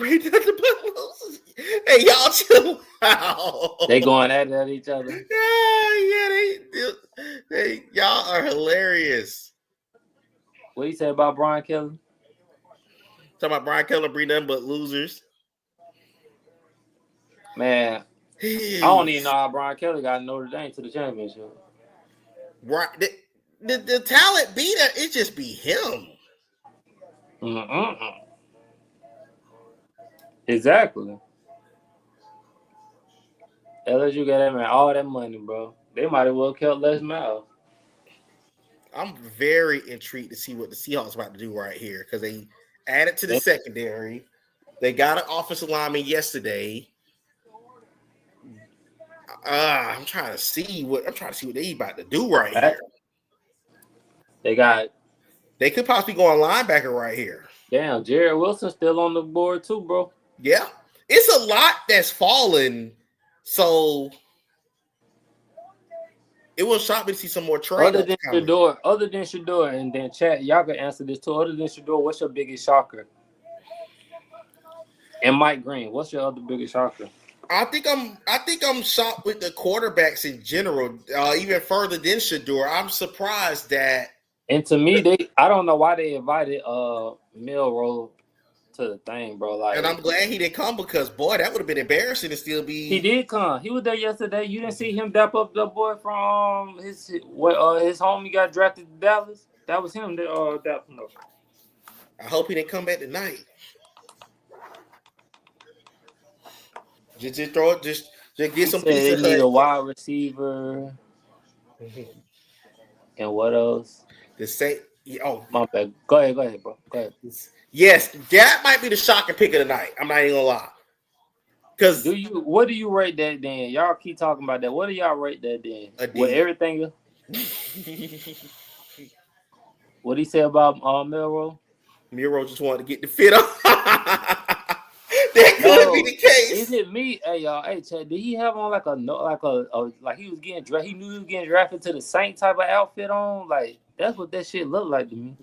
hey, y'all chill out. They going at each other. Yeah, they y'all are hilarious. What you say about Brian Keller? Talking about Brian Keller bring nothing but losers. Man, I don't even know how Brian Keller got Notre Dame to the championship. Right, the talent be that it just be him. Exactly. LSU got that man all that money, bro. They might as well kept Les Miles. I'm very intrigued to see what the Seahawks about to do right here because they added to the secondary. They got an offensive lineman yesterday. I'm trying to see what they about to do right here. They could possibly go on linebacker right here. Damn, Jared Wilson's still on the board too, bro. Yeah, it's a lot that's fallen. So it will shock me to see some more trade. Other than Shedeur, and then chat, y'all can answer this too. Other than Shedeur, what's your biggest shocker? And Mike Green, what's your other biggest shocker? I think I'm shocked with the quarterbacks in general, even further than Shador. I'm surprised that. And to me, I don't know why they invited Milroe to the thing, bro. Like, And I'm glad he didn't come because boy, that would have been embarrassing to still be. He did come. He was there yesterday. You didn't see him dap up the boy from his home. He got drafted to Dallas. That was him that dapped him up. I hope he didn't come back tonight. Just throw it. Just get some pieces. They need a wide receiver. And what else? To say, my bad. Go ahead, bro. Go ahead. Yes, that might be the shocking pick of the night. I'm not even gonna lie. Because what do you rate that then? Y'all keep talking about that. What do y'all rate that then? With everything. What he say about Milroe? Milroe just wanted to get the fit up. That could be the case. Is it me? Hey y'all, hey Chad, did he have on like he was getting drafted? He knew he was getting drafted to the Saint type of outfit on? Like that's what that shit looked like to me.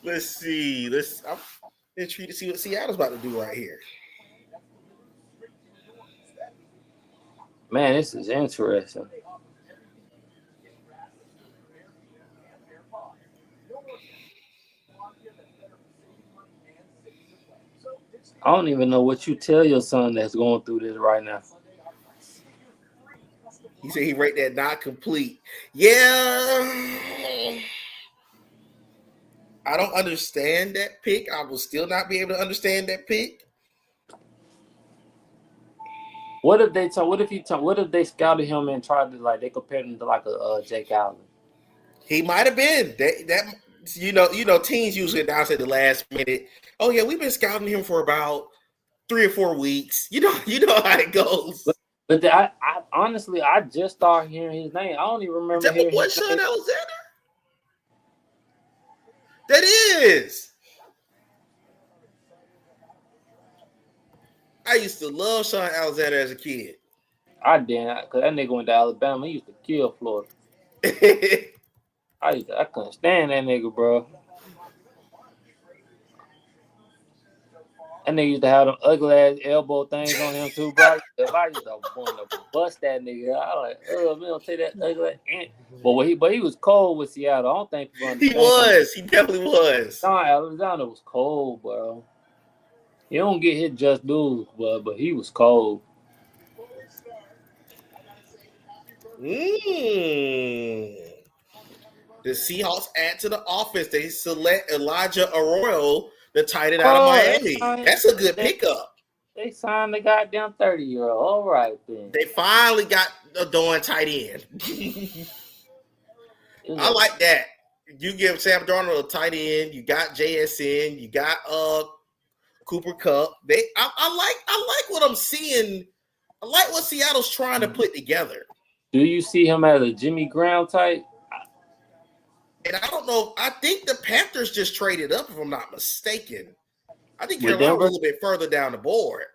Let's see. I'm intrigued to see what Seattle's about to do right here. Man, this is interesting. I don't even know what you tell your son that's going through this right now. He said he rate that not complete. Yeah. I don't understand that pick. I will still not be able to understand that pick. What if they scouted him and tried to they compared him to a Jake Allen? He might have been that. Teams usually announce at the last minute. Oh yeah, we've been scouting him for about 3 or 4 weeks. You know how it goes. But I honestly just started hearing his name. I don't even remember hearing his name. Sean Alexander? That is. I used to love Sean Alexander as a kid. I didn't, because that nigga went to Alabama. He used to kill Florida. I couldn't stand that nigga, bro. That nigga used to have them ugly ass elbow things on him too, bro. If I used to want to bust that nigga, I was like, man, don't take that ugly. But he was cold with Seattle. I don't think people understand. He was. He definitely was. Sean Alexander was cold, bro. He don't get hit just dudes, but he was cold. The Seahawks add to the offense. They select Elijah Arroyo, the tight end out of Miami. That's a good pickup. They signed the goddamn 30-year-old. All right, then. They finally got a darn tight end. I like that. You give Sam Darnold a tight end. You got JSN. You got Cooper Kupp. I like what I'm seeing. I like what Seattle's trying to put together. Do you see him as a Jimmy Graham type? And I don't know. I think the Panthers just traded up, if I'm not mistaken. I think Carolina was a little bit further down the board.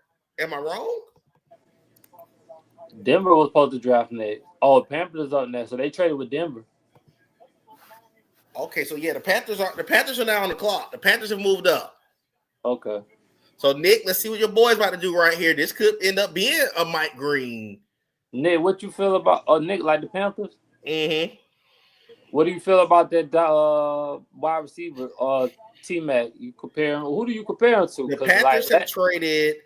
Am I wrong? Denver was supposed to draft next. Oh, Panthers up next, so they traded with Denver. Okay, so yeah, the Panthers are now on the clock. The Panthers have moved up. Okay. So Nick, let's see what your boy's about to do right here. This could end up being a Mike Green. Nick, what you feel about Nick, like the Panthers? Mm-hmm. What do you feel about that wide receiver T-Mac? You compare him? Who do you compare him to? The Panthers have traded.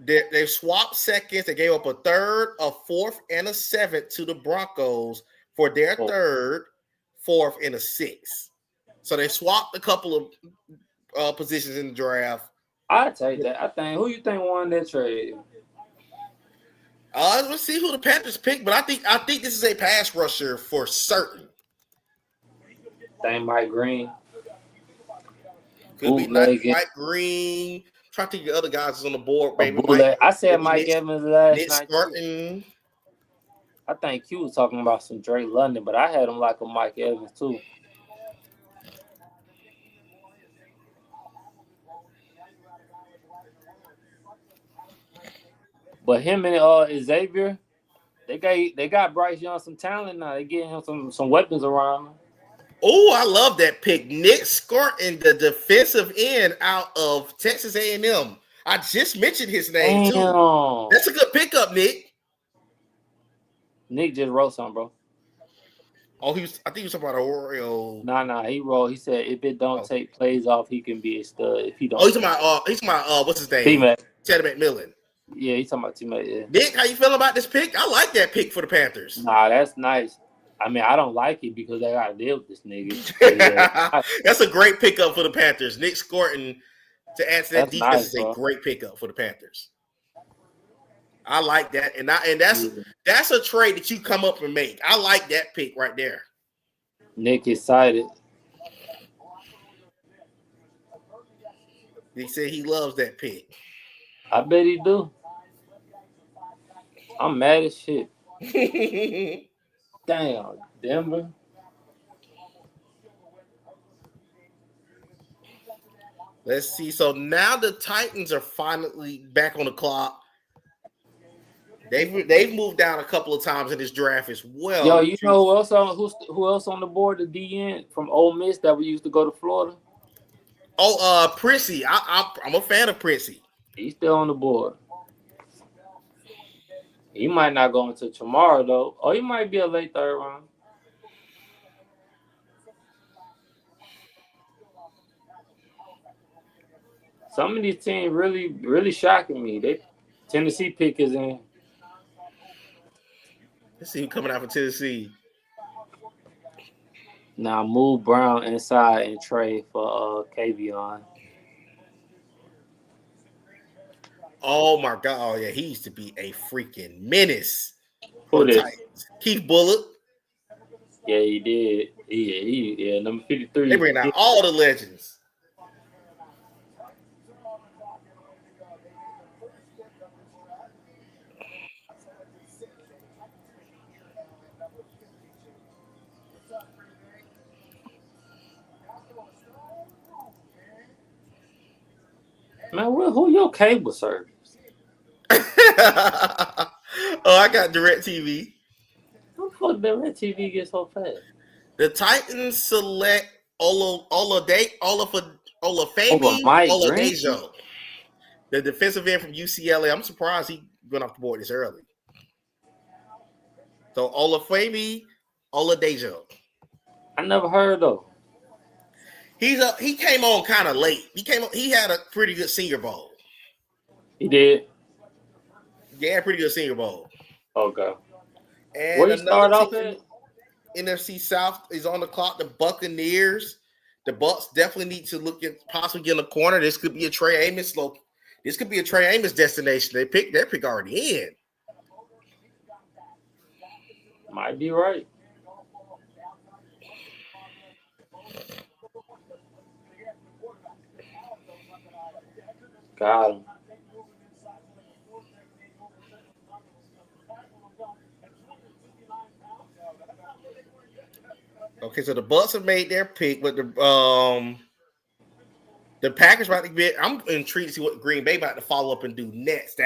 They swapped seconds. They gave up a third, a fourth, and a seventh to the Broncos for their third, fourth, and a sixth. So they swapped a couple of positions in the draft. I take that. I think. Who you think won that trade? Let's see who the Panthers picked, but I think this is a pass rusher for certain. Think Mike Green. Could be Mike Green. Try to think of other guys on the board, baby. I said Mike Evans last night. Martin. I think Q was talking about some Drake London, but I had him like a Mike Evans too. But him and Xavier, they got Bryce Young some talent now. They getting him some weapons around him. Oh, I love that pick. Nick Scorton, the defensive end out of Texas A&M. I just mentioned his name too. That's a good pickup, Nick. Nick just wrote something, bro. Oh, I think he was talking about Oreo. Nah, he wrote. He said if it don't take plays off, he can be a stud. If he don't, he's talking about what's his name? T-Mac. Chad McMillan. Yeah, he's talking about T-Mac. Yeah. Nick, how you feel about this pick? I like that pick for the Panthers. Nah, that's nice. I mean, I don't like it because they got to deal with this nigga. Yeah. That's a great pickup for the Panthers. Nick Scorton to add to that defense nice, is a great pickup for the Panthers. I like that, and that's a trade that you come up and make. I like that pick right there. Nick excited. He said he loves that pick. I bet he do. I'm mad as shit. Damn, Denver. Let's see. So now the Titans are finally back on the clock. They've moved down a couple of times in this draft as well. Yo, you know who else on the board? The DN from Ole Miss that we used to go to Florida. Oh, Princey. I'm a fan of Princey. He's still on the board. He might not go until tomorrow though. Or he might be a late third round. Some of these teams really shocking me. Tennessee pick is in. Let's see who coming out for Tennessee. Now move Brown inside and trade for Kavion. Oh my God! Oh yeah, he used to be a freaking menace. Who this? Keith Bullock. Yeah, he did. Yeah, number 53. They bring out all the legends. Man, who your cable service? Oh, I got DirecTV. How the fuck DirecTV get so fast? The Titans select Olafemi Oladejo, the defensive end from UCLA. I'm surprised he went off the board this early. So Olafemi Oladejo. I never heard of. He came on kind of late. He had a pretty good Senior Bowl. He did. Yeah, pretty good Senior Bowl. Okay. And where you start off at? NFC South is on the clock. The Buccaneers. The Bucs definitely need to look at possibly getting a corner. This could be a Trey Amos slope. This could be a Trey Amos destination. Their pick already in. Might be right. Got him. Okay, so the Bucs have made their pick, but the Packers about to get. I'm intrigued to see what Green Bay about to follow up and do next.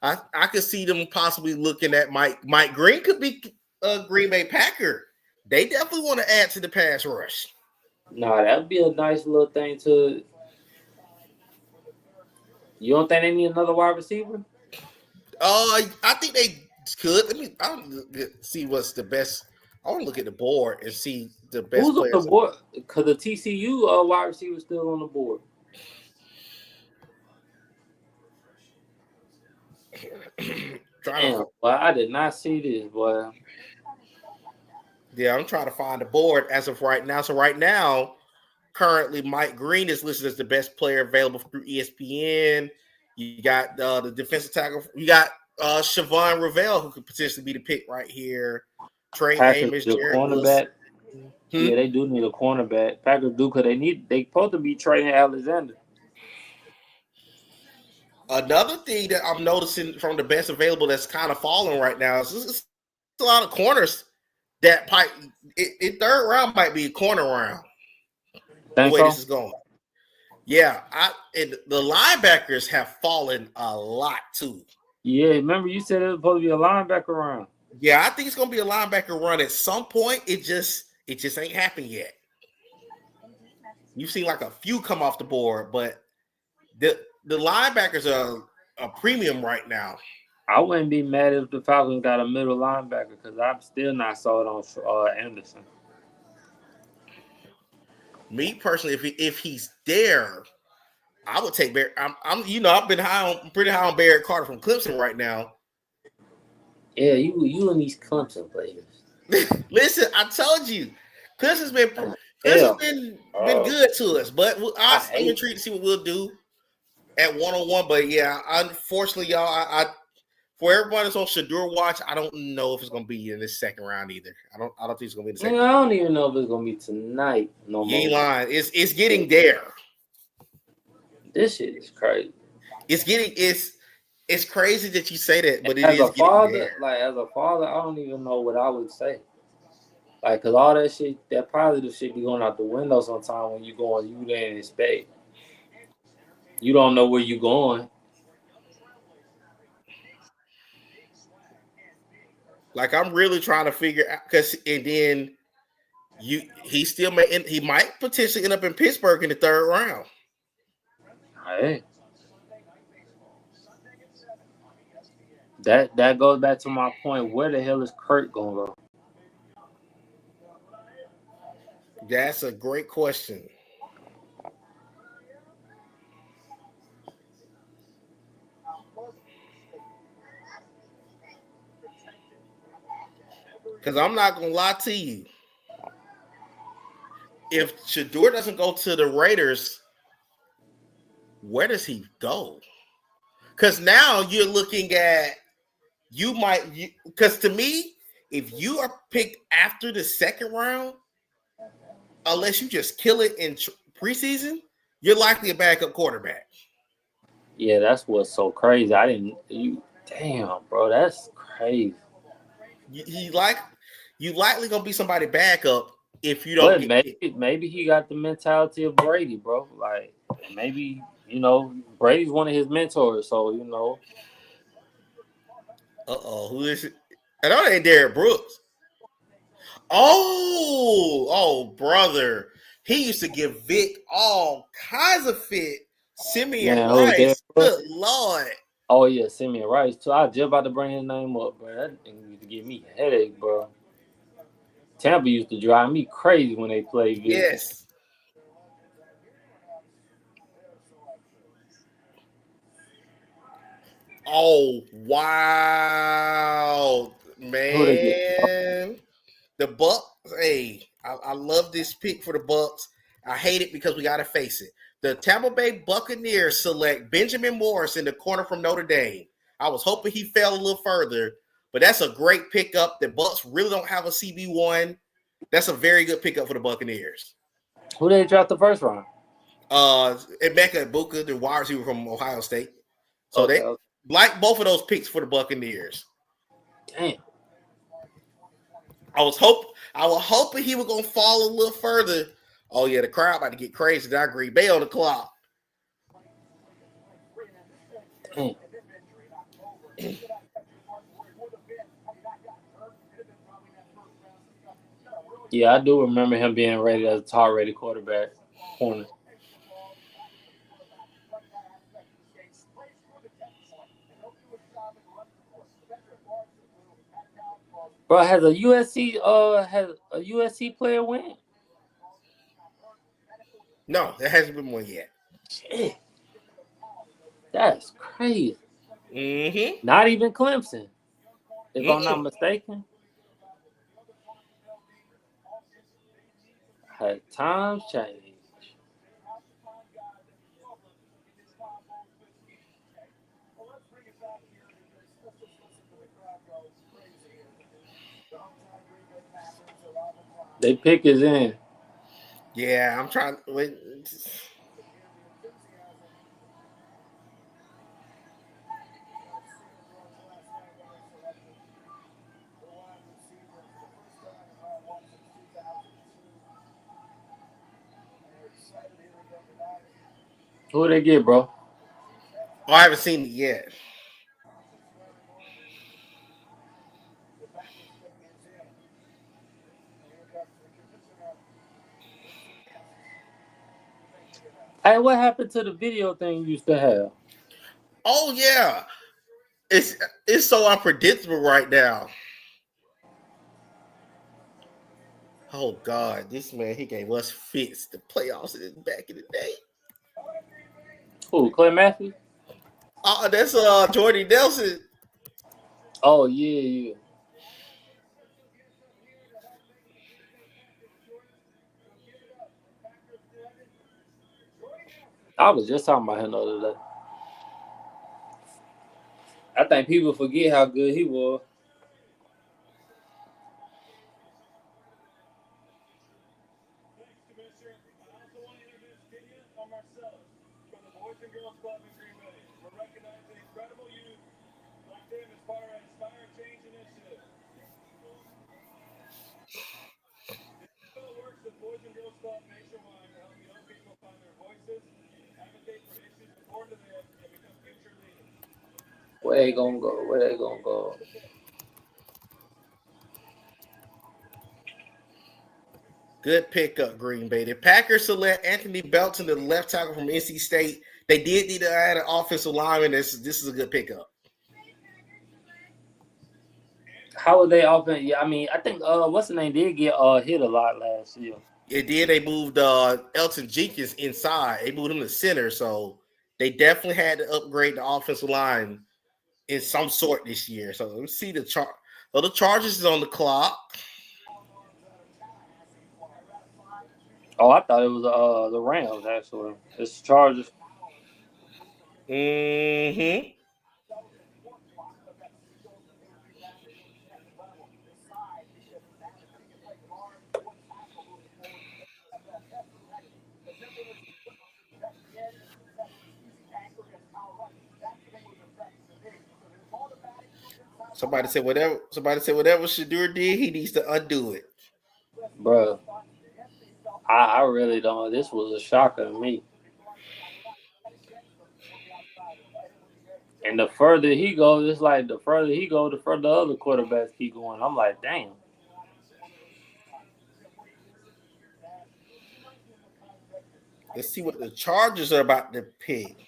I could see them possibly looking at Mike Green could be a Green Bay Packer. They definitely want to add to the pass rush. No, that'd be a nice little thing to. You don't think they need another wide receiver? I think they could. I'll see what's the best. I want to look at the board and see the best. Who's on the board? Because the TCU wide receiver is still on the board. Damn, boy, I did not see this, boy. Yeah, I'm trying to find the board as of right now. So right now, currently, Mike Green is listed as the best player available through ESPN. You got the defensive tackle. You got Siobhan Ravel, who could potentially be the pick right here. Trey Amos, Jared cornerback. Yeah, they do need a cornerback. Packers do because they supposed to be Trey Alexander. Another thing that I'm noticing from the best available that's kind of falling right now is a lot of corners that in third round might be a corner round. The way this is going. Yeah, and the linebackers have fallen a lot too. Yeah, remember you said it was supposed to be a linebacker round. Yeah, I think it's going to be a linebacker run at some point. It It just ain't happened yet. You've seen like a few come off the board, but the linebackers are a premium right now. I wouldn't be mad if the Falcons got a middle linebacker because I'm still not sold on Anderson. Me personally, if he's there, I would take Barrett. I'm I've been pretty high on Barrett Carter from Clemson right now. Yeah, you and these Clemson players. Listen, I told you, Clemson's been good to us, but I'm intrigued to see what we'll do at 1-on-1. But yeah, unfortunately, y'all, I for everyone that's on Shedeur watch, I don't know if it's gonna be in this second round either. I don't think it's gonna be in the second round. I don't even know if it's gonna be tonight. No more. You ain't lying. It's getting there. This shit is crazy. It's crazy that you say that, but as a father, I don't even know what I would say. Like, cause all that shit, that positive shit be going out the window sometimes when you didn't expect. You don't know where you going. Like, I'm really trying to figure out he might potentially end up in Pittsburgh in the third round. Hey. That goes back to my point. Where the hell is Kurt gonna go? That's a great question. Because I'm not gonna lie to you. If Shedeur doesn't go to the Raiders, where does he go? Because now you're looking at because to me, if you are picked after the second round, unless you just kill it in preseason, you're likely a backup quarterback. Yeah, that's what's so crazy. Damn, bro, that's crazy. You likely gonna be somebody backup if you don't. Maybe he got the mentality of Brady, bro. Like maybe Brady's one of his mentors, so Who is it? I know it ain't Derrick Brooks. Oh, brother. He used to give Vic all kinds of fit. Simeon Rice. Good Lord. Oh, yeah, Simeon Rice, too. I was just about to bring his name up, bro. That thing used to give me a headache, bro. Tampa used to drive me crazy when they played Vic. Yes. Oh, wow. Man. The Bucks, hey, I love this pick for the Bucks. I hate it because we got to face it. The Tampa Bay Buccaneers select Benjamin Morris in the corner from Notre Dame. I was hoping he fell a little further, but that's a great pickup. The Bucks really don't have a CB1. That's a very good pickup for the Buccaneers. Who they dropped the first round? Emeka Egbuka, the wide receiver from Ohio State. So they like both of those picks for the Buccaneers. Damn. I was hoping he was gonna fall a little further. Oh yeah, the crowd about to get crazy. I agree. Bay on the clock. Damn. Yeah, I do remember him being rated as a top-rated quarterback corner. Bro, has a USC player win? No, there hasn't been one yet. Shit. That's crazy. Mm-hmm. Not even Clemson, if I'm not mistaken. Had times changed. They pick is in. Yeah, I'm trying. Wait. Who they get, bro? Oh, I haven't seen it yet. Hey, what happened to the video thing you used to have? Oh yeah, it's so unpredictable right now. Oh God, this man, he gave us fits the playoffs back in the day. Who, Clay Matthews? That's Jordy Nelson. Oh yeah. I was just talking about him the other day. I think people forget how good he was. Where they gonna go? Where they gonna go? Good pickup, Green Bay. The Packers select Anthony Belton, the left tackle from NC State. They did need to add an offensive lineman. This is a good pickup. How would they open? Yeah, I mean, I think what's the name did get hit a lot last year. It did. They moved Elton Jenkins inside. They moved him to center, so they definitely had to upgrade the offensive line in some sort this year. So let's see the chart. So the Chargers is on the clock. Oh, I thought it was the Rams actually. It's Chargers. Mm-hmm. Somebody said whatever Shadur did, he needs to undo it. Bro, I really don't. This was a shocker to me. And the further he goes, it's like the further he goes, the further other quarterbacks keep going. I'm like, damn. Let's see what the Chargers are about to pick.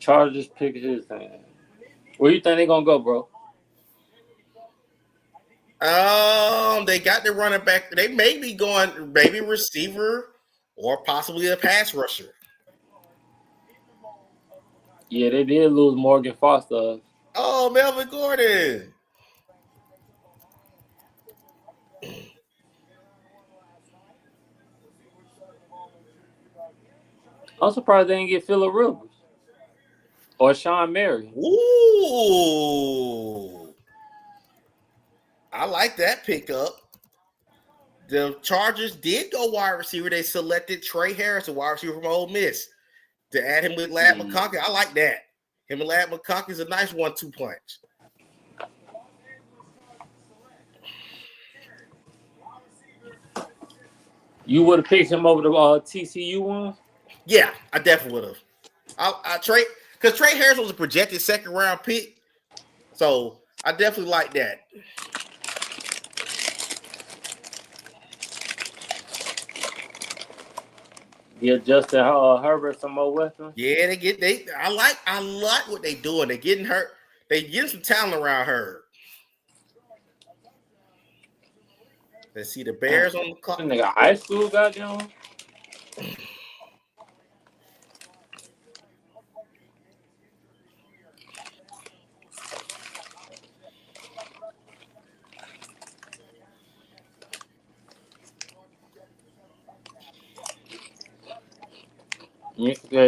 Chargers pick his thing. Where you think they gonna go, bro? They got the running back. They may be going maybe receiver or possibly a pass rusher. Yeah, they did lose Morgan Foster. Oh, Melvin Gordon. I'm surprised they didn't get Phillip Rivers or Sean Marion. Ooh. I like that pickup. The Chargers did go wide receiver. They selected Trey Harris, a wide receiver from Ole Miss, to add him with Ladd McConkey. I like that. Him and Ladd McConkey is a nice 1-2 punch. You would have picked him over the TCU one? Yeah, I definitely would have. Because Trey Harris was a projected second round pick, so I definitely like that. Get Justin Herbert some more weapons. Yeah, I like what they doing. They getting hurt. They getting some talent around her. Let's see the Bears on the clock. Nigga, high school got them. Yeah,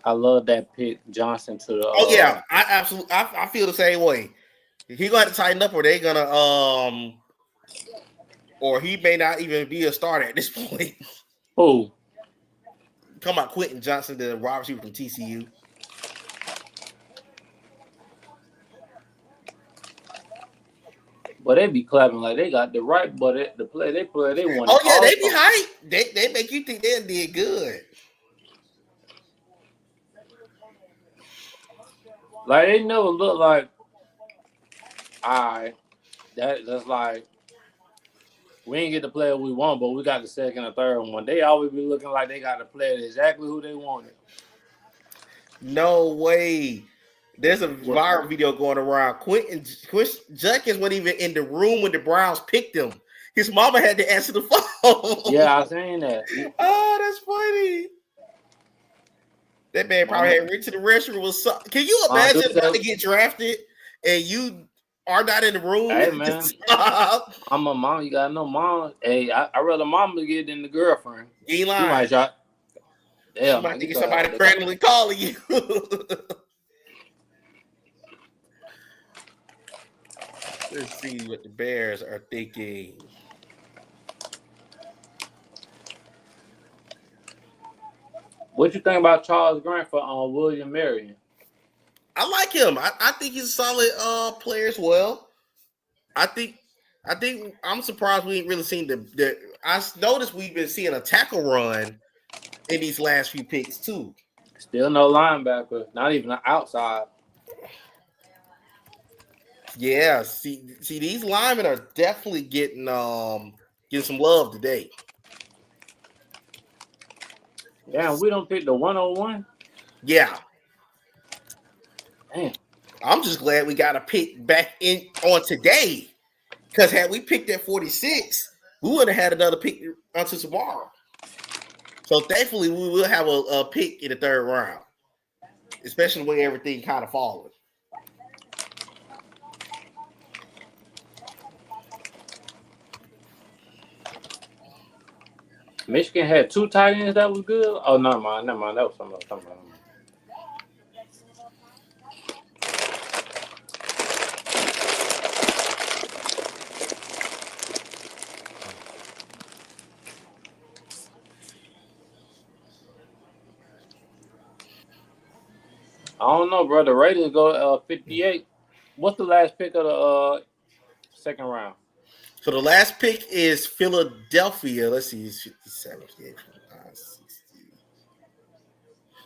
I love that pick Johnson to the. Oh yeah, I absolutely. I feel the same way. He gonna have to tighten up, or they gonna or he may not even be a starter at this point. Who? Come on, Quentin Johnson, the wide receiver from TCU. But they be clapping like they got the right, but the play they play, they won. Oh yeah, they be hyped. They make you think they did good. Like they never look like, that's like we ain't get the player we want, but we got the second or third one. They always be looking like they got the player exactly who they wanted. No way. There's a viral video going around. Quentin Junkins wasn't even in the room when the Browns picked him. His mama had to answer the phone. Yeah, I seen that. Oh, that's funny. That man probably had went to the restroom. Can you imagine about to get drafted and you are not in the room? Hey man, I'm a mom. You got no mom. Hey, I rather mama get than the girlfriend. You ain't lying. She might try. She might think somebody randomly calling you. Let's see what the Bears are thinking. What you think about Charles Grant for William Marion? I like him. I think he's a solid player as well. I think I'm surprised we ain't really seen the. I noticed we've been seeing a tackle run in these last few picks too. Still no linebacker, not even an outside. Yeah, see, these linemen are definitely getting some love today. Yeah, we don't pick the 101. Yeah. Damn. I'm just glad we got a pick back in on today. Because had we picked at 46, we would have had another pick until tomorrow. So thankfully, we will have a pick in the third round, especially when everything kind of falling. Michigan had 2 tight ends that was good. Oh, never mind. That was something else. I don't know, bro. The Raiders go 58. What's the last pick of the second round? So the last pick is Philadelphia. Let's see, it's 57, 58, 59, 60.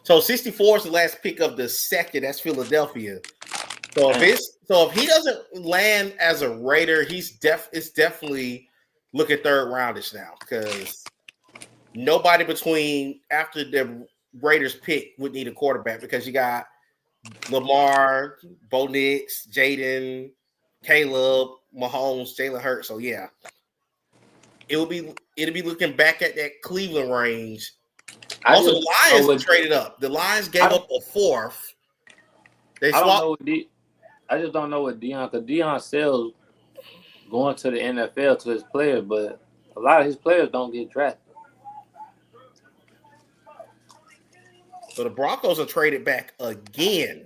So 64 is the last pick of the second. That's Philadelphia. So if he doesn't land as a Raider, it's definitely looking third roundish now because nobody between after the Raiders pick would need a quarterback because you got Lamar, Bo Nix, Jaden, Caleb, Mahomes, Jalen Hurts. So yeah, it'll be looking back at that Cleveland range. Also, the Lions traded up. The Lions gave up a fourth. I just don't know what Deion, because Deion sells going to the NFL to his players, but a lot of his players don't get drafted. So the Broncos are traded back again.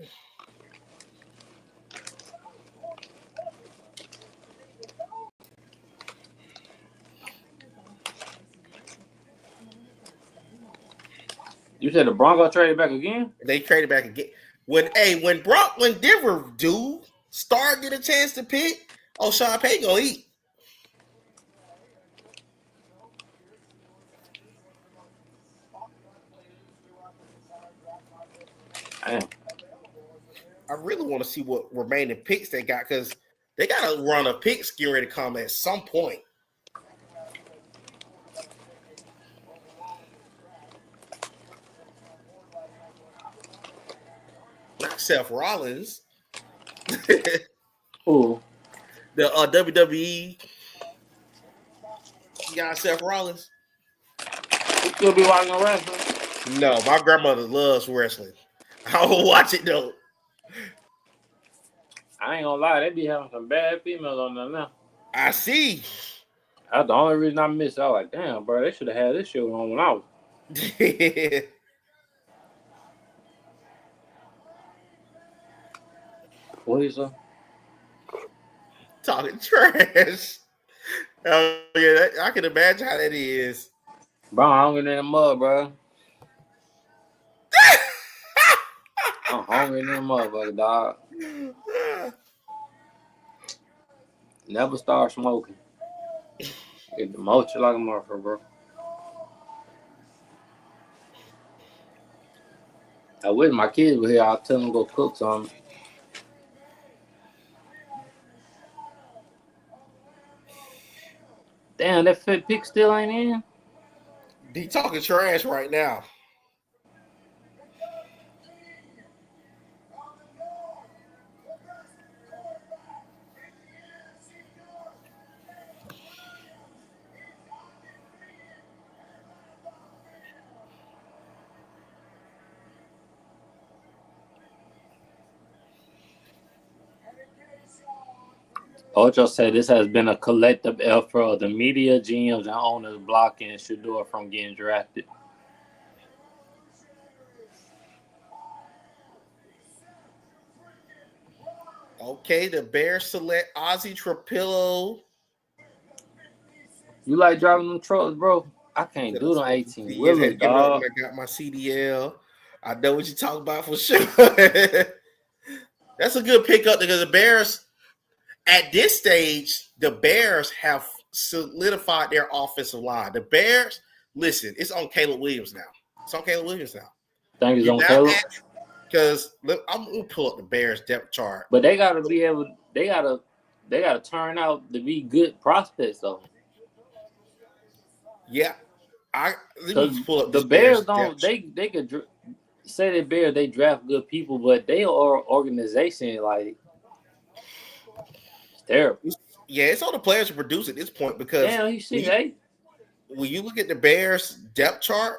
You said the Broncos traded back again? They traded back again. When Denver Star get a chance to pick, Sean Payton gonna eat. Damn. I really want to see what remaining picks they got because they got to run a pick scheme ready to come at some point. Not Seth Rollins. Who? The WWE. You got Seth Rollins? You still be watching wrestling? No, my grandmother loves wrestling. I don't watch it though. I ain't gonna lie, they be having some bad females on there now. I see. That's the only reason I missed it. I was like, damn, bro, they should have had this shit on when I was. What is that? Talking trash. Oh yeah, I can imagine how that is. Bro, I'm hungry in the mud, bro. I'm hungry in the motherfucker, dog. Never start smoking. Get the mulch like a motherfucker, bro. I wish my kids were here. I'll tell them to go cook something. Damn, that fit pick still ain't in. He talking trash right now. Ocho said this has been a collective effort of the media, GMs, and owners blocking Shedeur from getting drafted. Okay, the Bears select Ozzie Trapillo. You like driving them trucks, bro? I can't do them 18 wheelers, Give it up when dog. I got my CDL. I know what you talking about for sure. That's a good pickup because the Bears, at this stage, the Bears have solidified their offensive line. The Bears, listen, it's on Caleb Williams now. It's on Caleb Williams now. Think it's on Caleb? Because look, I'm gonna pull up the Bears depth chart. But they gotta be able. They gotta turn out to be good prospects, though. Yeah, let me pull up the Bears don't. They could say the Bears they draft good people, but they are organization like it's terrible. Yeah, it's on the players to produce at this point because damn, you see, when you look at the Bears depth chart,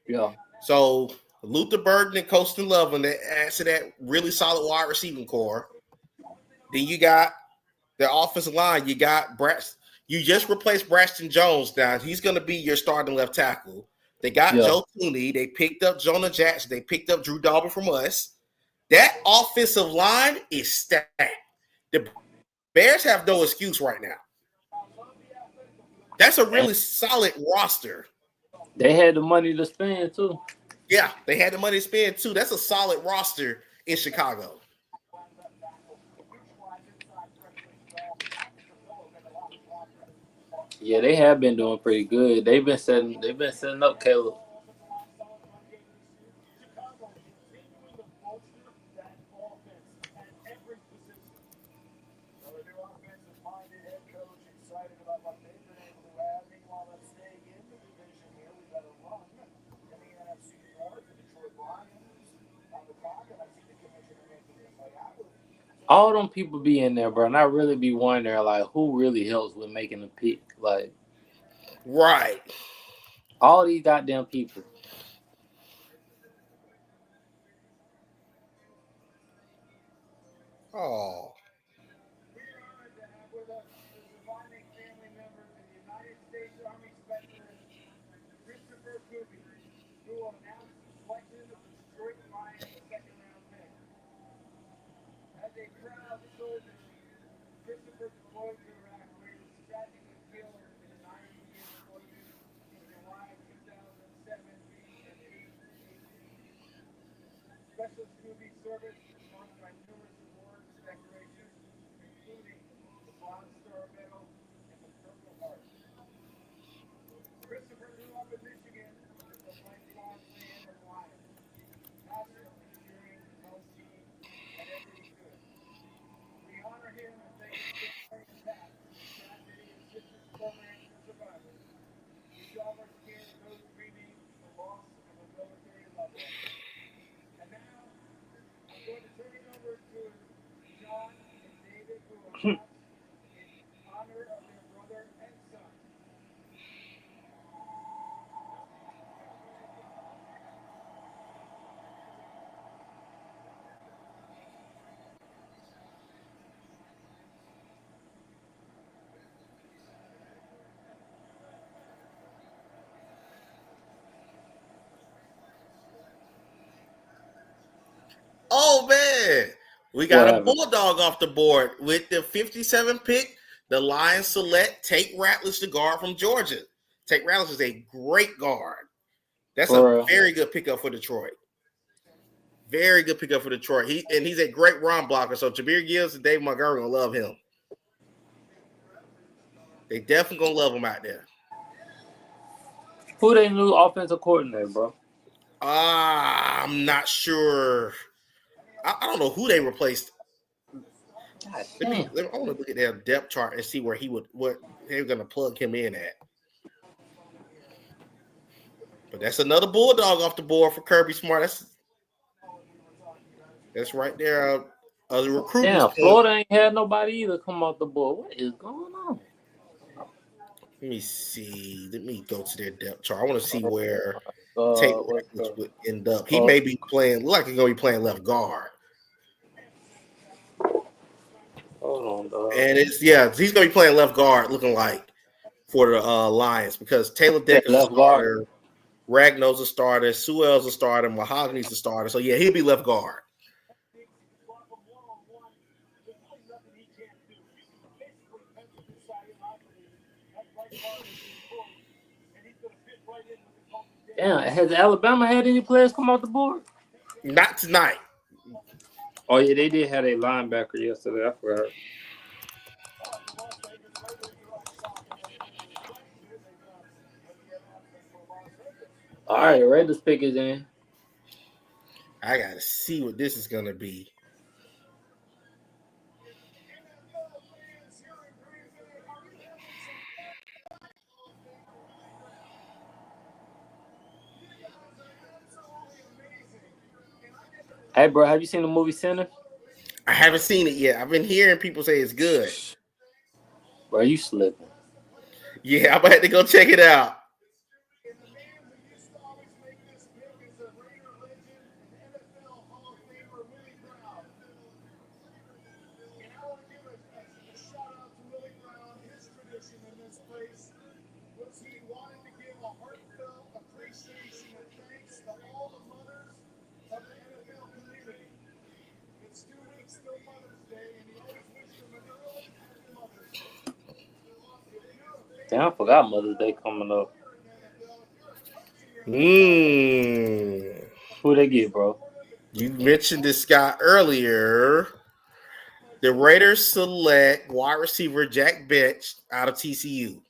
yeah. So Luther Burden and Colston Loveland that adds to that really solid wide receiving core. Then you got the offensive line. You got You just replaced Braxton Jones now. He's going to be your starting left tackle. They got Joe Tooney. They picked up Jonah Jackson. They picked up Drew Dalby from us. That offensive line is stacked. The Bears have no excuse right now. That's a really solid roster. They had the money to spend, too. Yeah, they had the money to spend, too. That's a solid roster in Chicago. Yeah, they have been doing pretty good. They've been setting up Caleb. All them people be in there, bro, and I really be wondering, like, who really helps with making a pick? Like, right. All these goddamn people. Oh. Oh, man. We got a Bulldog off the board with the 57 pick. The Lions select Tate Ratledge, the guard from Georgia. Tate Ratledge is a great guard. That's a very good pickup for Detroit. Very good pickup for Detroit. He's a great run blocker. So Jameer Gibbs and Dave Montgomery will love him. They definitely gonna love him out there. Who they new offensive coordinator, bro? I'm not sure. I don't know who they replaced. I want to look at their depth chart and see what they're gonna plug him in at. But that's another Bulldog off the board for Kirby Smart. That's right there. The recruitment. Damn, Florida ain't had nobody either come off the board. What is going on? Let me see. Let me go to their depth chart. I want to see where Taylor would end up. He may be playing. Like he's gonna be playing left guard. Hold on, dog. And he's gonna be playing left guard, looking like for the Lions because Taylor Decker's a starter, Ragnow's a starter, Sewell's a starter, Mahogany's a starter. So yeah, he'll be left guard. Damn, has Alabama had any players come off the board? Not tonight. Oh yeah, they did have a linebacker yesterday. I forgot. All right, Raiders pick is in. I gotta see what this is gonna be. Hey, bro, have you seen the movie Sinner? I haven't seen it yet. I've been hearing people say it's good. Bro, you slipping. Yeah, I'm gonna have to go check it out. Damn, I forgot Mother's Day coming up. Who they get, bro? You mentioned this guy earlier. The Raiders select wide receiver Jack Betch out of TCU.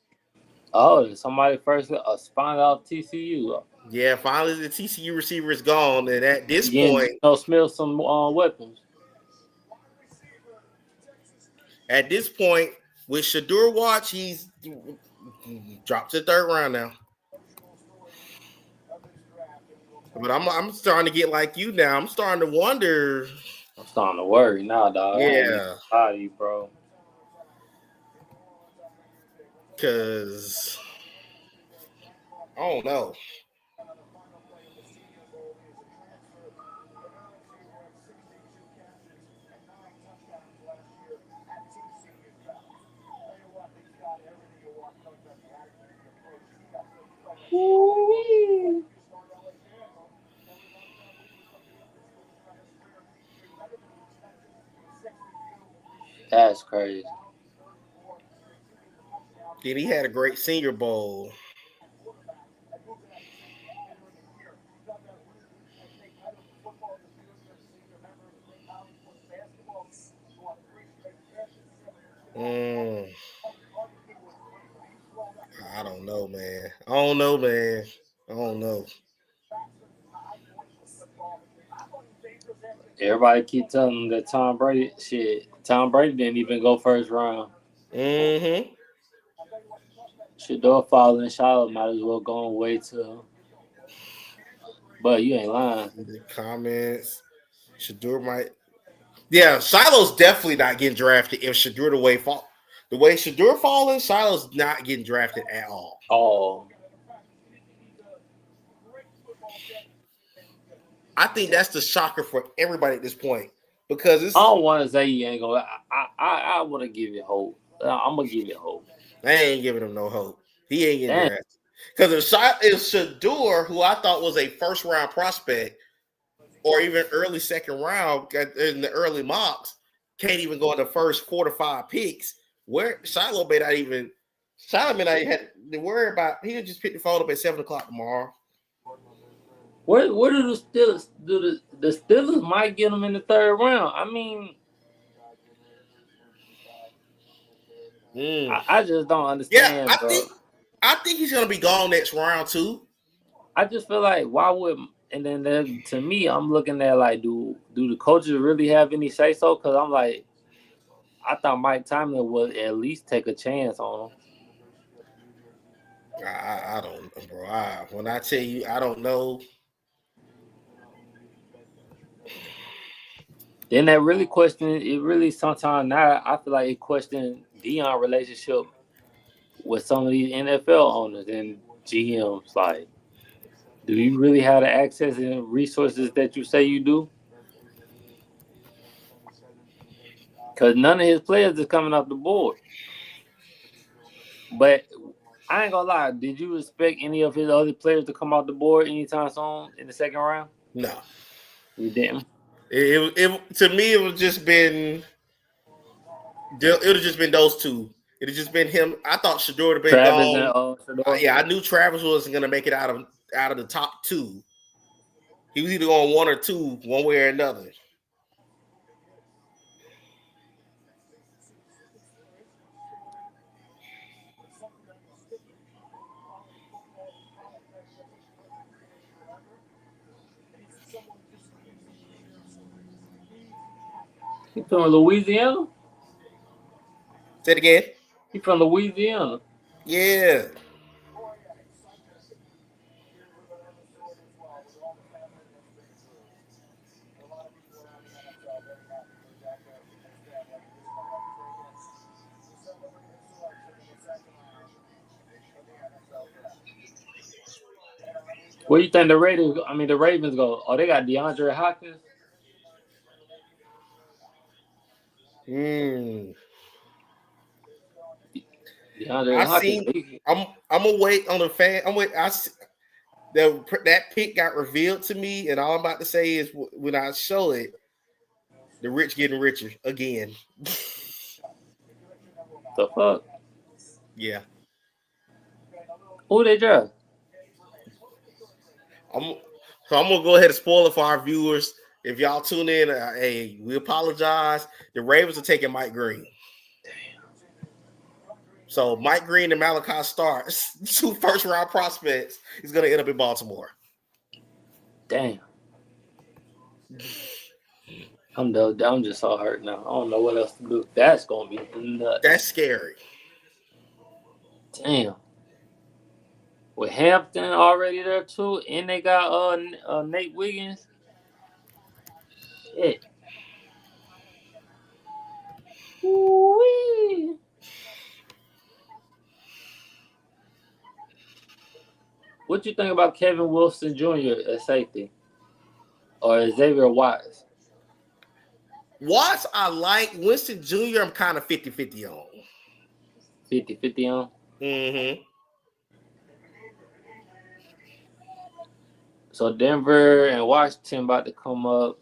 Oh, somebody first found out TCU. Yeah, finally the TCU receiver is gone, and at this point, smell some weapons. At this point, with Shedeur Watch, he's dropped to the third round now. But I'm starting to get like you now. I'm starting to wonder. I'm starting to worry now, dog. Yeah, I ain't you, bro. Because I don't know. That's crazy. Then he had a great Senior Bowl. I don't know, man. I don't know. Everybody keep telling them that Tom Brady didn't even go first round. Shedeur falling, Charlotte might as well go and wait till. But you ain't lying. The comments, Shedeur might. Yeah, Shiloh's definitely not getting drafted if Shedeur the way Shedeur falling, Shiloh's not getting drafted at all. Oh. I think that's the shocker for everybody at this point because I don't want to say he ain't gonna. I want to give you hope. I'm gonna give you hope. I ain't giving him no hope. He ain't getting drafted because if Shedeur, who I thought was a first round prospect or even early second round in the early mocks, can't even go in the first 4 to 5 picks. Where Shiloh may not even have to worry about. He'll just pick the phone up at 7:00 tomorrow. Where do the Steelers do the Steelers might get them in the third round? I mean, I just don't understand, bro. I think he's gonna be gone next round too. I just feel like why would and then to me, I'm looking at like do the coaches really have any say so? Because I'm like, I thought Mike Tomlin would at least take a chance on him. I don't, bro. When I tell you, I don't know. Then that really question it really sometimes now I feel like it question Deion relationship with some of these NFL owners and GMs. Like, do you really have the access and resources that you say you do? Because none of his players is coming off the board. But I ain't gonna lie, did you expect any of his other players to come off the board anytime soon in the second round? No, You didn't. It to me it would just been. It would have just been those two. It would just been him. I thought Shador would have been Travis gone. and Shador. Yeah, I knew Travis wasn't gonna make it out of the top two. He was either on one or two, one way or another. He from Louisiana? Say it again. He from Louisiana. Yeah. Where you think the Ravens go? Oh, they got DeAndre Hopkins. DeAndre Hopkins. I'm gonna wait on the fan. That pick got revealed to me, and all I'm about to say is when I show it, the rich getting richer again. The fuck? Yeah. Who they draft? I'm gonna go ahead and spoil it for our viewers. If y'all tune in, hey, we apologize. The Ravens are taking Mike Green. So Mike Green and Malachi Starks, 2 first-round prospects, is going to end up in Baltimore. Damn. I'm just so hurt now. I don't know what else to do. That's going to be nuts. That's scary. Damn. With Hampton already there too, and they got Nate Wiggins. Shit. Ooh-wee. What you think about Kevin Wilson Jr. at safety? Or Xavier Watts? Watts, I like. Winston Jr., I'm kind of 50-50 on. 50-50 on? Mm-hmm. So Denver and Washington about to come up.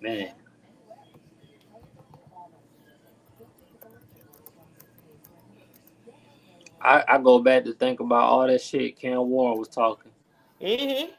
Man. I go back to think about all that shit Cam Warren was talking. Mm-hmm.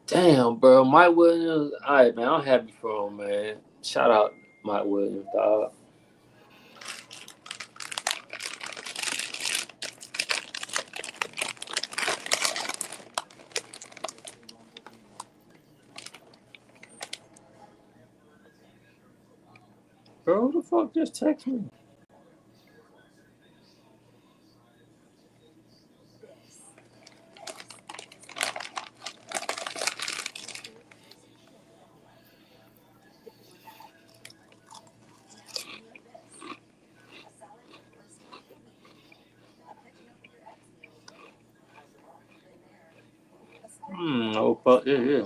Damn, bro. Mike Williams. All right, man. I'm happy for him, man. Shout out Mike Williams, dog. Bro, who the fuck just text me? Oh fuck, yeah.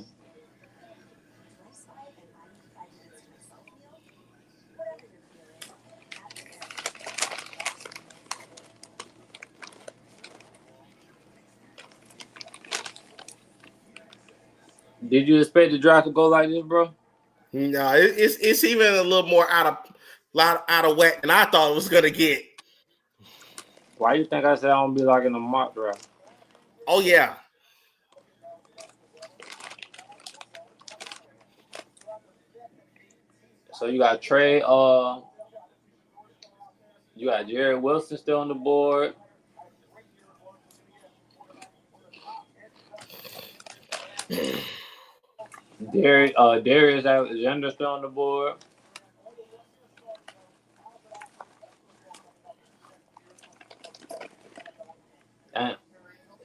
Did you expect the draft to go like this, bro? No, it's even a little more out of whack than I thought it was gonna get. Why you think I said I'm gonna be like in the mock draft? Oh yeah. So you got Trey, you got Jared Wilson still on the board. Darius Alexander still on the board. And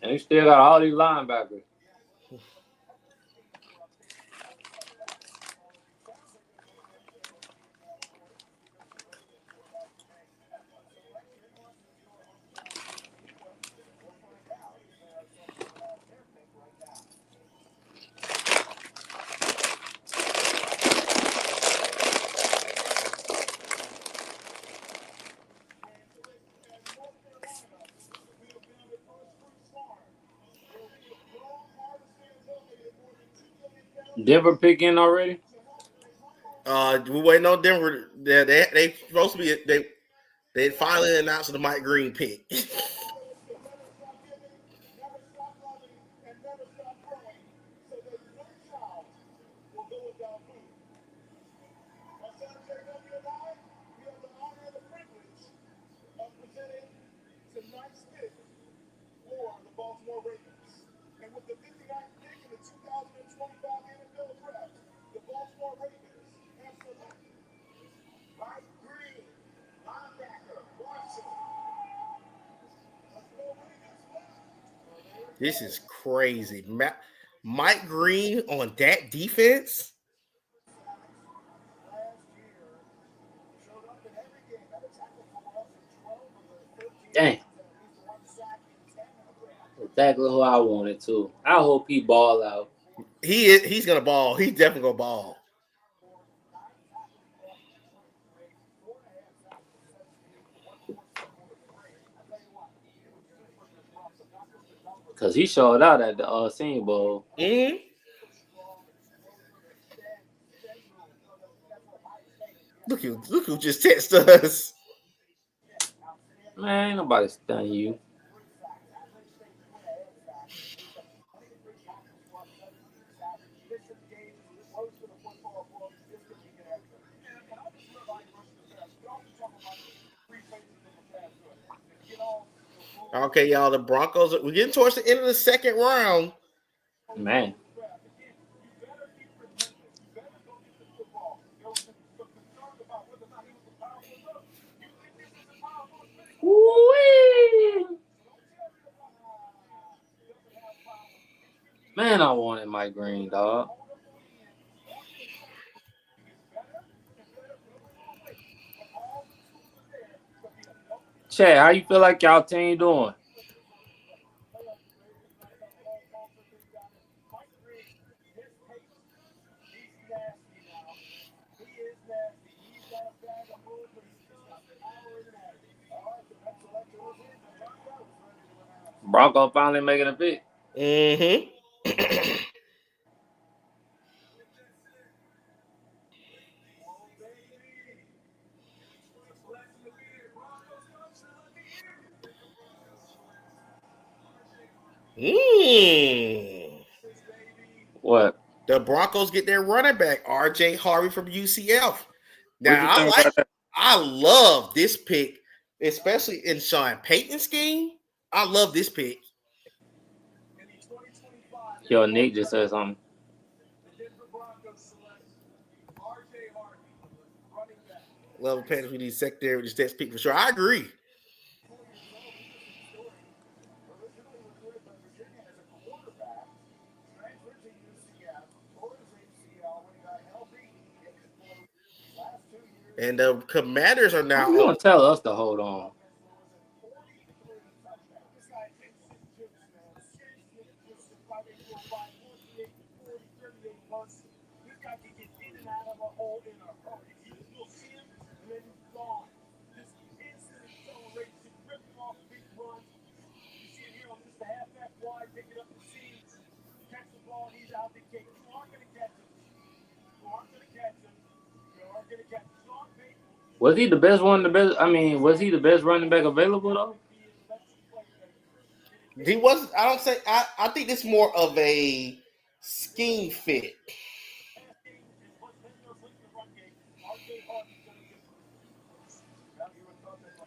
you still got all these linebackers. Denver pick in already? We waiting on Denver. They supposed to be they finally announced the Mike Green pick. This is crazy. Mike Green on that defense. Dang. Exactly who I wanted to. I hope he ball out. He's gonna ball. He's definitely gonna ball. Because he showed out at the Senior Bowl. Mm-hmm. Look who just texted us. Man, ain't nobody stun you. Okay, y'all. The Broncos. We're getting towards the end of the second round. Man. Woo-wee. Man, I wanted Mike Green, dog. Chad, how you feel like y'all team doing? Bronco finally making a pick. Mm-hmm. What? The Broncos get their running back, RJ Harvey from UCF. What you Now think about that? I love this pick, especially in Sean Payton's scheme. I love this pick. Yo, Nick just said something. Love Payton for these secondary with this next pick for sure. I agree. And the Commanders are now. You gonna tell us to hold on? Was he the best one? Was he the best running back available though? He was. I don't say. I think it's more of a scheme fit.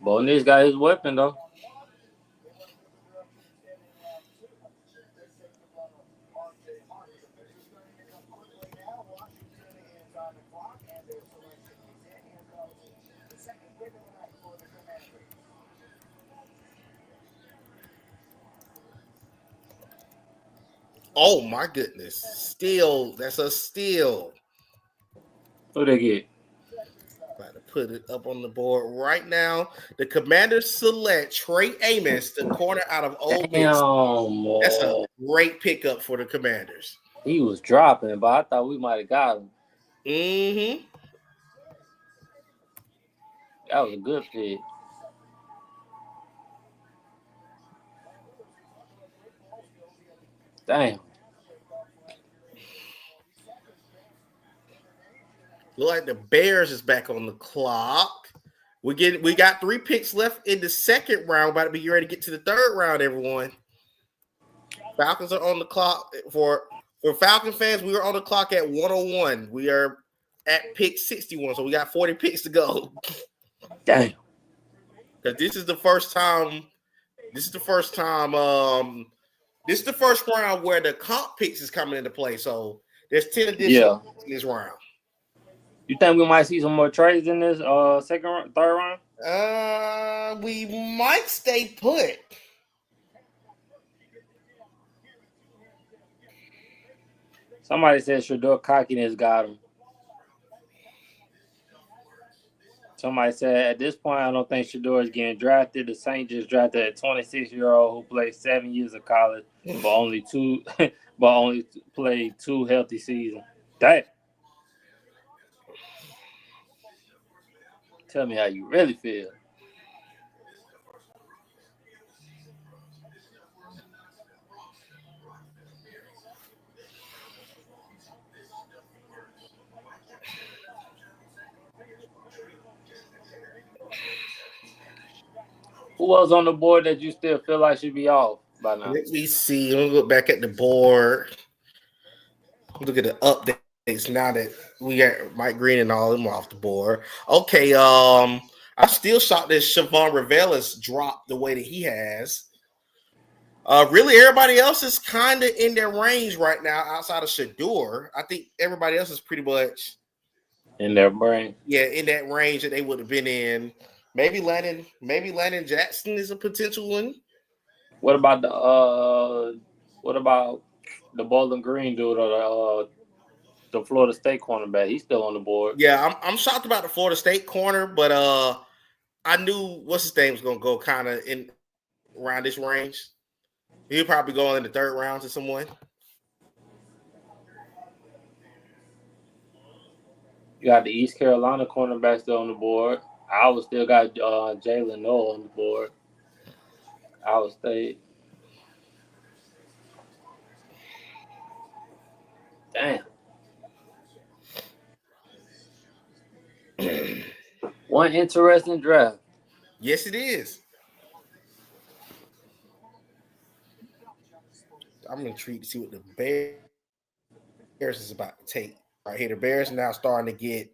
Bo Nix got his weapon though. Oh my goodness! Steal. That's a steal. Who they get? About to put it up on the board right now. The Commanders select Trey Amos, the corner out of Ole Miss. Damn, That's a great pickup for the Commanders. He was dropping, but I thought we might have got him. Mm-hmm. That was a good pick. Damn. Look like the Bears is back on the clock. We got 3 picks left in the second round. About to be ready to get to the third round, everyone. Falcons are on the clock. For Falcon fans, we are on the clock at 101. We are at pick 61, so we got 40 picks to go. Damn. Because this is the first time. This is the first round where the comp picks is coming into play. So there's 10 additional in this round. You think we might see some more trades in this third round? We might stay put. Somebody said Shador cockiness got him. Somebody said at this point, I don't think Shador is getting drafted. The Saints just drafted a 26-year-old who played 7 years of college, but only played 2 healthy seasons. Damn. Tell me how you really feel. Who was on the board that you still feel like should be off by now? Let me see. I'm gonna look back at the board. Look at the updates now that we got Mike Green and all them off the board. Okay, I'm still shocked that Siobhan Ravelis dropped the way that he has. Really, everybody else is kind of in their range right now outside of Shador. I think everybody else is pretty much in their brain. Yeah, in that range that they would have been in. Maybe Landon Jackson is a potential one. What about the Bowling Green dude or the Florida State cornerback? He's still on the board. Yeah, I'm shocked about the Florida State corner, but I knew what's his name was gonna go kind of in around this range. He'll probably go in the third round to someone. You got the East Carolina cornerback still on the board. Iowa still got Jalen Noel on the board. Iowa State. Damn. One interesting draft. Yes, it is. I'm intrigued to see what the Bears is about to take. Right here, the Bears now starting to get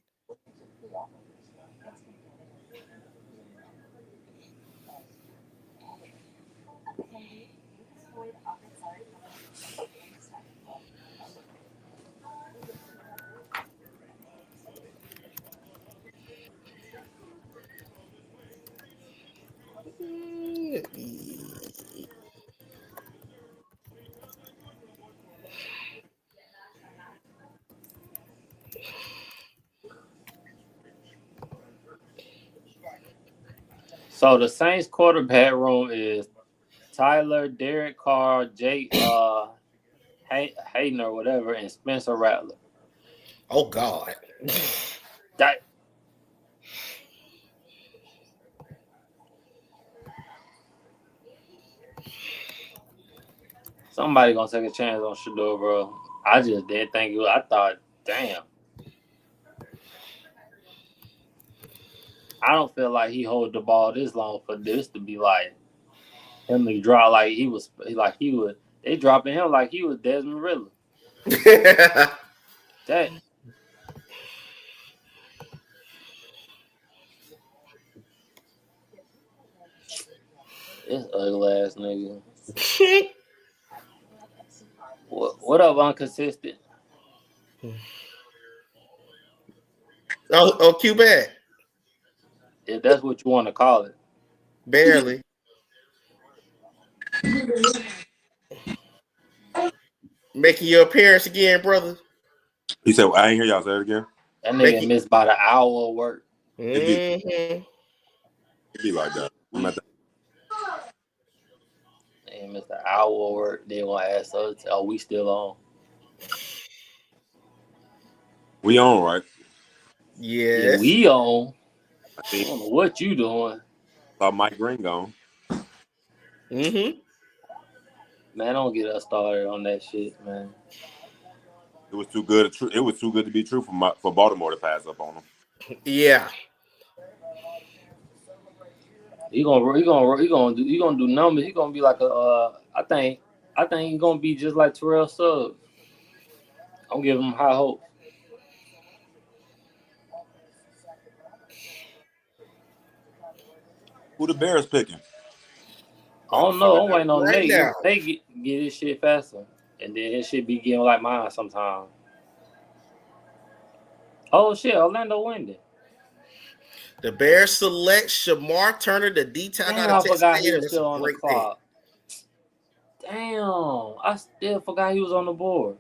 So the Saints quarterback room is Tyler, Derek Carr, Jake Hayden or whatever, and Spencer Rattler. Oh God. That somebody gonna take a chance on Shador, bro. I just didn't think it was. I thought, damn. I don't feel like he hold the ball this long for this to be like him to draw like he was like he would. They dropping him like he was Desmond Riddler. That this ugly ass nigga. What up, inconsistent? Oh, Q-Bad. If that's what you want to call it. Barely. Making your appearance again, brother. He said, I ain't hear y'all say it again. That nigga missed about an hour of work. Mm-hmm. It be like that. They missed an hour of work. They want to ask us, are we still on? We on, right? Yes. Yeah, we on. I don't know what you doing. Saw Mike Green gone. Mm-hmm. Man, don't get us started on that shit, man. It was too good. It was too good to be true for Baltimore to pass up on him. Yeah. He gonna do numbers. He gonna be like a. I think he's gonna be just like Terrell Suggs. I'm giving him high hopes. Who the Bears picking? I don't know. I'm waiting on right Nate. now. Nate get his shit faster, and then his shit be getting like mine sometimes. Oh shit, Orlando Wyndham. The Bears select Shamar Turner, the D-tackle out of Texas. Forgot he was still on the clock. Damn, I still forgot he was on the board.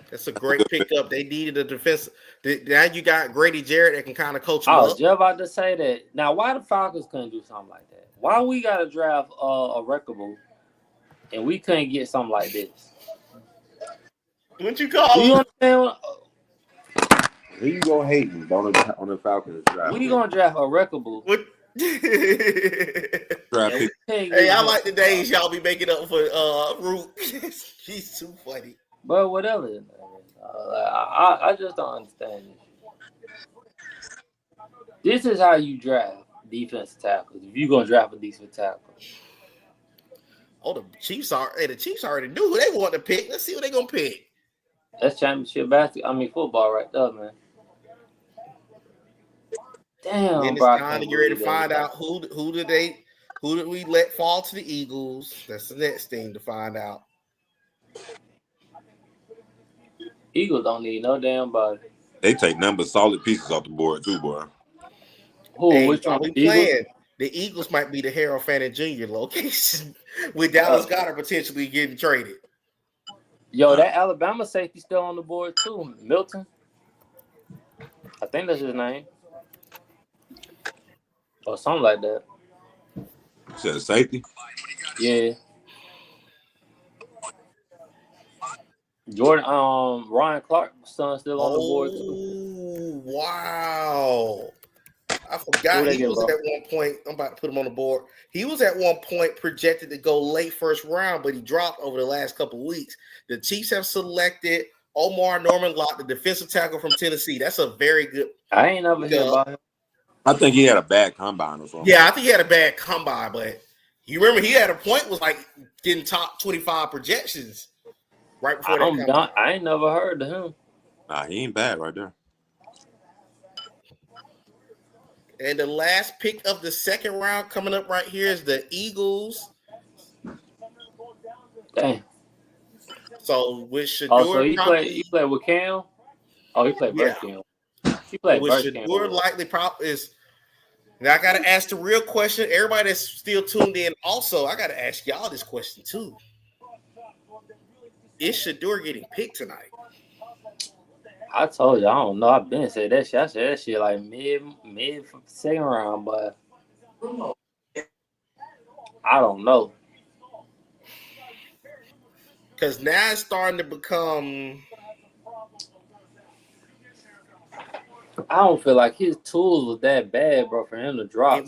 That's a great pickup. They needed a defense. Now you got Grady Jarrett that can kind of coach him I up. was just about to say that. Now, why the Falcons couldn't do something like that? Why we got to draft a Wreckable and we couldn't get something like this? What you call him? You understand? Here you go hating on the Falcons draft. We gonna draft a Wreckable. Hey, I like the days y'all be making up for Root. She's too funny. But whatever. I just don't understand this. This is how you draft defensive tackles. If you're gonna draft a defensive tackle. Oh, the Chiefs already knew who they want to pick. Let's see what they're gonna pick. That's championship football right there, man. Damn, then it's time to get ready to find out who did we let fall to the Eagles. That's the next thing to find out. Eagles don't need no damn body. They take number solid pieces off the board too, boy. Who? Which one? We playing? The Eagles might be the Harold Fannin Jr. location with Dallas Goedert potentially getting traded. Yo, that Alabama safety still on the board too. Milton. I think that's his name. Or something like that. You said safety? Yeah. Jordan, Ryan Clark's son still on the board too. Wow. I forgot he was at one point. I'm about to put him on the board. He was at one point projected to go late first round, but he dropped over the last couple of weeks. The Chiefs have selected Omar Norman Lott, the defensive tackle from Tennessee. That's a very good. I ain't never heard about him. I think he had a bad combine or something. Yeah, I think he had a bad combine, but you remember he had a point was like getting top 25 projections right before that combine. I ain't never heard of him. Nah, he ain't bad right there. And the last pick of the second round coming up right here is the Eagles. Damn. So with Shedeur, so he played with Cam. Oh, he played Burst Cam. He played Burst Cam. Shedeur likely is. Now I gotta ask the real question. Everybody that's still tuned in, also, I gotta ask y'all this question too. Is Shedeur getting picked tonight? I told you, I don't know. I've been saying that shit. I said that shit like mid second round, but I don't know. Because now it's starting to become. I don't feel like his tools was that bad, bro, for him to drop.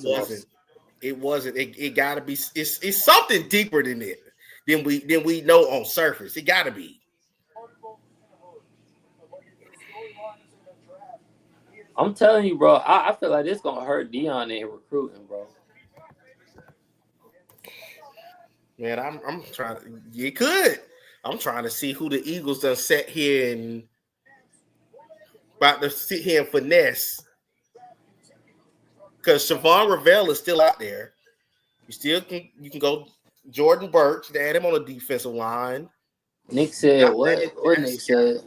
It wasn't. It gotta be. It's something deeper than it than we know on surface. It gotta be. I'm telling you, bro. I feel like it's gonna hurt Dion in recruiting, bro. Man, I'm trying. You could. I'm trying to see who the Eagles done set here and about to sit here and finesse. Because Siobhan Ravel is still out there. You can go Jordan Burks to add him on the defensive line. Nick said Got what? What Nick said?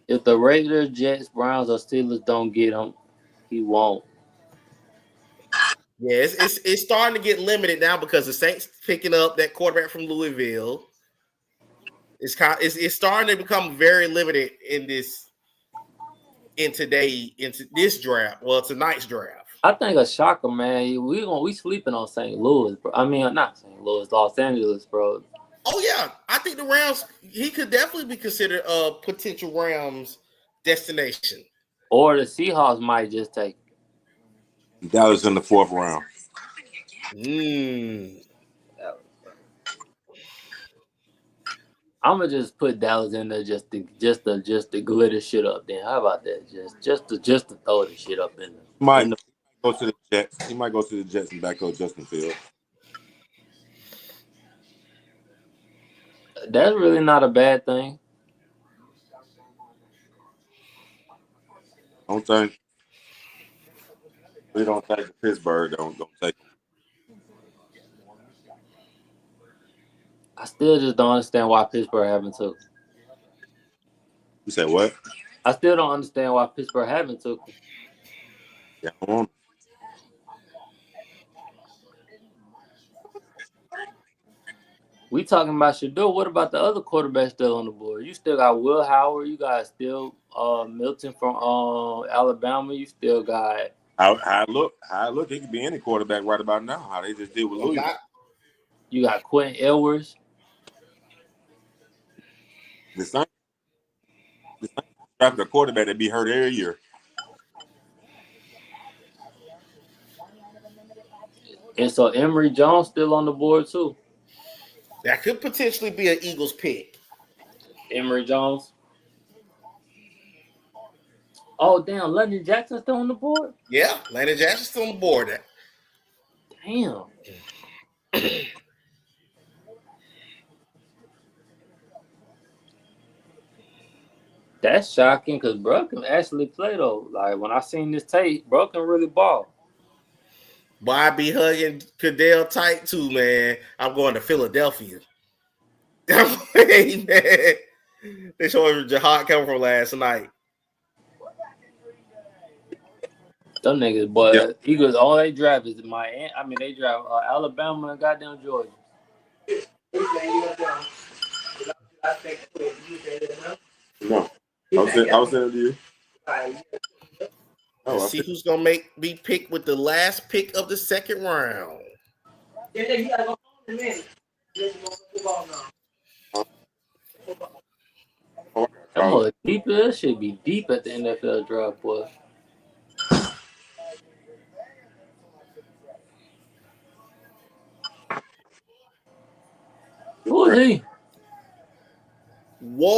If the Raiders, Jets, Browns, or Steelers don't get him, he won't. Yeah, it's starting to get limited now because the Saints picking up that quarterback from Louisville. It's starting to become very limited into this draft. Well, tonight's draft. I think a shocker, man. We sleeping on St. Louis, bro. I mean, not St. Louis, Los Angeles, bro. Oh yeah, I think the Rams. He could definitely be considered a potential Rams destination. Or the Seahawks might just take Dallas in the 4th round. I'm gonna just put Dallas in there just to glitter shit up. Then how about that? Just to throw the shit up in there. Might go to the Jets. He might go to the Jets and back up Justin Fields. That's really not a bad thing. Don't think. We don't take Pittsburgh. Don't take him. I still just don't understand why Pittsburgh haven't took him. You said what? I still don't understand why Pittsburgh haven't took him. Yeah, come on. We talking about Shador. What about the other quarterback still on the board? You still got Will Howard. You got still Milton from Alabama. You still got How I look, he could be any quarterback right about now. How they just did with Louisville. You got Quentin Edwards. The Saints drafted a quarterback that be hurt every year. And so Emory Jones still on the board too. That could potentially be an Eagles pick. Emory Jones. Oh damn, London Jackson still on the board? Yeah, Landon Jackson's still on the board. Damn. That's shocking because bro can actually play though. Like when I seen this tape, bro can really ball. Boy, I be hugging Cadell tight too, man. I'm going to Philadelphia. Hey, man. They showed Jihad coming from last night. Them niggas, boy, yeah. Eagles, all they draft is Miami. I mean, they draft Alabama and goddamn Georgia. No, I was saying to you. Let's see who's gonna be picked with the last pick of the 2nd round. Yeah, you gotta go home in a minute. That mother deep. That should be deep at the NFL draft, boy. Who is he? Whoa!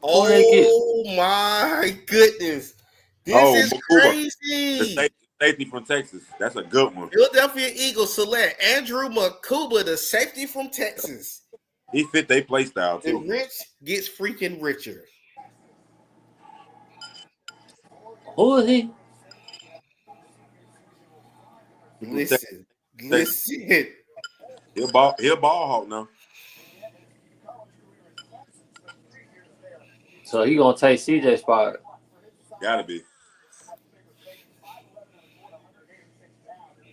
Oh my goodness! This is crazy. The safety from Texas. That's a good one. Philadelphia Eagles select Andrew Makuba, the safety from Texas. He fit their play style too. The rich gets freaking richer. Who is he? Listen. He'll ball hawk now. So he gonna take CJ's spot. Gotta be.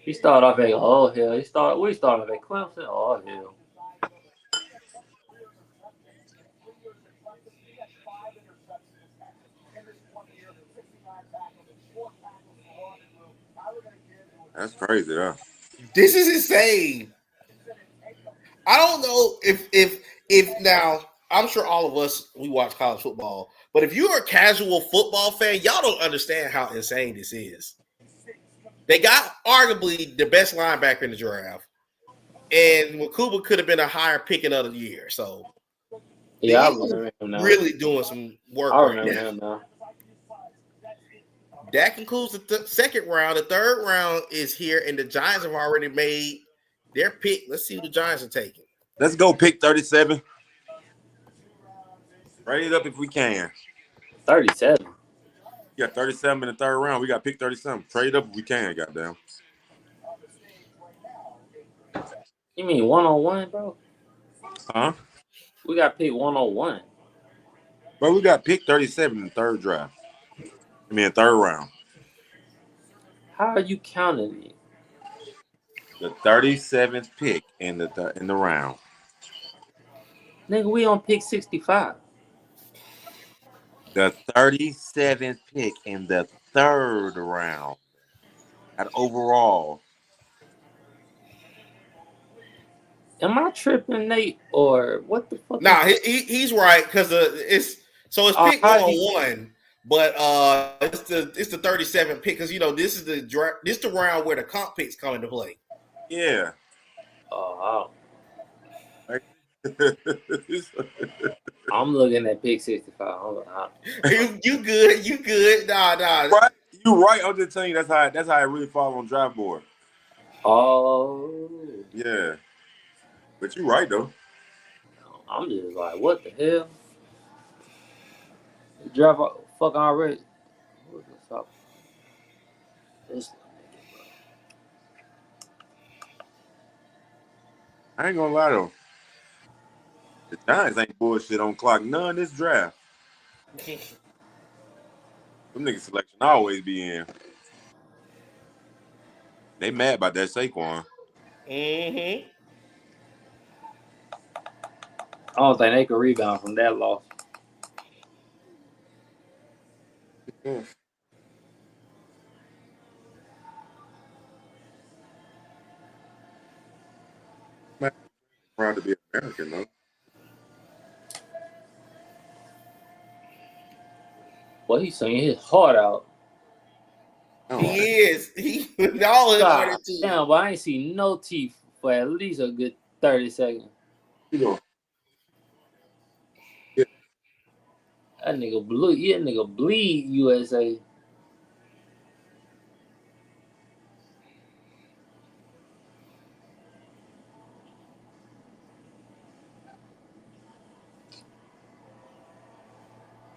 He started off at we started off at Clemson. Oh hell. That's crazy, huh? This is insane. I don't know if now I'm sure all of us we watch college football, but if you're a casual football fan, y'all don't understand how insane this is. They got arguably the best linebacker in the draft, and Makuba could have been a higher pick another year. So Yeah, I remember him now. Really doing some work I right remember now. him now. That concludes the second round. The third round is here, and the Giants have already made their pick. Let's see who the Giants are taking. Let's go pick 37. Trade it up if we can. 37. You got 37 in the third round. We got pick 37. Trade up if we can, goddamn. You mean 101, bro? Huh? We got pick 101. But we got pick 37 in the third draft. I mean, third round. How are you counting it? The 37th pick in the round. Nigga, we on pick 65. The 37th pick in the third round. At overall. Am I tripping, Nate, or what the fuck? Nah, he's right because it's pick 101, but it's the 37th pick because this is the round where the comp picks come into play. Yeah. Oh, I'm looking at pick 65. You good? Nah. Right? You right. I'm just telling you that's how I really fall on draft board. Oh. Yeah. But you right though. I'm just like, what the hell? Draft fucking already. I ain't gonna lie though. The Giants ain't bullshit on clock none this draft. Them niggas selection always be in. They mad about that Saquon. Mm-hmm. I don't think they could rebound from that loss. Yeah. Proud to be American though. Well, he's singing his heart out. He is. He all his heart and teeth. Damn, but I ain't seen no teeth for at least a good 30 seconds. You know. That nigga bleed USA.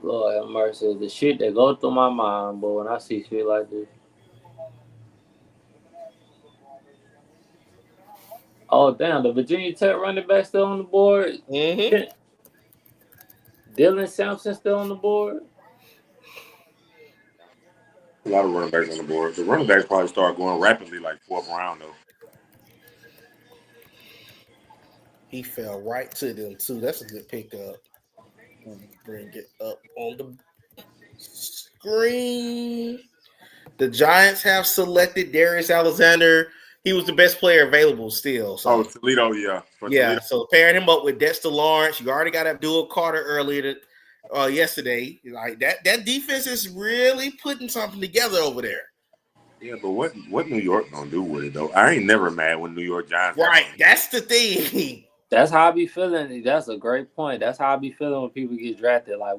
Lord have mercy. The shit that go through my mind, but when I see shit like this. Oh, damn. The Virginia Tech running back still on the board. Mm-hmm. Dylan Sampson still on the board. A lot of running backs on the board. The running backs probably start going rapidly like fourth round though. He fell right to them too. That's a good pickup. Bring it up on the screen. The Giants have selected Darius Alexander. He was the best player available still. So. Toledo, yeah. Toledo. So pairing him up with Dexter Lawrence. You already got Abdul Carter earlier yesterday. Like that defense is really putting something together over there. Yeah, but what New York gonna do with it though? I ain't never mad when New York Giants. Right, that's the thing. That's how I be feeling. That's a great point. That's how I be feeling when people get drafted. Like,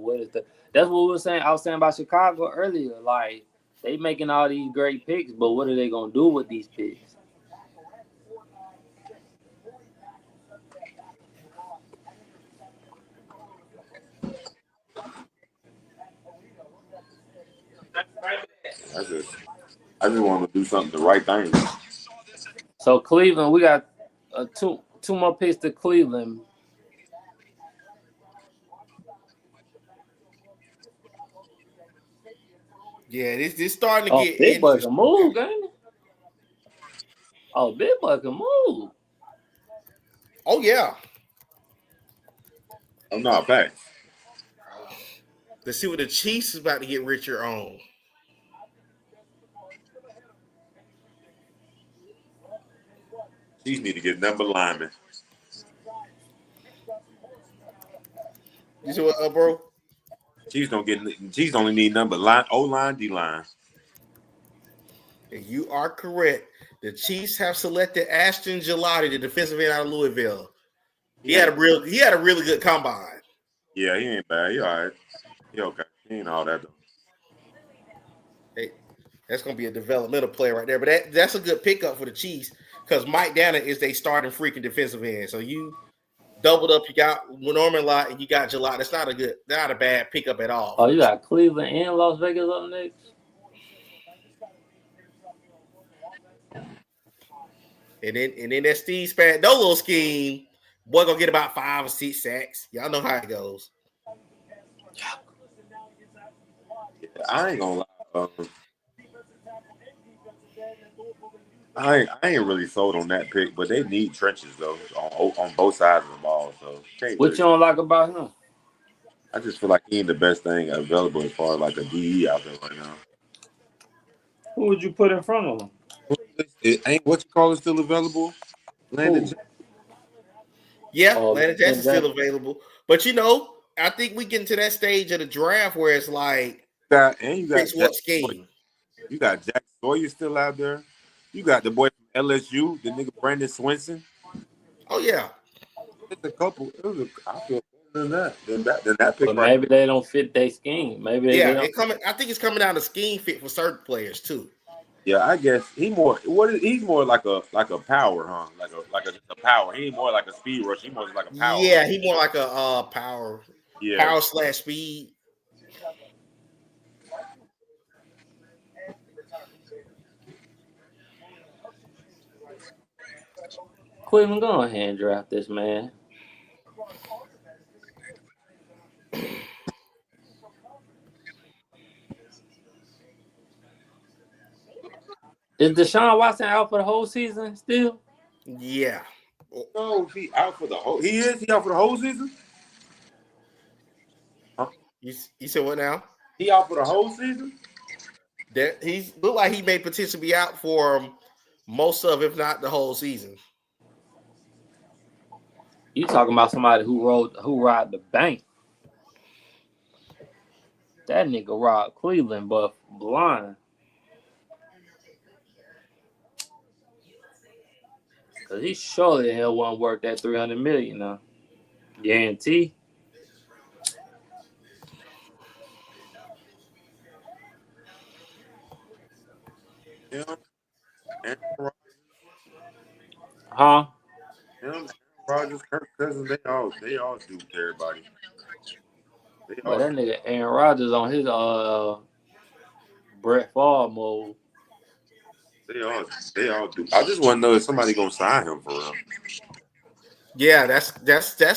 that's what we were saying. I was saying about Chicago earlier. Like, they making all these great picks, but what are they gonna do with these picks? I just want to do something the right thing. So Cleveland, we got two more picks to Cleveland. Yeah, this starting to get Big Boy can move, ain't it? Oh, Big Boy can move. Oh yeah. I'm not back. Let's see what the Chiefs is about to get richer on. Chiefs need to get number linemen. You see what, bro? Chiefs only need number line, O-line, D-line. And you are correct. The Chiefs have selected Ashton Gelati, the defensive end out of Louisville. He had a really good combine. Yeah, he ain't bad. He all right. He okay. He ain't all that though. Hey, that's gonna be a developmental player right there. But that's a good pickup for the Chiefs because Mike Danner is they starting freaking defensive end. So you doubled up. You got Norman Lott and you got Jalot. That's not a bad pickup at all. Oh, you got Cleveland and Las Vegas up next. And then that Steve Spagnuolo scheme, boy, gonna get about 5 or 6 sacks. Y'all know how it goes. Yeah, I ain't gonna lie. I ain't really sold on that pick, but they need trenches though on both sides of the ball. So What you don't like about him? I just feel like he ain't the best thing available as far as like a DE out there right now. Who would you put in front of him? It ain't what you call it still available? Landon. Yeah, Landon Jackson's still available. But I think we get to that stage of the draft where it's like you got what scheme? You got Jack Sawyer still out there. You got the boy from LSU, the nigga Brandon Swenson. Oh yeah. It's a couple. I feel better than that pick. But maybe they don't fit their scheme. Maybe they don't. I think it's coming down to scheme fit for certain players too. Yeah, I guess he's more like a power, huh? Like a power. He ain't more like a speed rush. He more like a power. Yeah, he more like a power. Yeah. Power / speed. Cleveland, go ahead and draft this man. Is Deshaun Watson out for the whole season still? Yeah. No, he out for the whole. He out for the whole season. Huh? You said what now? He out for the whole season. That he's look like he may potentially be out for most of, if not the whole season. You talking about somebody who robbed the bank? That nigga robbed Cleveland, but blind. Cause he surely the hell won't work that $300 million now. Guarantee. Yeah. Huh? Aaron Rodgers, Kirk Cousins, they all duped everybody. But that nigga Aaron Rodgers on his Brett Favre mode. They all do. I just want to know if somebody gonna sign him for real. Yeah, that's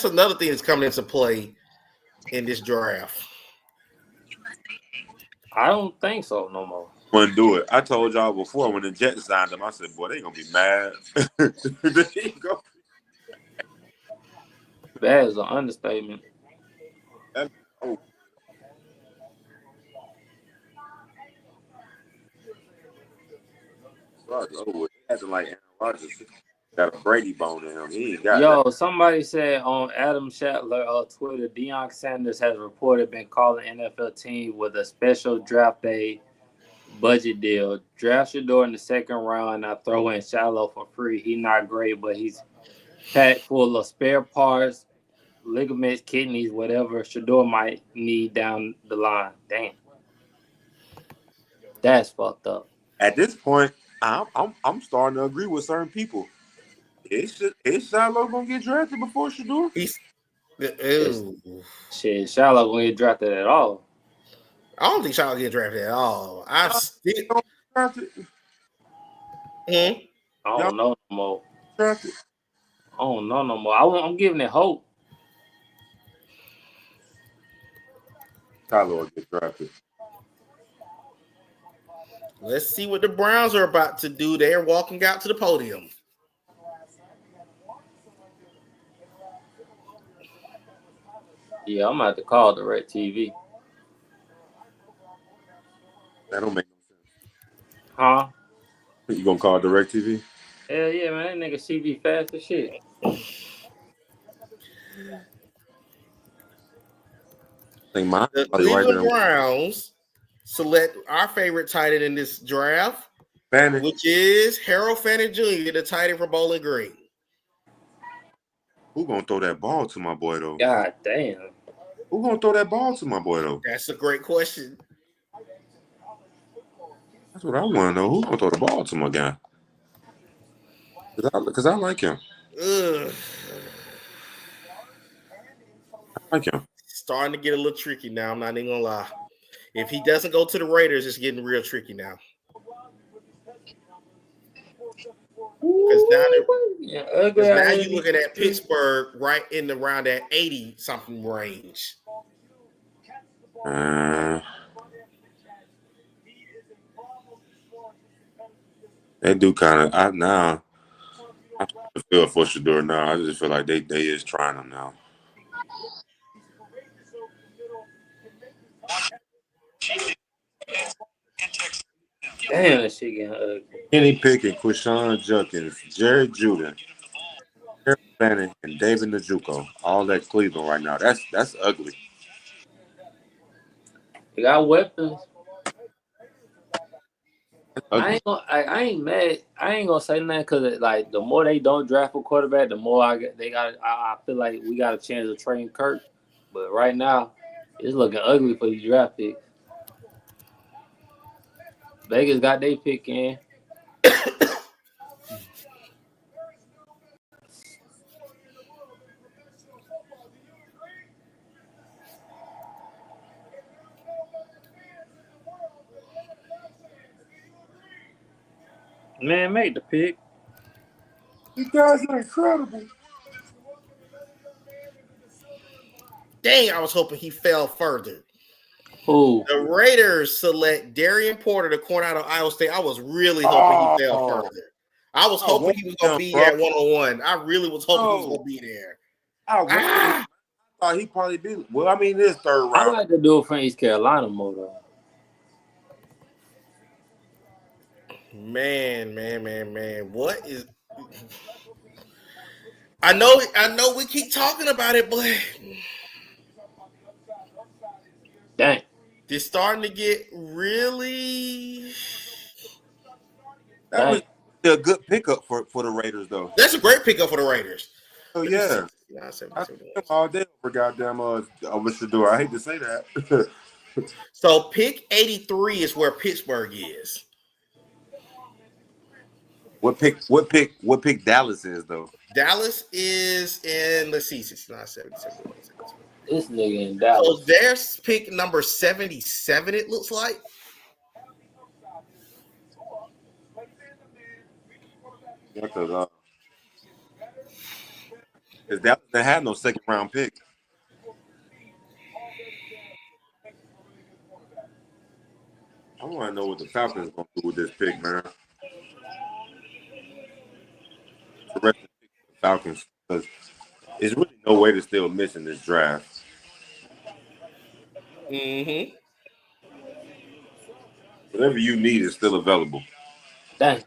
another thing that's coming into play in this draft. I don't think so no more. Wouldn't do it. I told y'all before when the Jets signed him, I said, boy, they gonna be mad. That is an understatement. Acting like Aaron Rodgers got a Brady bone in him. He ain't got that. Somebody said on Adam Shatler Twitter, Deion Sanders has reported been calling NFL teams with a special draft day budget deal. Draft Shador in the second round. I throw in Shallow for free. He's not great, but he's packed full of spare parts, ligaments, kidneys, whatever Shador might need down the line. Damn, that's fucked up. At this point, I'm starting to agree with certain people. Is Shiloh gonna get drafted before Shador? Shit, Shallow gonna get drafted at all. I don't think Shiloh get drafted at all. I don't know no more. I don't know no more. I'm giving it hope. Shiloh will get drafted. Let's see what the Browns are about to do. They're walking out to the podium. Yeah, I'm about to call DirecTV. That don't make no sense. Huh? You gonna call DirecTV? Hell yeah, man. That nigga CB fast as shit. The Cleveland Browns select our favorite tight end in this draft, which is Harold Fanning Jr., the tight end from Bowling Green. Who gonna throw that ball to my boy though? God damn. Who gonna throw that ball to my boy though? That's a great question. That's what I want to know. Who gonna throw the ball to my guy? Because I like him. Ugh. I like him. Starting to get a little tricky now. I'm not even gonna lie. If he doesn't go to the Raiders, it's getting real tricky now. Because now you're looking at Pittsburgh right in around that 80 something range. They do kind of. Now I feel for Shador now. I just feel like they is trying him now. Damn, that shit getting ugly. Kenny Pickett, Quishon Judkins, Jared Juden, Eric Bannon, and David Njoku. All that Cleveland right now. That's ugly. They got weapons. Ugly. I ain't mad. I ain't gonna say nothing because like the more they don't draft a quarterback, the more I feel like we got a chance of trading Kirk. But right now, it's looking ugly for these draft picks. Vegas got their pick in. Man, make the pick. You guys are incredible. Dang, I was hoping he fell further. Who? The Raiders select Darian Porter, the corner out of Iowa State. I was really hoping he fell further. I was hoping he was going to be at 101. I really was hoping he was going to be there. I thought he'd probably be. Well, I mean, this third round. I like to do it from East Carolina more though. Man. What is... I know we keep talking about it, but... Dang. It's starting to get really... That was a good pickup for the Raiders, though. That's a great pickup for the Raiders. Oh, yeah. I all day over goddamn over Shador. I hate to say that. So pick 83 is where Pittsburgh is. What pick Dallas is, though? Dallas is in, let's see, 69, 77. This nigga in Dallas. So there's pick number 77, it looks like. Because Dallas didn't have no second round pick. I want to know what the Falcons going to do with this pick, man. The rest of the Falcons, because there's really no way to still miss in this draft. Mm-hmm. Whatever you need is still available. Dang.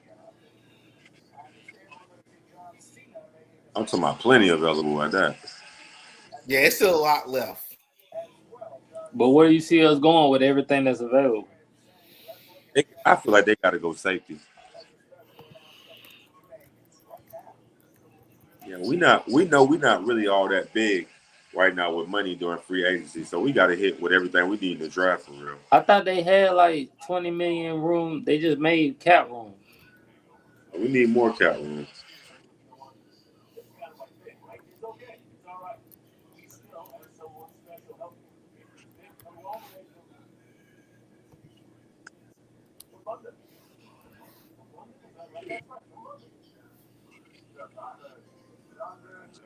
I'm talking about plenty available at that. Yeah, it's still a lot left. But where do you see us going with everything that's available? I feel like they got to go safety. Yeah, we know we're not really all that big right now with money during free agency, so we got to hit with everything we need in the draft for real. I thought they had like 20 million room. They just made cap room. We need more cap room.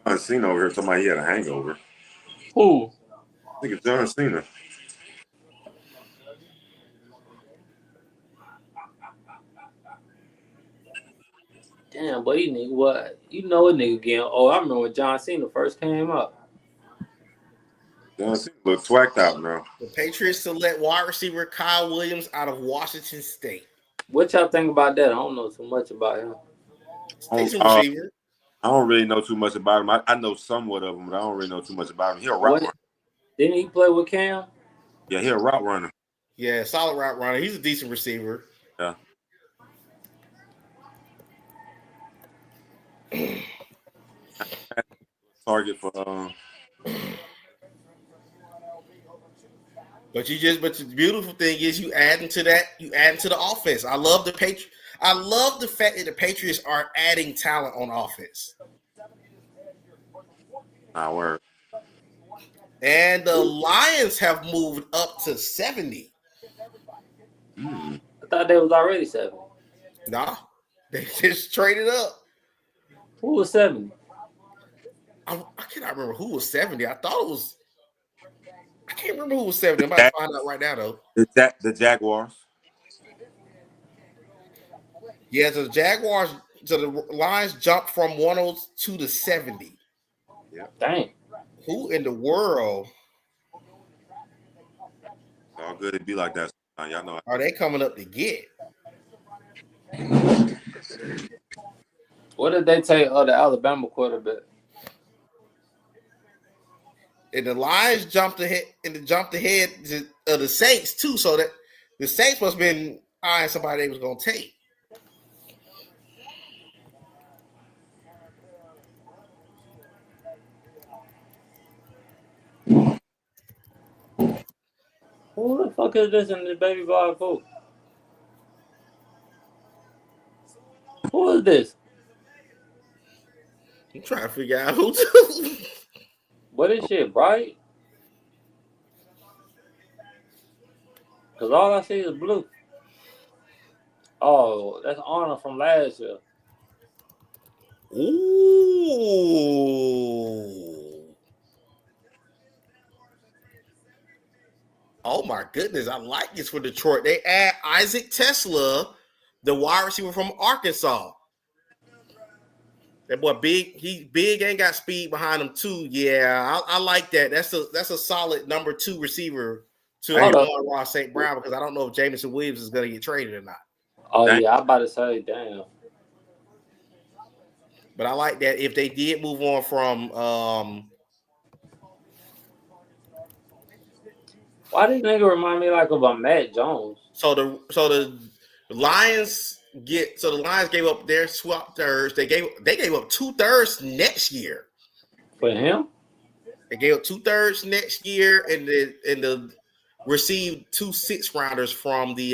John Cena over here talking about he had a hangover. Who? I think it's John Cena. Damn, but he nigga, what? You know a nigga getting. Oh, I remember when John Cena first came up. John Cena look twacked out now. The Patriots select wide receiver Kyle Williams out of Washington State. What y'all think about that? I don't know too much about him. Decent receiver. I don't really know too much about him. I know somewhat of him, but I don't really know too much about him. He's a route runner. Didn't he play with Cam? Yeah, he's a route runner. Yeah, solid route runner. He's a decent receiver. Yeah. Target for But the beautiful thing is you add into the offense. I love the fact that the Patriots are adding talent on offense. Word. And the Lions have moved up to 70. I thought they was already 70. Nah, they just traded up. Who was 70? I cannot remember who was 70. I can't remember who was 70. I'm about to find out right now, though. The Jaguars. Yeah, so the Lions jumped from 102 to 70. Yeah. Dang. Who in the world? It's all good to be like that. Y'all know. Are they coming up to get? What did they take the Alabama quarterback? And the Lions jumped ahead of the Saints too, so that the Saints must have been eyeing somebody they was gonna take. Who the fuck is this in the baby boy pool? Who is this? I'm trying to figure out who. What is shit, bright? Because all I see is blue. Oh, that's Arnold from last year. Ooh. Oh my goodness, I like this for Detroit. They add Isaac Tesla, the wide receiver from Arkansas. That boy big, he big and got speed behind him too. Yeah, I like that. That's a solid number 2 receiver to Ross St. Brown, because I don't know if Jameson Williams is going to get traded or not. Oh yeah, I'm about to say, damn. But I like that if they did move on from why did nigga remind me like of a Matt Jones? So the Lions gave up their swap thirds. They gave up 2/3 next year. For him? They gave up 2/3 next year, and the received 2 6-rounders from the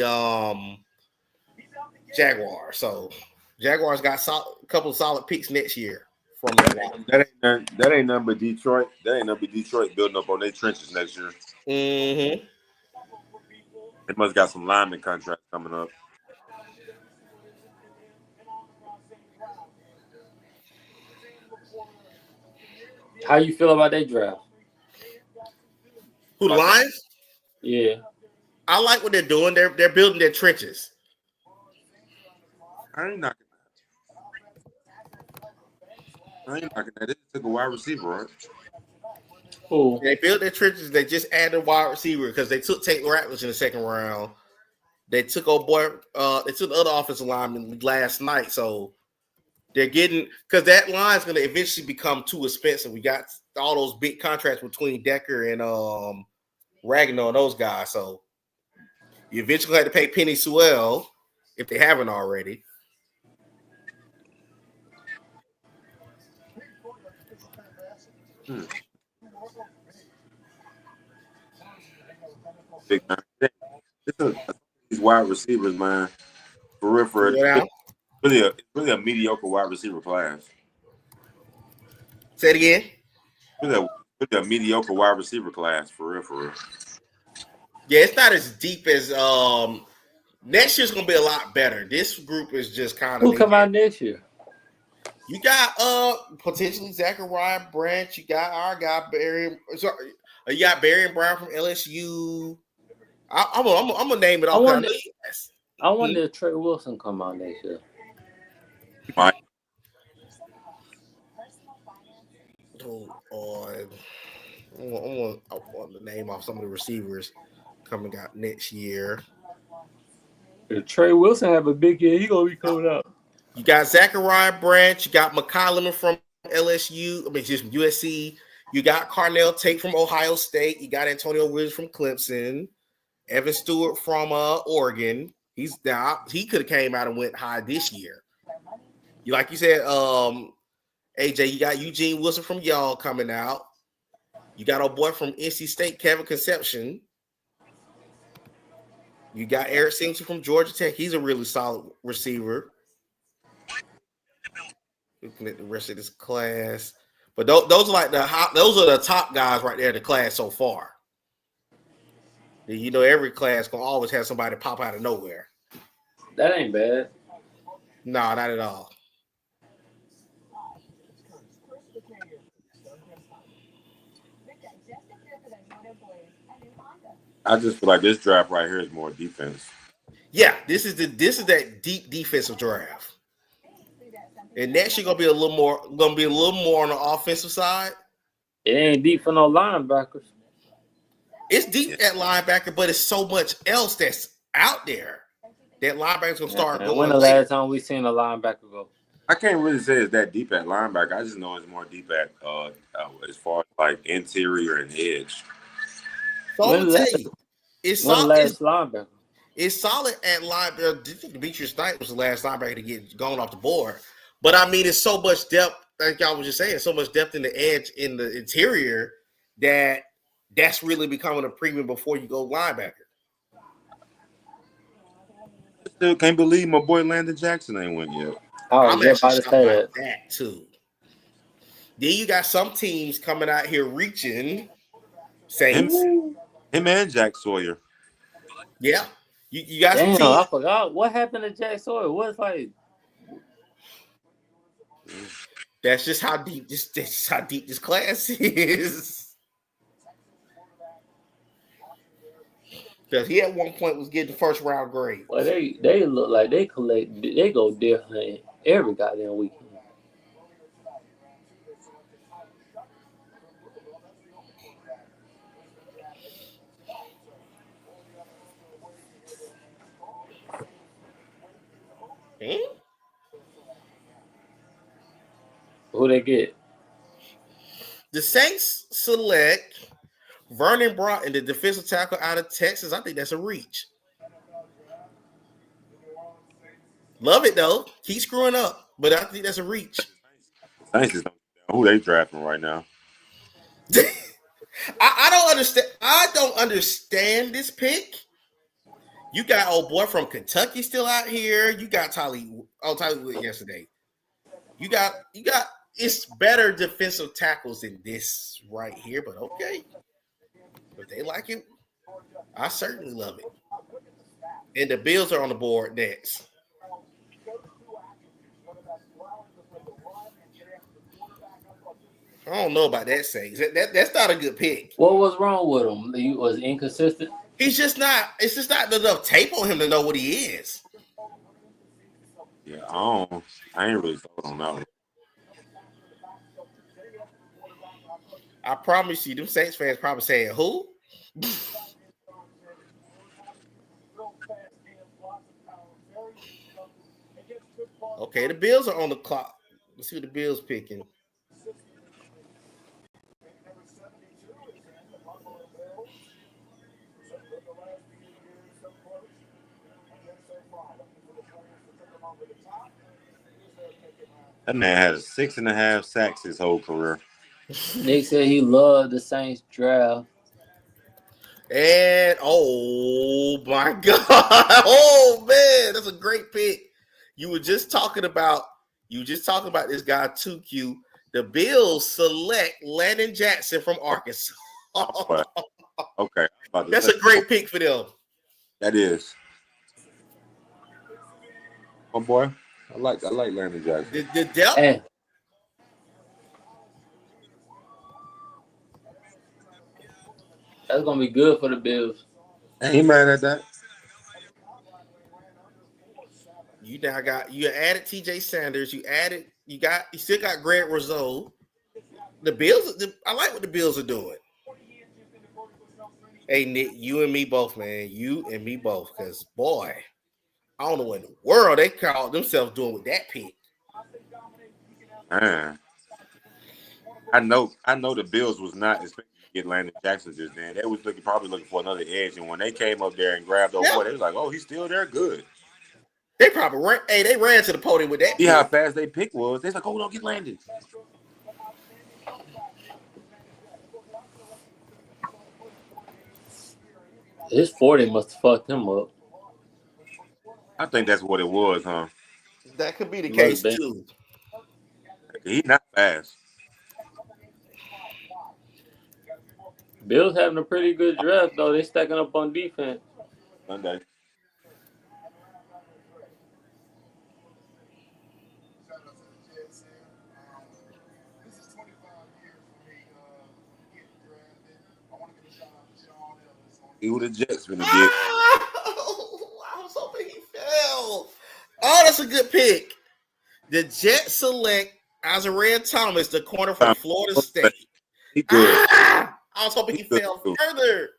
Jaguars. So Jaguars got a couple of solid picks next year from that ain't nothing but Detroit. That ain't nothing but Detroit building up on their trenches next year. Mm-hmm. They must got some lineman contracts coming up. How you feel about that draft? Who, the Lions? Yeah. I like what they're doing. They're building their trenches. I ain't knocking that. They took a wide receiver, right? Who? They built their trenches. They just added a wide receiver because they took Tate Ratledge in the second round. They took they took the other offensive lineman last night. So they're getting, because that line's going to eventually become too expensive. We got all those big contracts between Decker and Ragnar and those guys. So you eventually have to pay Penny Sewell if they haven't already. Big man. These wide receivers, man. For real, really a mediocre wide receiver class. Say it again. Really a mediocre wide receiver class, for real. Yeah, it's not as deep as next year's gonna be a lot better. This group is just kind of, who come out next year? You got potentially Zachariah Branch. You got our guy Barry. Sorry, you got Barry and Brown from LSU. I'm gonna name it all. I wonder if Trey Wilson come out next year. Right. I want to name off some of the receivers coming out next year. If Trey Wilson have a big year, he gonna be coming out. You got Zachariah Branch. You got McCollum from LSU. Just USC. You got Carnell Tate from Ohio State. You got Antonio Williams from Clemson. Evan Stewart from Oregon. He could have came out and went high this year. Like you said, AJ, you got Eugene Wilson from y'all coming out. You got our boy from NC State, Kevin Conception. You got Eric Singleton from Georgia Tech. He's a really solid receiver. Looking at the rest of this class, but those are like those are the top guys right there in the class so far. You know, every class gonna always have somebody pop out of nowhere. That ain't bad. No, not at all. I just feel like this draft right here is more defense. Yeah, this is that deep defensive draft, and next year gonna be a little more on the offensive side. It ain't deep for no linebackers. It's deep at linebacker, but it's so much else that's out there that linebackers gonna start going. When the last time we seen a linebacker go? I can't really say it's that deep at linebacker. I just know it's more deep at as far as like interior and edge. So I'm gonna tell you, it's solid. Linebacker. It's solid at linebacker. Demetrius Knight was the last linebacker to get gone off the board, but I mean, it's so much depth. Like y'all was just saying, so much depth in the edge in the interior that's really becoming a premium before you go linebacker. Still can't believe my boy Landon Jackson ain't went yet. I'm actually shocked about that too. Then you got some teams coming out here reaching. Saints. Him and Jack Sawyer. Yeah. You got some teams. I forgot what happened to Jack Sawyer. What's like? That's just how deep this class is. Because he at one point was getting the first round grade. Well, they look like they go different every goddamn weekend. Who they get? The Saints select Vernon Broughton, the defensive tackle out of Texas. I think that's a reach. Love it though. Keep screwing up, but I think that's a reach. Saints is who they drafting right now. I don't understand. I don't understand this pick. You got old boy from Kentucky still out here. You got Tyler Wood yesterday. You got it's better defensive tackles than this right here, but okay. If they like it, I certainly love it. And the Bills are on the board next. I don't know about that, Saints. That's not a good pick. What was wrong with him? He was inconsistent. He's just not. It's just not enough tape on him to know what he is. Yeah, I ain't really thought on that one. I promise you, them Saints fans probably saying, who? Okay, the Bills are on the clock. Let's see what the Bills picking. That man has 6.5 sacks his whole career. Nick said he loved the Saints draft. And oh my God. Oh man, that's a great pick. You were just talking about this guy 2Q. The Bills select Landon Jackson from Arkansas. Okay. That's a great pick for them. That is. Oh boy. I like Landon Jackson. The depth. Hey. That's gonna be good for the Bills. Ain't mad at that. You added TJ Sanders. You still got Grant Rousseau. The Bills. I like what the Bills are doing. Hey Nick, you and me both, man. You and me both, because boy, I don't know what in the world they called themselves doing with that pick. Man. I know the Bills was not expecting to get Landon Jackson just then. They was probably looking for another edge, and when they came up there and grabbed boy, they was like, "Oh, he's still there, good." They probably ran to the podium with that. See how fast they pick was. They was like, "Oh, don't get Landon." His 40 must have fucked him up. I think that's what it was, huh? That could be the case too. He's not fast. Bills having a pretty good draft though. They stacking up on defense. Sunday. See who the Jets gonna get. I was hoping he fell. Oh, that's a good pick. The Jets select Isaiah Thomas, the corner from Florida State. He good. I was hoping he fell further.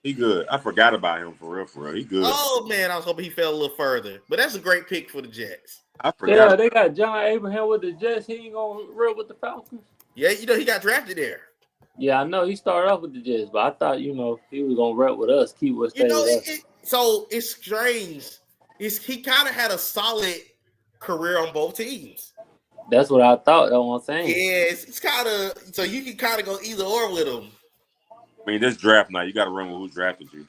He good. I forgot about him for real. He good. Oh man, I was hoping he fell a little further. But that's a great pick for the Jets. I forgot. Yeah, they got John Abraham with the Jets. He ain't gonna rep with the Falcons. Yeah, he got drafted there. Yeah, I know he started off with the Jets, but I thought he was gonna rep with us, keep with stay with us. So it's strange. He kind of had a solid career on both teams. That's what I thought. That's what I'm saying. Yeah, it's kind of so you can kind of go either or with him. I mean, this draft night, you got to run with who drafted you.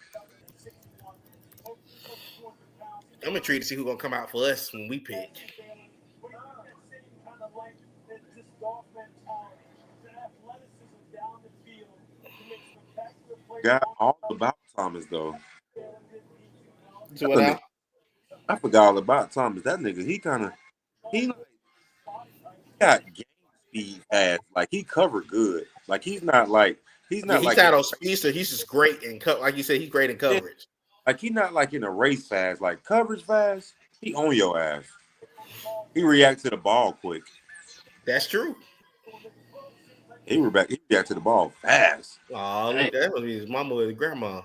I'm intrigued to see who's gonna come out for us when we pick. Got all about Thomas though. So what now? I forgot all about Thomas. That nigga, he got game speed fast. Like he covered good. Like he's not no speedster. He's just great in like you said, he's great in coverage. Like he's not like in a race fast, like coverage fast. He on your ass. He react to the ball quick. That's true. He react to the ball fast. Oh, look, that was his mama or his grandma.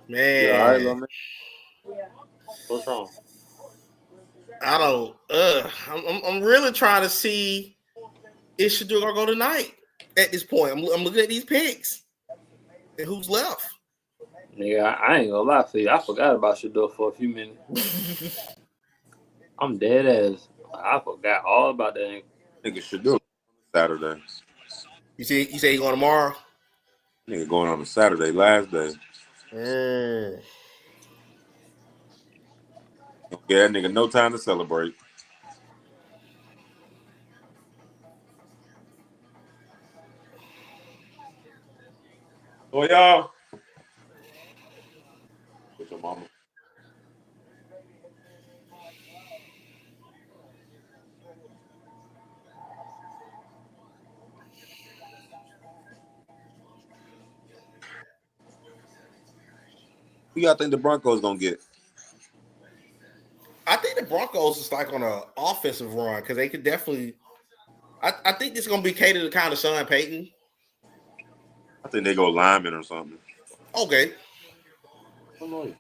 Man. Yeah, all right, man. What's wrong? I don't. I'm really trying to see if Shador gonna go tonight. At this point, I'm looking at these picks and who's left. Nigga, I ain't gonna lie for you. I forgot about Shador for a few minutes. I'm dead ass. I forgot all about that nigga Shador Saturday. You say he going tomorrow? Nigga going on a Saturday, last day. Don't get that nigga no time to celebrate. Oh, y'all. With your mama. Who y'all think the Broncos gonna get? I think the Broncos is like on an offensive run because they could definitely. I think this is gonna be catered to kind of Sean Payton. I think they go lineman or something. Okay. I know.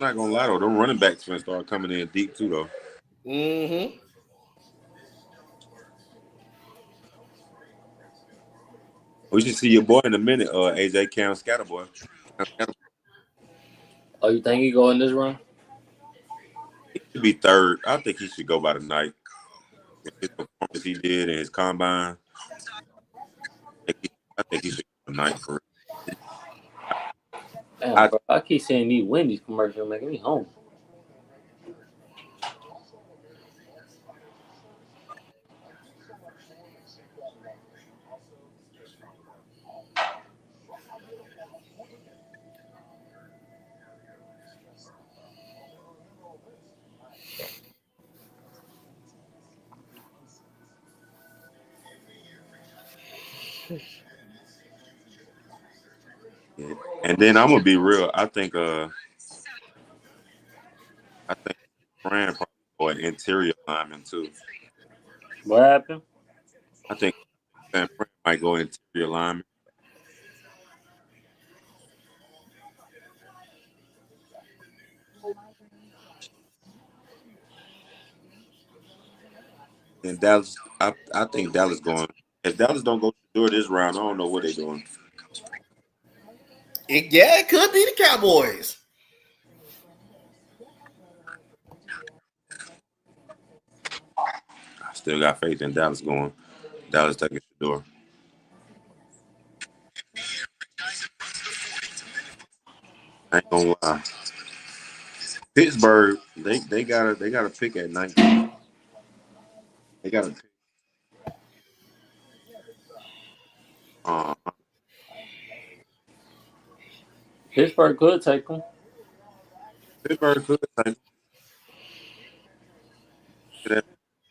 Not gonna lie though, them running backs gonna start coming in deep too though. Mm-hmm. We should see your boy in a minute, AJ Cam Scatterboy. Oh, you think he go in this run? He should be third. I think he should go by the night. With his performance he did in his combine. I think he should go tonight for it. Damn, bro, I keep saying these Wendy's commercials making me hungry. And then I'm gonna be real. I think Fran probably go an interior lineman too. What happened? I think Fran might go interior lineman. And Dallas, I think Dallas going If Dallas don't go through this round, I don't know what they're doing. It could be the Cowboys. I still got faith in Dallas going. Dallas taking Shador. I ain't gonna lie. Pittsburgh, they got a pick at 19. They got a pick. Pittsburgh could take them. Pittsburgh could take them.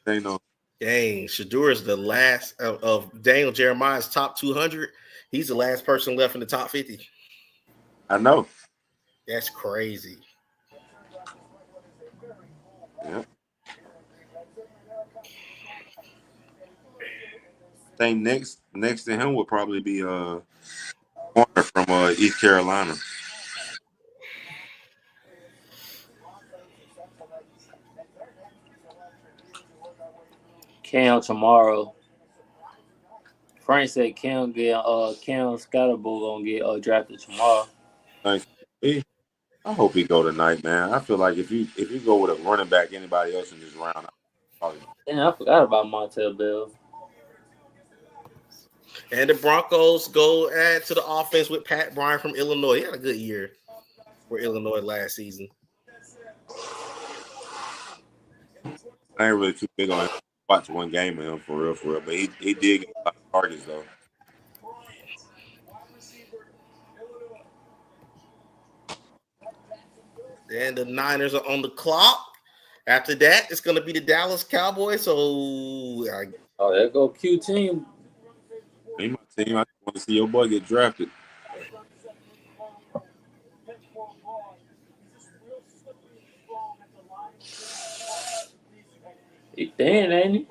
They know. Dang, Shador is the last of Daniel Jeremiah's top 200. He's the last person left in the top 50. I know. That's crazy. Yeah. I think next to him would probably be Corner from East Carolina. Cam tomorrow. Frank said Cam Scottaboo gonna get drafted tomorrow. Thanks. I hope he go tonight, man. I feel like if you go with a running back, anybody else in this round, I forgot about Montel Bell. And the Broncos go add to the offense with Pat Bryant from Illinois. He had a good year for Illinois last season. I ain't really too big on him. Watch one game of him for real. But he did get a lot of targets though. And the Niners are on the clock. After that, it's going to be the Dallas Cowboys. So, there go Q team. Hey, my team, I want to see your boy get drafted. He thin, ain't he?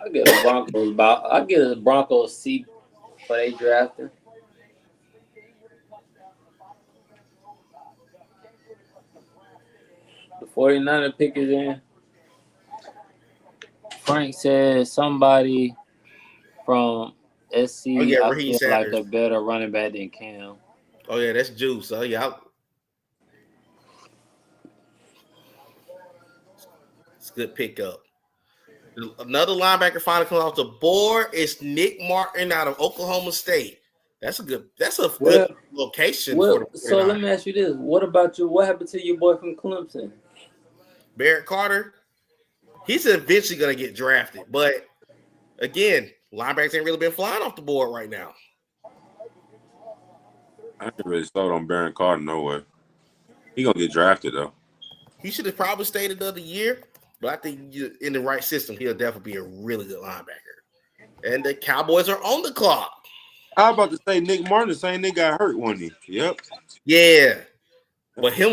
I get a Broncos C for they drafting. The 49er pick is in. Frank says somebody from SC. I feel like they're better running back than Cam. Oh yeah, that's Juice. Oh yeah. It's a good pickup. Another linebacker finally comes off the board. It's Nick Martin out of Oklahoma State. That's a good location for the 49ers. So let me ask you this. What happened to your boy from Clemson? Barrett Carter. He's eventually going to get drafted. But again, linebackers ain't really been flying off the board right now. I ain't really sold on Barrett Carter nowhere. He going to get drafted though. He should have probably stayed another year. But I think in the right system, he'll definitely be a really good linebacker. And the Cowboys are on the clock. I was about to say Nick Martin, the same nigga got hurt one day. Yep. Yeah. But him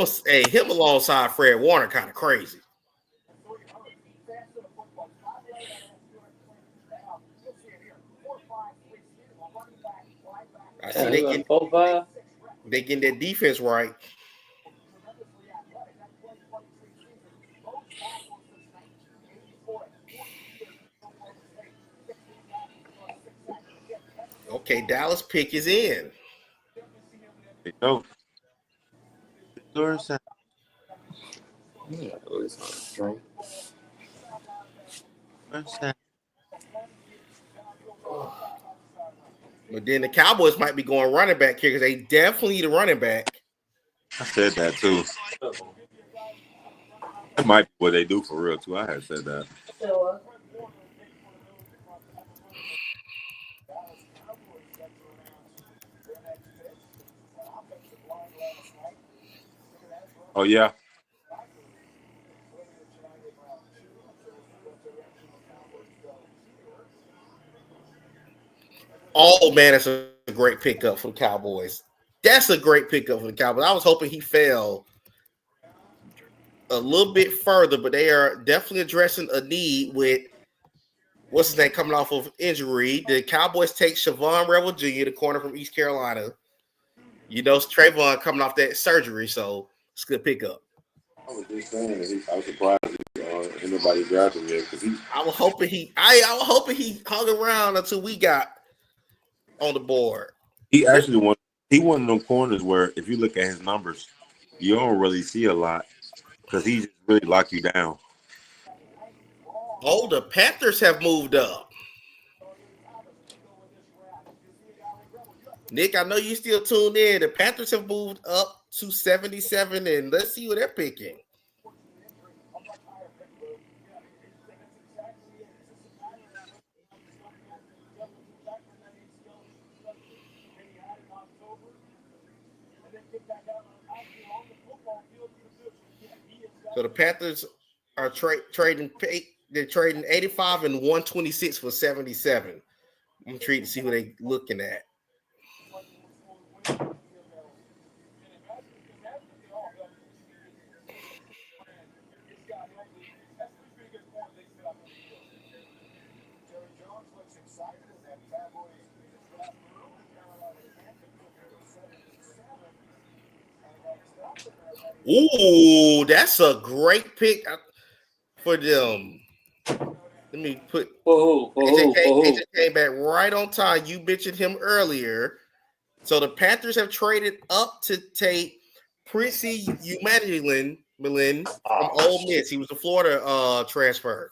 alongside Fred Warner kind of crazy. I see they getting their defense right. Okay, Dallas pick is in. There you go. But then the Cowboys might be going running back here because they definitely need a running back. I said that too. That might be what they do for real too. I had said that. Oh yeah. Oh man, that's a great pickup for the Cowboys. That's a great pickup for the Cowboys. I was hoping he fell a little bit further, but they are definitely addressing a need with what's his name coming off of injury. The Cowboys take Siobhan Rebel Jr., the corner from East Carolina. You know, Trayvon coming off that surgery, so it's a good pickup. I was just saying that I was surprised nobody drafted him yet because I was hoping he hung around until we got on the board. he actually won. He one of them corners where if you look at his numbers, you don't really see a lot because he just really lock you down. Oh, the Panthers have moved up. Nick, I know you still tuned in. The Panthers have moved up to 77, and let's see what they're picking. So the Panthers are trading. They're trading 85 and 126 for 77. I'm intrigued to see who they're looking at. Ooh, that's a great pick for them. Let me put AJ came back right on time. You mentioned him earlier. So the Panthers have traded up to take Princey Umanilin from Ole Miss. He was a Florida transfer.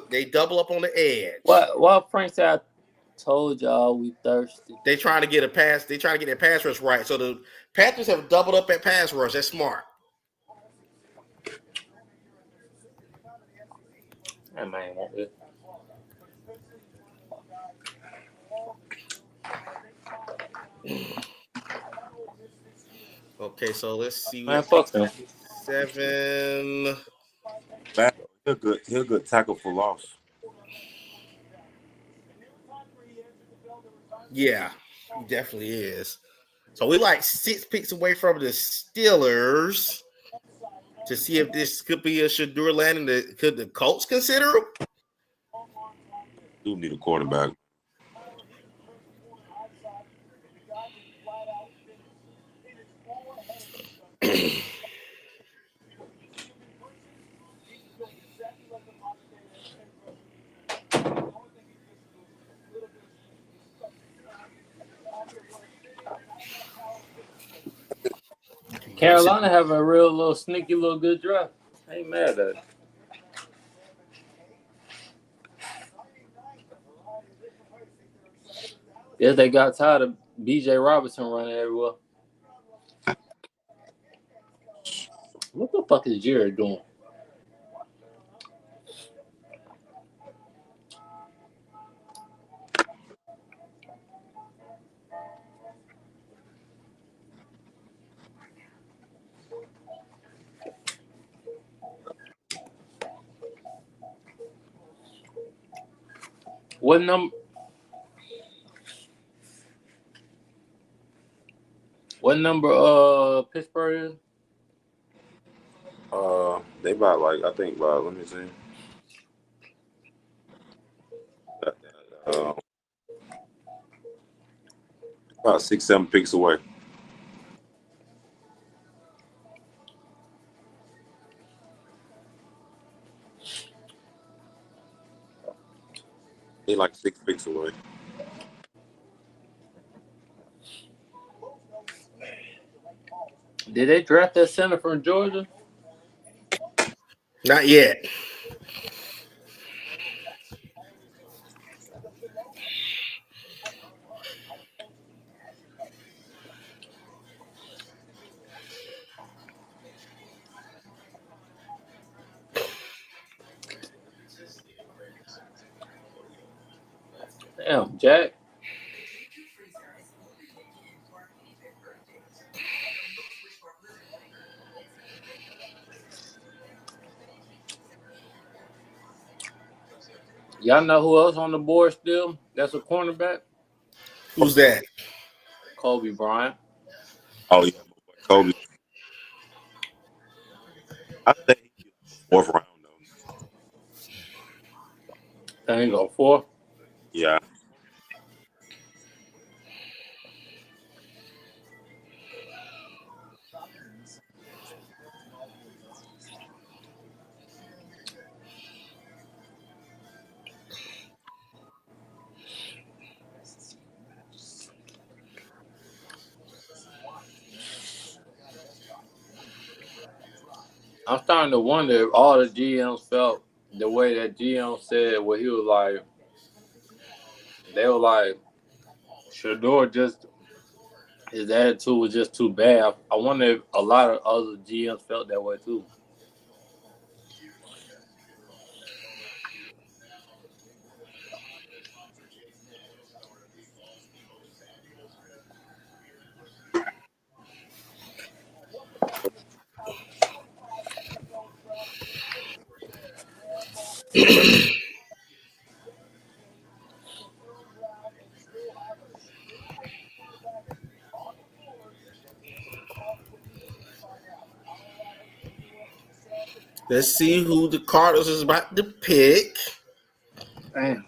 They double up on the edge. What Prince I told y'all we thirsty. They trying to get a pass. They trying to get their pass rush right. So the Panthers have doubled up at pass rush. That's smart. That man won't do. Okay, so let's see. Man, fuck them. 7. He'll good tackle for loss. Yeah, he definitely is. So we like 6 picks away from the Steelers to see if this could be a Shadur landing. Could the Colts consider him? Do need a quarterback. Carolina have a real little sneaky little good draft. I ain't mad at it. Yes, they got tired of B.J. Robinson running everywhere. What the fuck is Jared doing? What number? What number? Pittsburgh is? They about I think about. Let me see. About 6-7 picks away. They 6 picks away. Did they draft that center from Georgia? Not yet. Damn, Jack. Y'all know who else on the board still? That's a cornerback. Who's that? Kobe Bryant. Oh yeah, Kobe. I think he'd be like 4th round though. There you go, 4. Yeah. I'm starting to wonder if all the GMs felt the way that GM said where he was like, they were like, Shador just, his attitude was just too bad. I wonder if a lot of other GMs felt that way too. Let's see who the Cardinals is about to pick. Damn.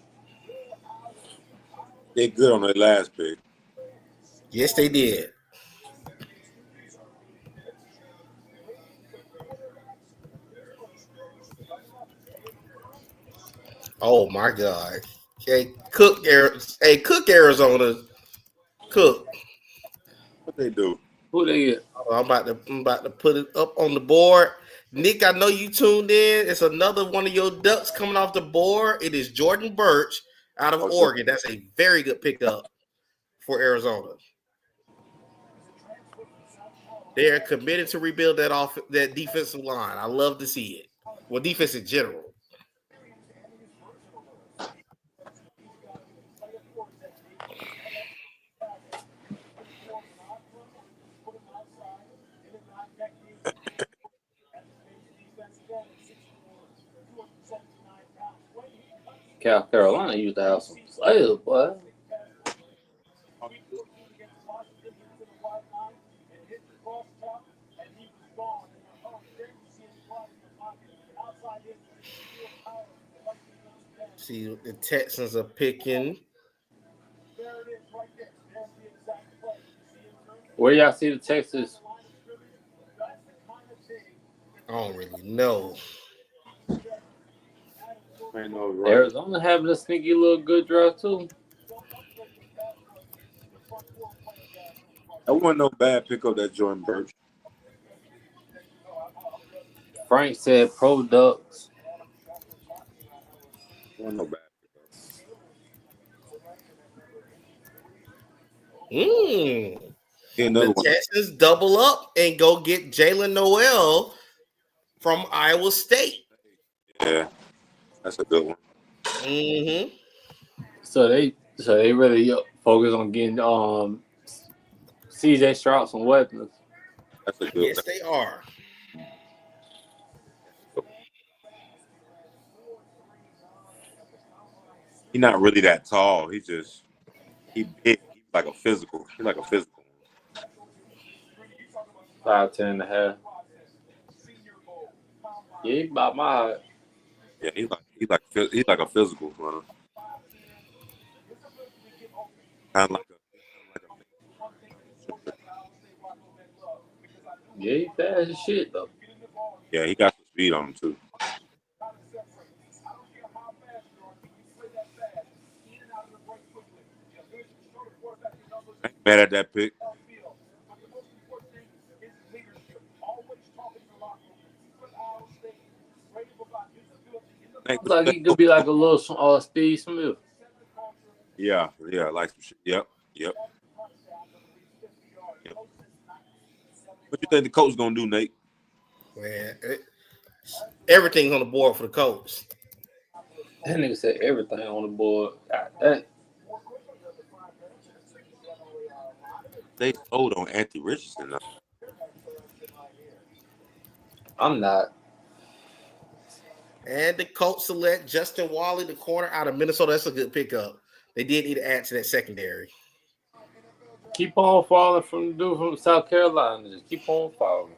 They're good on their last pick. Yes, they did. Oh my God! Hey, Cook, Arizona. Cook. What they do? Who they get? I'm about to put it up on the board. Nick, I know you tuned in. It's another one of your ducks coming off the board. It is Jordan Birch out of Oregon. That's a very good pickup for Arizona. They are committed to rebuild that defensive line. I love to see it. Well, defense in general. Carolina used to have some players, boy. See, the Texans are picking. Where y'all see the Texas? I don't really know. I know, right? Arizona having a sneaky little good draft too. That wasn't no bad pickup, that Jordan Birch. Frank said Pro Ducks. Wasn't no bad The another one. Texans double up and go get Jalen Noel from Iowa State. Yeah, that's a good one. Mm-hmm. So they really focus on getting CJ Stroud some weapons. That's a good Yes, one. they are. He's not really that tall. He big. He's like a physical. He's like a physical. 5'10" and a half. Yeah, he about my height. Yeah, he's like a physical runner. Kind of like Yeah, he fast as shit though. yeah, he got some speed on him too. I ain't mad at that pick. Like he could be like a little Steve Smith. Yeah, like some shit. Yep. What you think the coach gonna do, Nate? Man, everything's on the board for the Colts. That nigga said everything on the board. God, They sold on Anthony Richardson. Though. I'm not. And the Colts select Justin Wally, the corner out of Minnesota. That's a good pickup. They did need to add to that secondary. Keep on falling from the dude from South Carolina. Just keep on falling.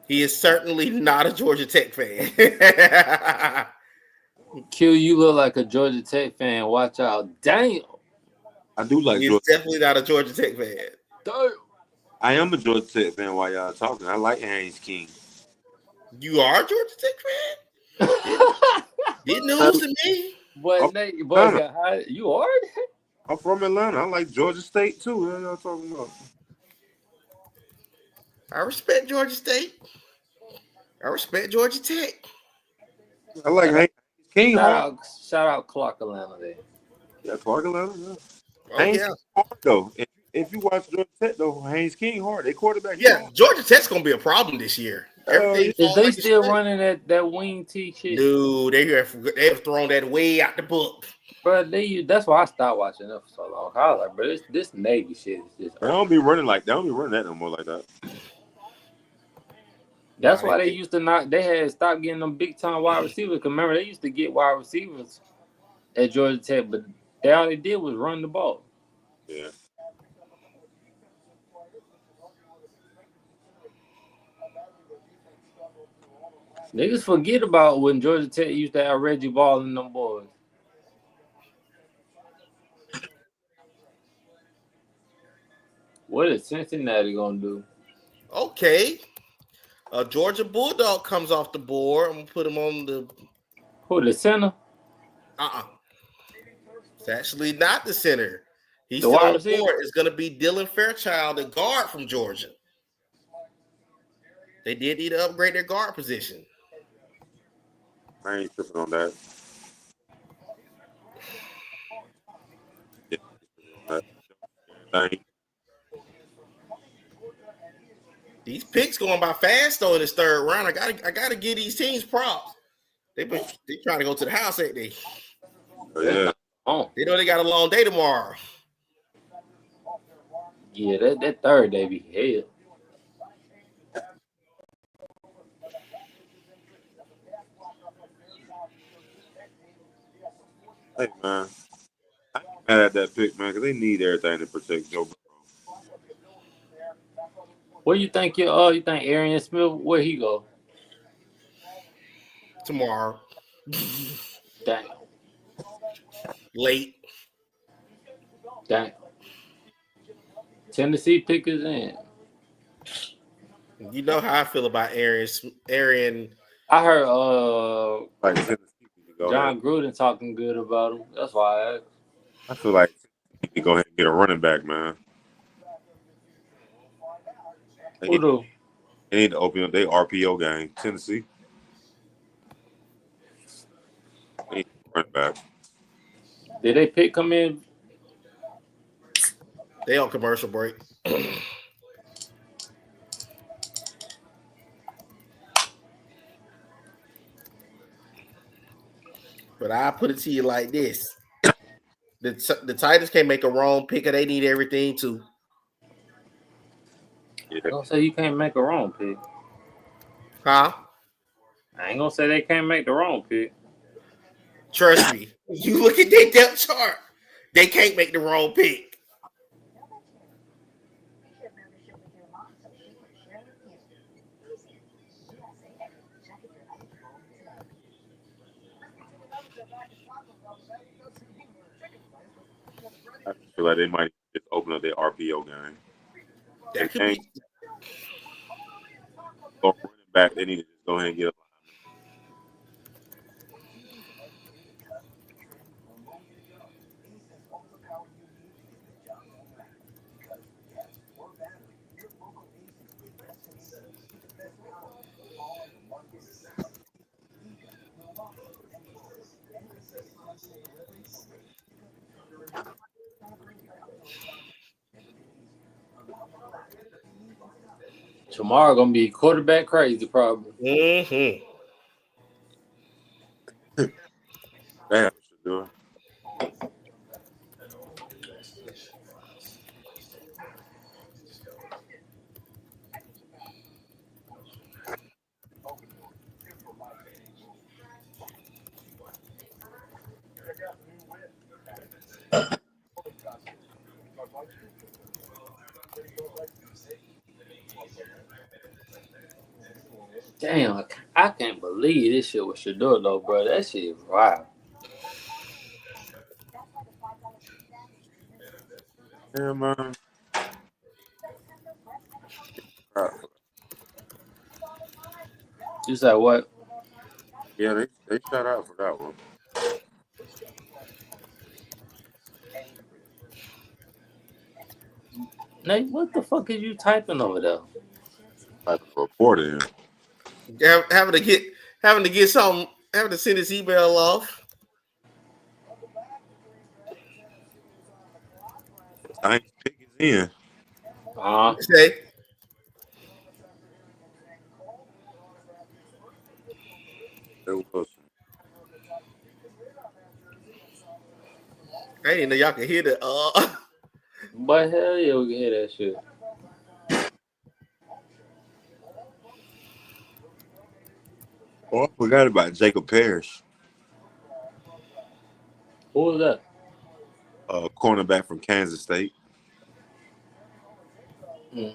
He is certainly not a Georgia Tech fan. Q, you look like a Georgia Tech fan. Watch out. Damn. I do like He's Georgia. definitely not a Georgia Tech fan. Damn. I am a Georgia Tech fan while y'all talking. I like Haynes King. You are a Georgia Tech fan? Didn't news to me. But Nate, boy, you are? I'm from Atlanta. I like Georgia State too. What y'all talking about? I respect Georgia State. I respect Georgia Tech. I like Haynes King. Shout out Clark Atlanta there. Yeah, Clark Atlanta. Yeah. Oh, Haynes yeah. King hard though. If you watch Georgia Tech though, Haynes King hard. They quarterback. Yeah, Georgia Tech's gonna be a problem this year. Everything Is they still running that wing T shit? Dude, they have thrown that way out the book. Bro, that's why I stopped watching them for so long. I was like, bro, this Navy shit is just. They don't be running that no more like that. That's why they used to not. They had stopped getting them big time wide receivers. Cause remember, they used to get wide receivers at Georgia Tech, but all they did was run the ball. Yeah. Niggas forget about when Georgia Tech used to have Reggie Ball and them boys. What is Cincinnati gonna do? Okay. Georgia Bulldog comes off the board. I'm gonna put him on the. Who, the center? It's actually not the center. He's The still wide on the receiver? board. It's gonna be Dylan Fairchild, the guard from Georgia. They did need to upgrade their guard position. I ain't tripping on that. These picks going by fast though in this third round. I gotta give these teams props. They trying to go to the house, ain't they? Yeah. Oh, They know they got a long day tomorrow. yeah, that third day be hell. Hey man, I ain't mad at that pick, man, because they need everything to protect Joe Burrow. What you think? You think Arian Smith? Where he go? Tomorrow. Damn. Late. Damn. Tennessee pickers in. You know how I feel about Arian. I heard Like Tennessee need to go John ahead. Gruden talking good about him. That's why I asked. I feel like Tennessee need to go ahead and get a running back, man. They need to open up their RPO game. Tennessee. They need a running back. Did they pick come in? They on commercial break. But I put it to you like this: the Titans can't make a wrong pick, or they need everything to. Yeah. Don't say you can't make a wrong pick. Huh? I ain't gonna say they can't make the wrong pick. Trust me. You look at their depth chart; they can't make the wrong pick. I feel like they might just open up their RPO game. That could be. Go running back. They need to just go ahead and get a Tomorrow gonna be quarterback crazy, probably. Mm-hmm. Damn, should do it. Damn, I can't believe this shit with Shador though, bro. That shit is wild. Yeah, man. You said what? Yeah, they shut out for that one. Nate, what the fuck is you typing over there? Like a reporter. Having to get something, having to send his email off. I ain't pick it in. Say, It was. I didn't know y'all could hear the But hell yeah, we can hear that shit. Oh, I forgot about Jacob Parrish, Who was that? cornerback from Kansas State. And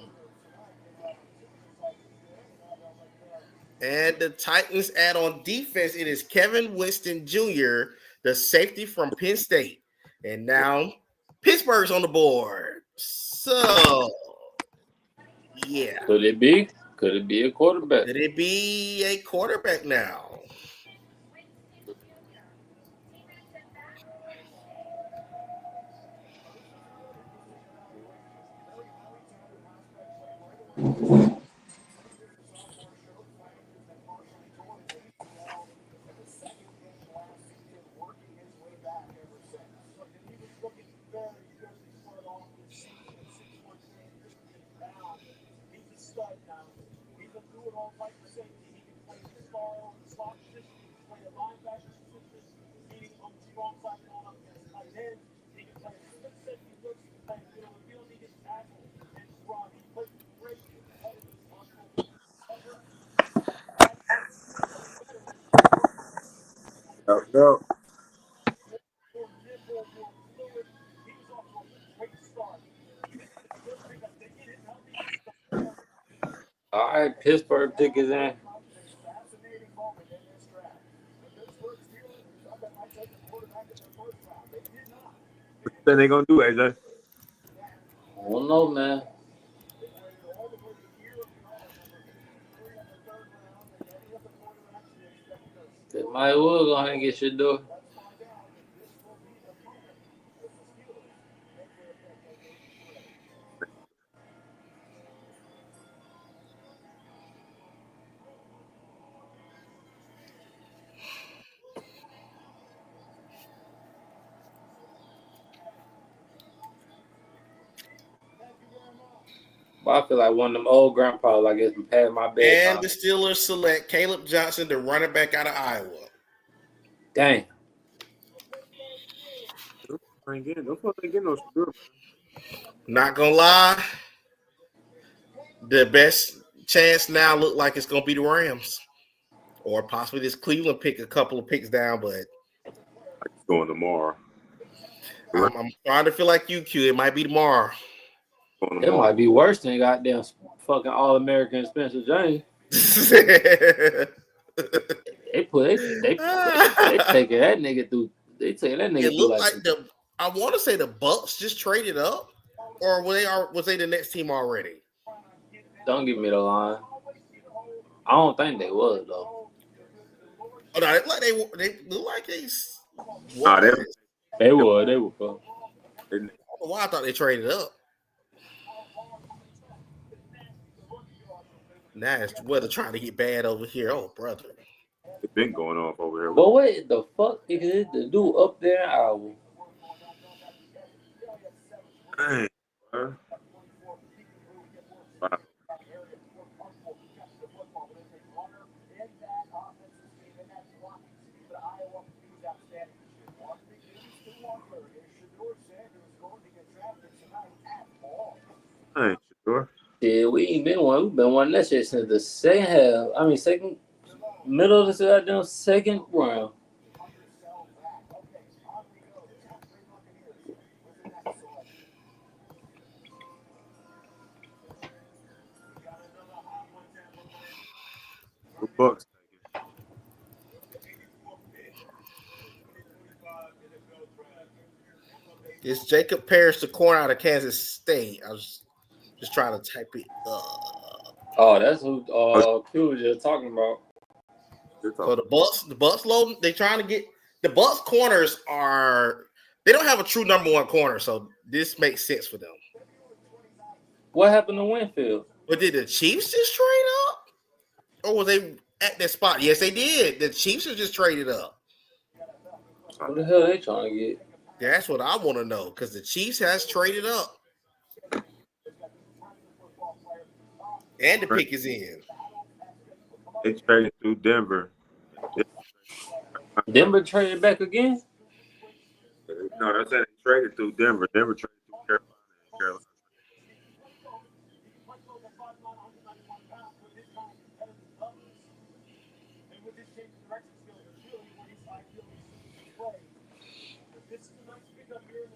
the Titans add on defense. It is Kevin Winston Jr., the safety from Penn State. And now Pittsburgh's on the board. So, yeah. Could it be? Could it be a quarterback? Could it be a quarterback now? Yep. All right, Pittsburgh pick is in. What you think they gonna do, AJ? I don't know, man. They might well go ahead and get Shador. But I feel like one of them old grandpas, I guess, past my bedtime. And the Steelers select Caleb Johnson, the running back out of Iowa. Dang. Not gonna lie, the best chance now look like it's gonna be the Rams, or possibly this Cleveland pick a couple of picks down. But It's going tomorrow. I'm trying to feel like you, Q. It might be tomorrow. It might be worse than goddamn fucking All-American Spencer James. They taking that nigga through. They taking that nigga it through looked like I want to say the Bucks just traded up, or was they the next team already? Don't give me the line. I don't think they was though. Oh no, they look like they. They were. I don't know why I thought they traded up. Now it's weather trying to get bad over here. Oh, brother. It's been going off over here. But what the fuck is it to do up there in Iowa? Dang, sure. Yeah, we ain't been one. We've been one that shit since the second half. I mean, middle of the goddamn second round. Bucks. It's Jacob Parrish, the corner out of Kansas State. I was just trying to type it up. Oh, that's who Q was just talking about. So the Bucks loading. They trying to get the Bucks corners are. They don't have a true number one corner, so this makes sense for them. What happened to Winfield? But did the Chiefs just trade up, or was they at that spot? Yes, they did. The Chiefs have just traded up. What the hell are they trying to get? That's what I want to know because the Chiefs has traded up, and the pick is in. They traded through Denver. Denver traded back again? No, that's that they traded through Denver. Denver traded through Carolina. And Carolina.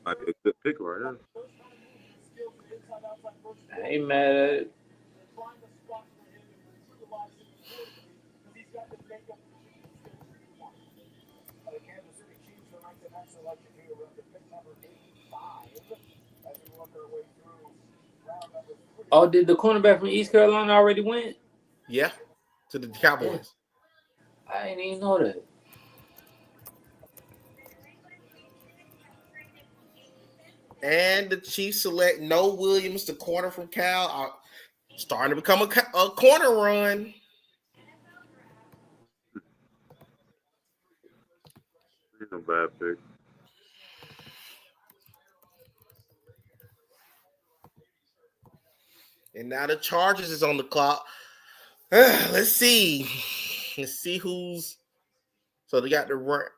Might be a good pick right there. I ain't mad at it. Oh, did the cornerback from East Carolina already win? Yeah, to the Cowboys. I didn't even know that. And the Chiefs select Noah Williams, the corner from Cal. Starting to become a corner run. No bad pick. And now the Chargers is on the clock. Let's see. Let's see who's. So they got the.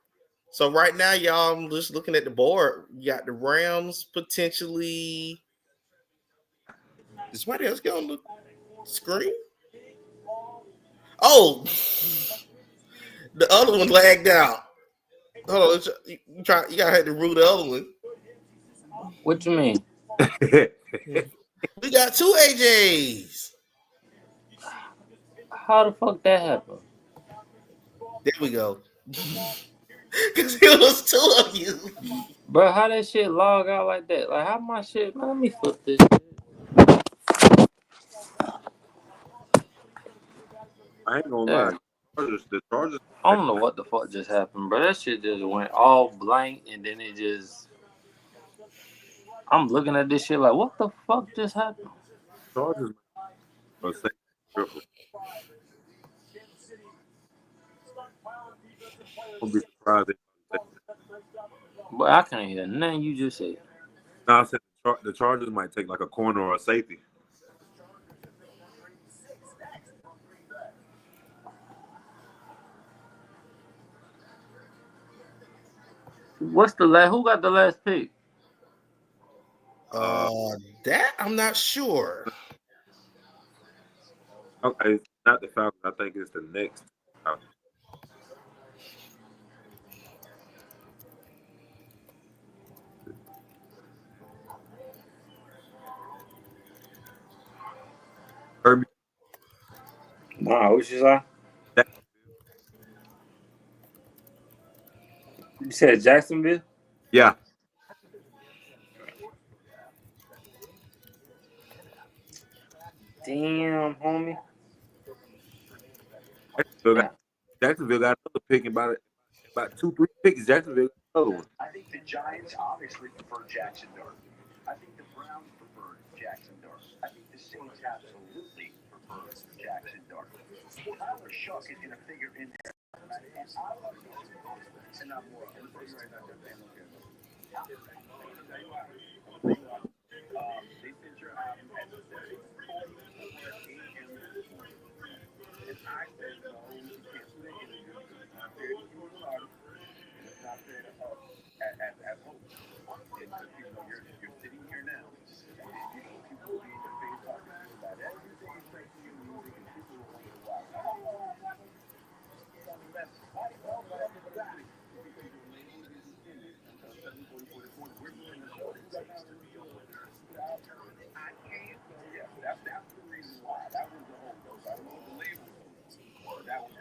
So right now, y'all, I'm just looking at the board. You got the Rams potentially. Is somebody else get on the screen? Oh, the other one lagged out. Hold on, you gotta have to rule the other one. What you mean? We got two AJs. How the fuck that happened? There we go. Because it was two of you. Bro, how that shit log out like that? Like, how my shit... Man, let me flip this shit. I ain't gonna lie. The Chargers. I don't know what the fuck just happened, bro. That shit just went all blank, and then it just... I'm looking at this shit like, what the fuck just happened? Chargers. I'll be surprised. But I can't hear nothing you just said. No, I said the Chargers might take like a corner or a safety. What's the last? Who got the last pick? That I'm not sure. Okay, it's not the Falcons. I think it's the next. Herbie. Nah, what you say? You said Jacksonville? Yeah. Damn, homie. Jacksonville got another pick in about 2-3 picks. Jacksonville got another one. I think the Giants obviously prefer Jackson Dart. I think the Browns prefer Jackson Dart. I think the Saints absolutely prefer Jackson Dart. Tyler Shuck is going to figure in there. You're sitting here now. People will be in your face talking to you about everything straight to your music, and people will wonder why. That's the reason why. That was the whole. I don't know the label, but that was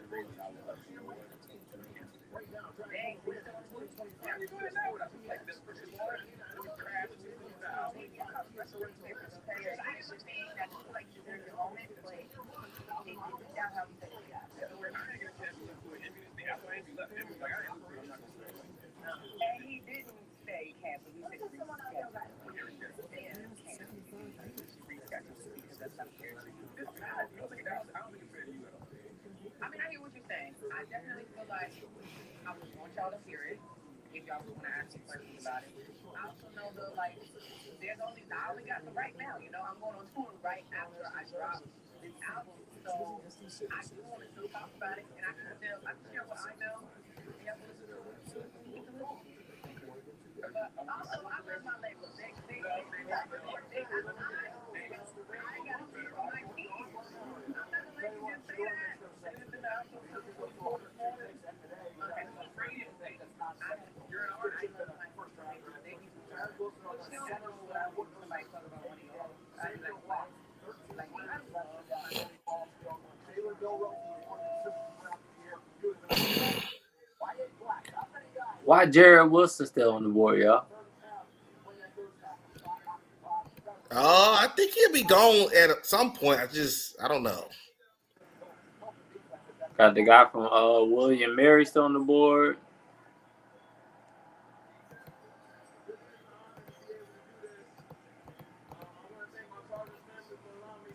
definitely feel like I would want y'all to hear it if y'all would want to ask me questions about it. I also know though, like, I only got the right now. I'm going on tour right after I drop this album, so I do want to still talk about it, and I can share what I know, and y'all can listen to it. Get the full. But also, I love my label. I got to see it on my team. I'm not gonna let you just say that. Listen, I'm so okay, so Brady is saying, you're an artist. I love my label. They need to start. Still don't know what I would somebody talk about one of y'all. I'd be like, what? Like, I love my Why Jared Wilson still on the board, y'all? I think he'll be gone at some point. I don't know. Got the guy from William Mary still on the board.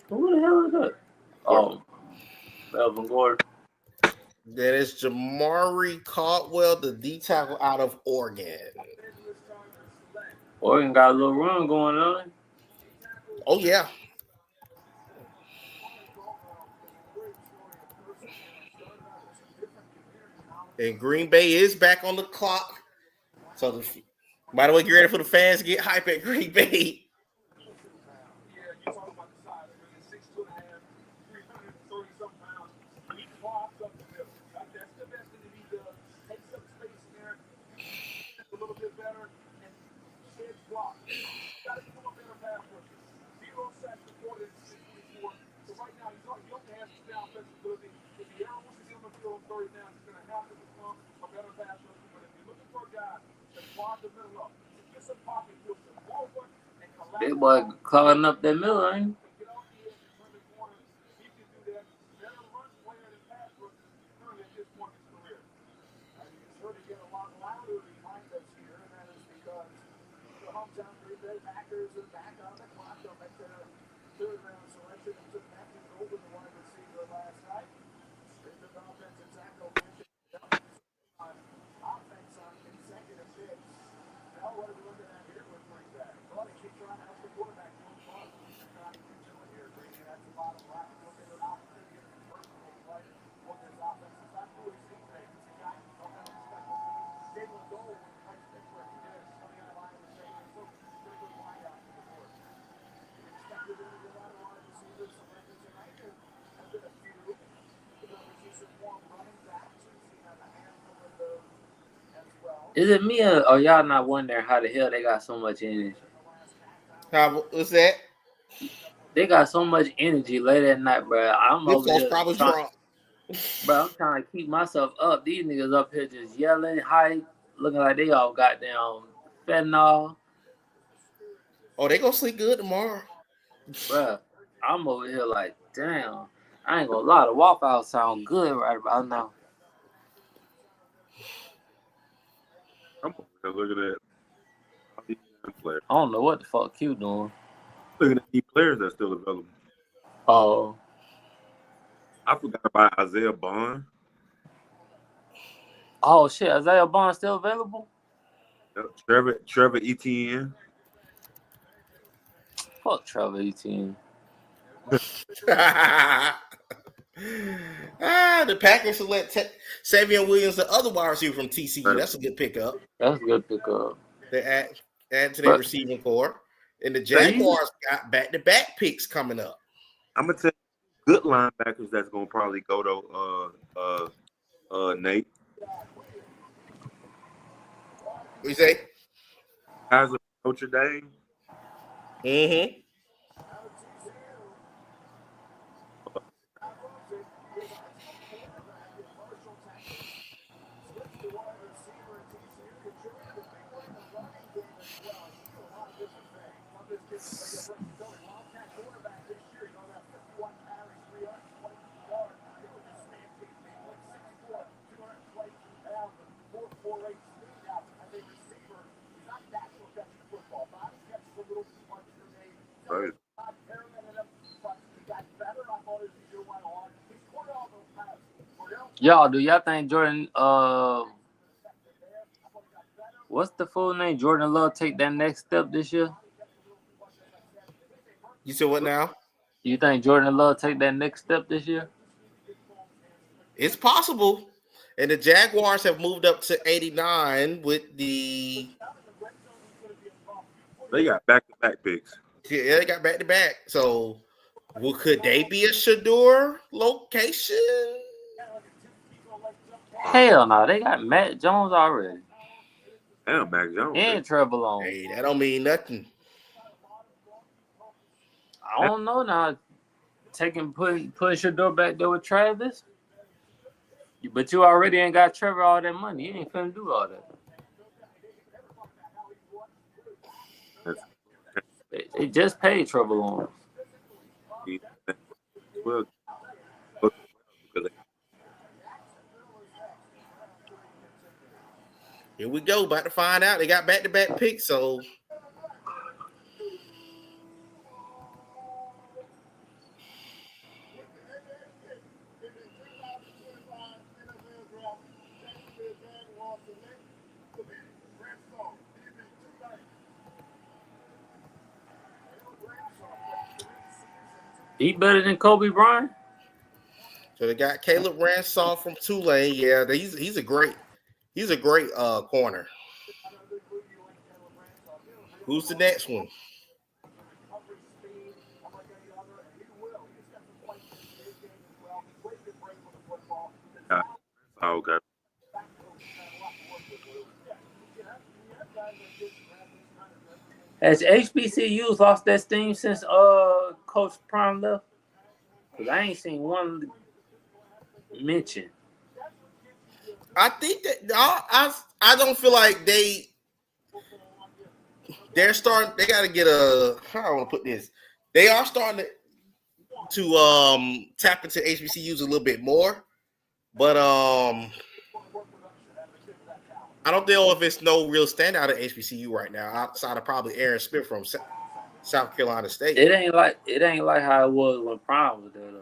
Who the hell is that? Oh, Melvin Gordon. That is Jamari Caldwell, the D tackle out of Oregon. Oregon got a little run going on. Oh, yeah. And Green Bay is back on the clock. So, by the way, get ready for the fans to get hype at Green Bay. Big boy clogging up that middle, ain't he? Is it me or y'all not wondering how the hell they got so much energy? What's that? They got so much energy late at night, bro. I'm over here probably drunk. Bro, I'm trying to keep myself up. These niggas up here just yelling, hype, looking like they all goddamn fentanyl. Oh, they gonna sleep good tomorrow. Bro, I'm over here like, damn. I ain't gonna lie, the Waffle House sound good right about now. I'm over here looking at all these players. I don't know what the fuck Q doing. Looking at these players that's still available. Oh. I forgot about Isaiah Bond. Oh shit, Isaiah Bond still available? Trevor Etienne. Fuck Trevor Etienne. The Packers select Savion Williams, the other wide receiver from TCU. That's a good pickup. That's a good pickup. They add to their receiving core. And the Jaguars got back-to-back picks coming up. I'm gonna tell you good linebackers that's gonna probably go to Nate. What you say? Guys of Notre Dame. Mm-hmm. Y'all, do y'all think Jordan? What's the full name? Jordan Love take that next step this year? You said what now? You think Jordan Love take that next step this year? It's possible. And the Jaguars have moved up to 89 with the. They got back-to-back picks. Yeah, they got back to back. So, could they be a Shador location? Hell no, they got Matt Jones already. Damn, Mac Jones. And Trevor Long. Hey, that don't mean nothing. I don't know now. Putting Shador back there with Travis. But you already ain't got Trevor all that money. You ain't finna do all that. They just paid Trevor Lawrence. Well, here we go. About to find out. They got back-to-back picks, so. He better than Kobe Bryant. So they got Caleb Ransaw from Tulane. Yeah, he's a great corner. Who's the next one? okay. Has HBCUs lost that steam since Coach Prime left? Because I ain't seen one mention. I think that I don't feel like they're starting. They got to get a. How do I want to put this? They are starting to tap into HBCUs a little bit more, but I don't know if it's no real standout at HBCU right now outside of probably Aaron Smith from South Carolina State. It ain't like how it was when Prime was there though.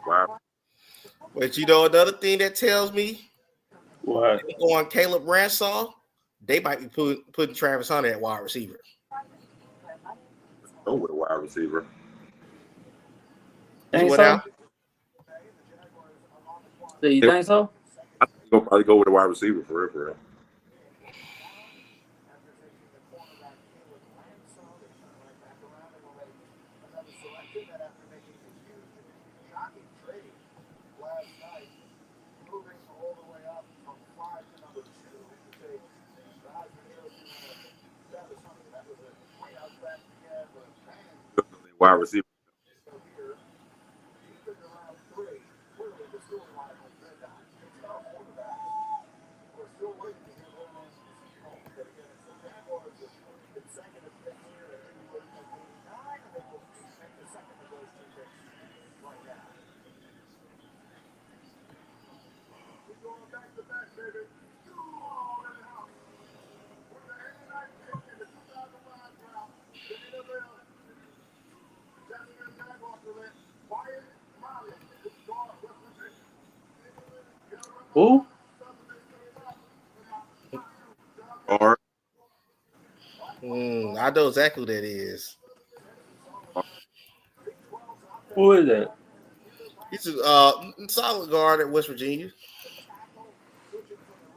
Wow. But you know, another thing that tells me What? Going Caleb Ransaw, they might be putting Travis Hunter at wide receiver. Go with a wide receiver. Think What so? now? Do you think so? I think he'll probably go with a wide receiver for real. Wide receiver. Who? Or I know exactly who that is. Who is that? He's a solid guard at West Virginia.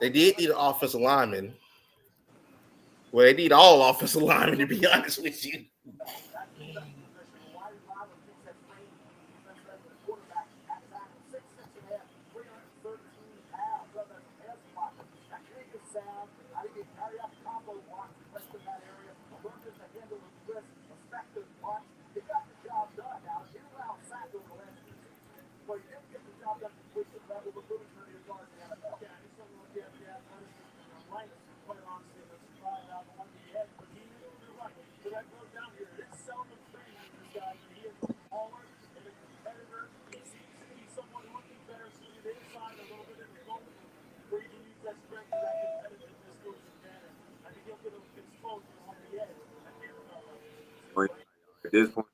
They did need an offensive lineman. Well, they need all offensive linemen, to be honest with you. this point,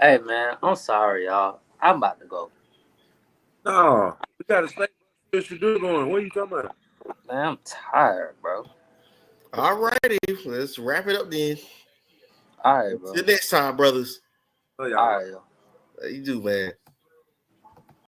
Hey man, I'm sorry, y'all. I'm about to go. no, we got a state should do going. What are you talking about? Man, I'm tired, bro. All righty, let's wrap it up then. All right, bro. Till next time, brothers. Oh, y'all. All right, yo. How you do, man?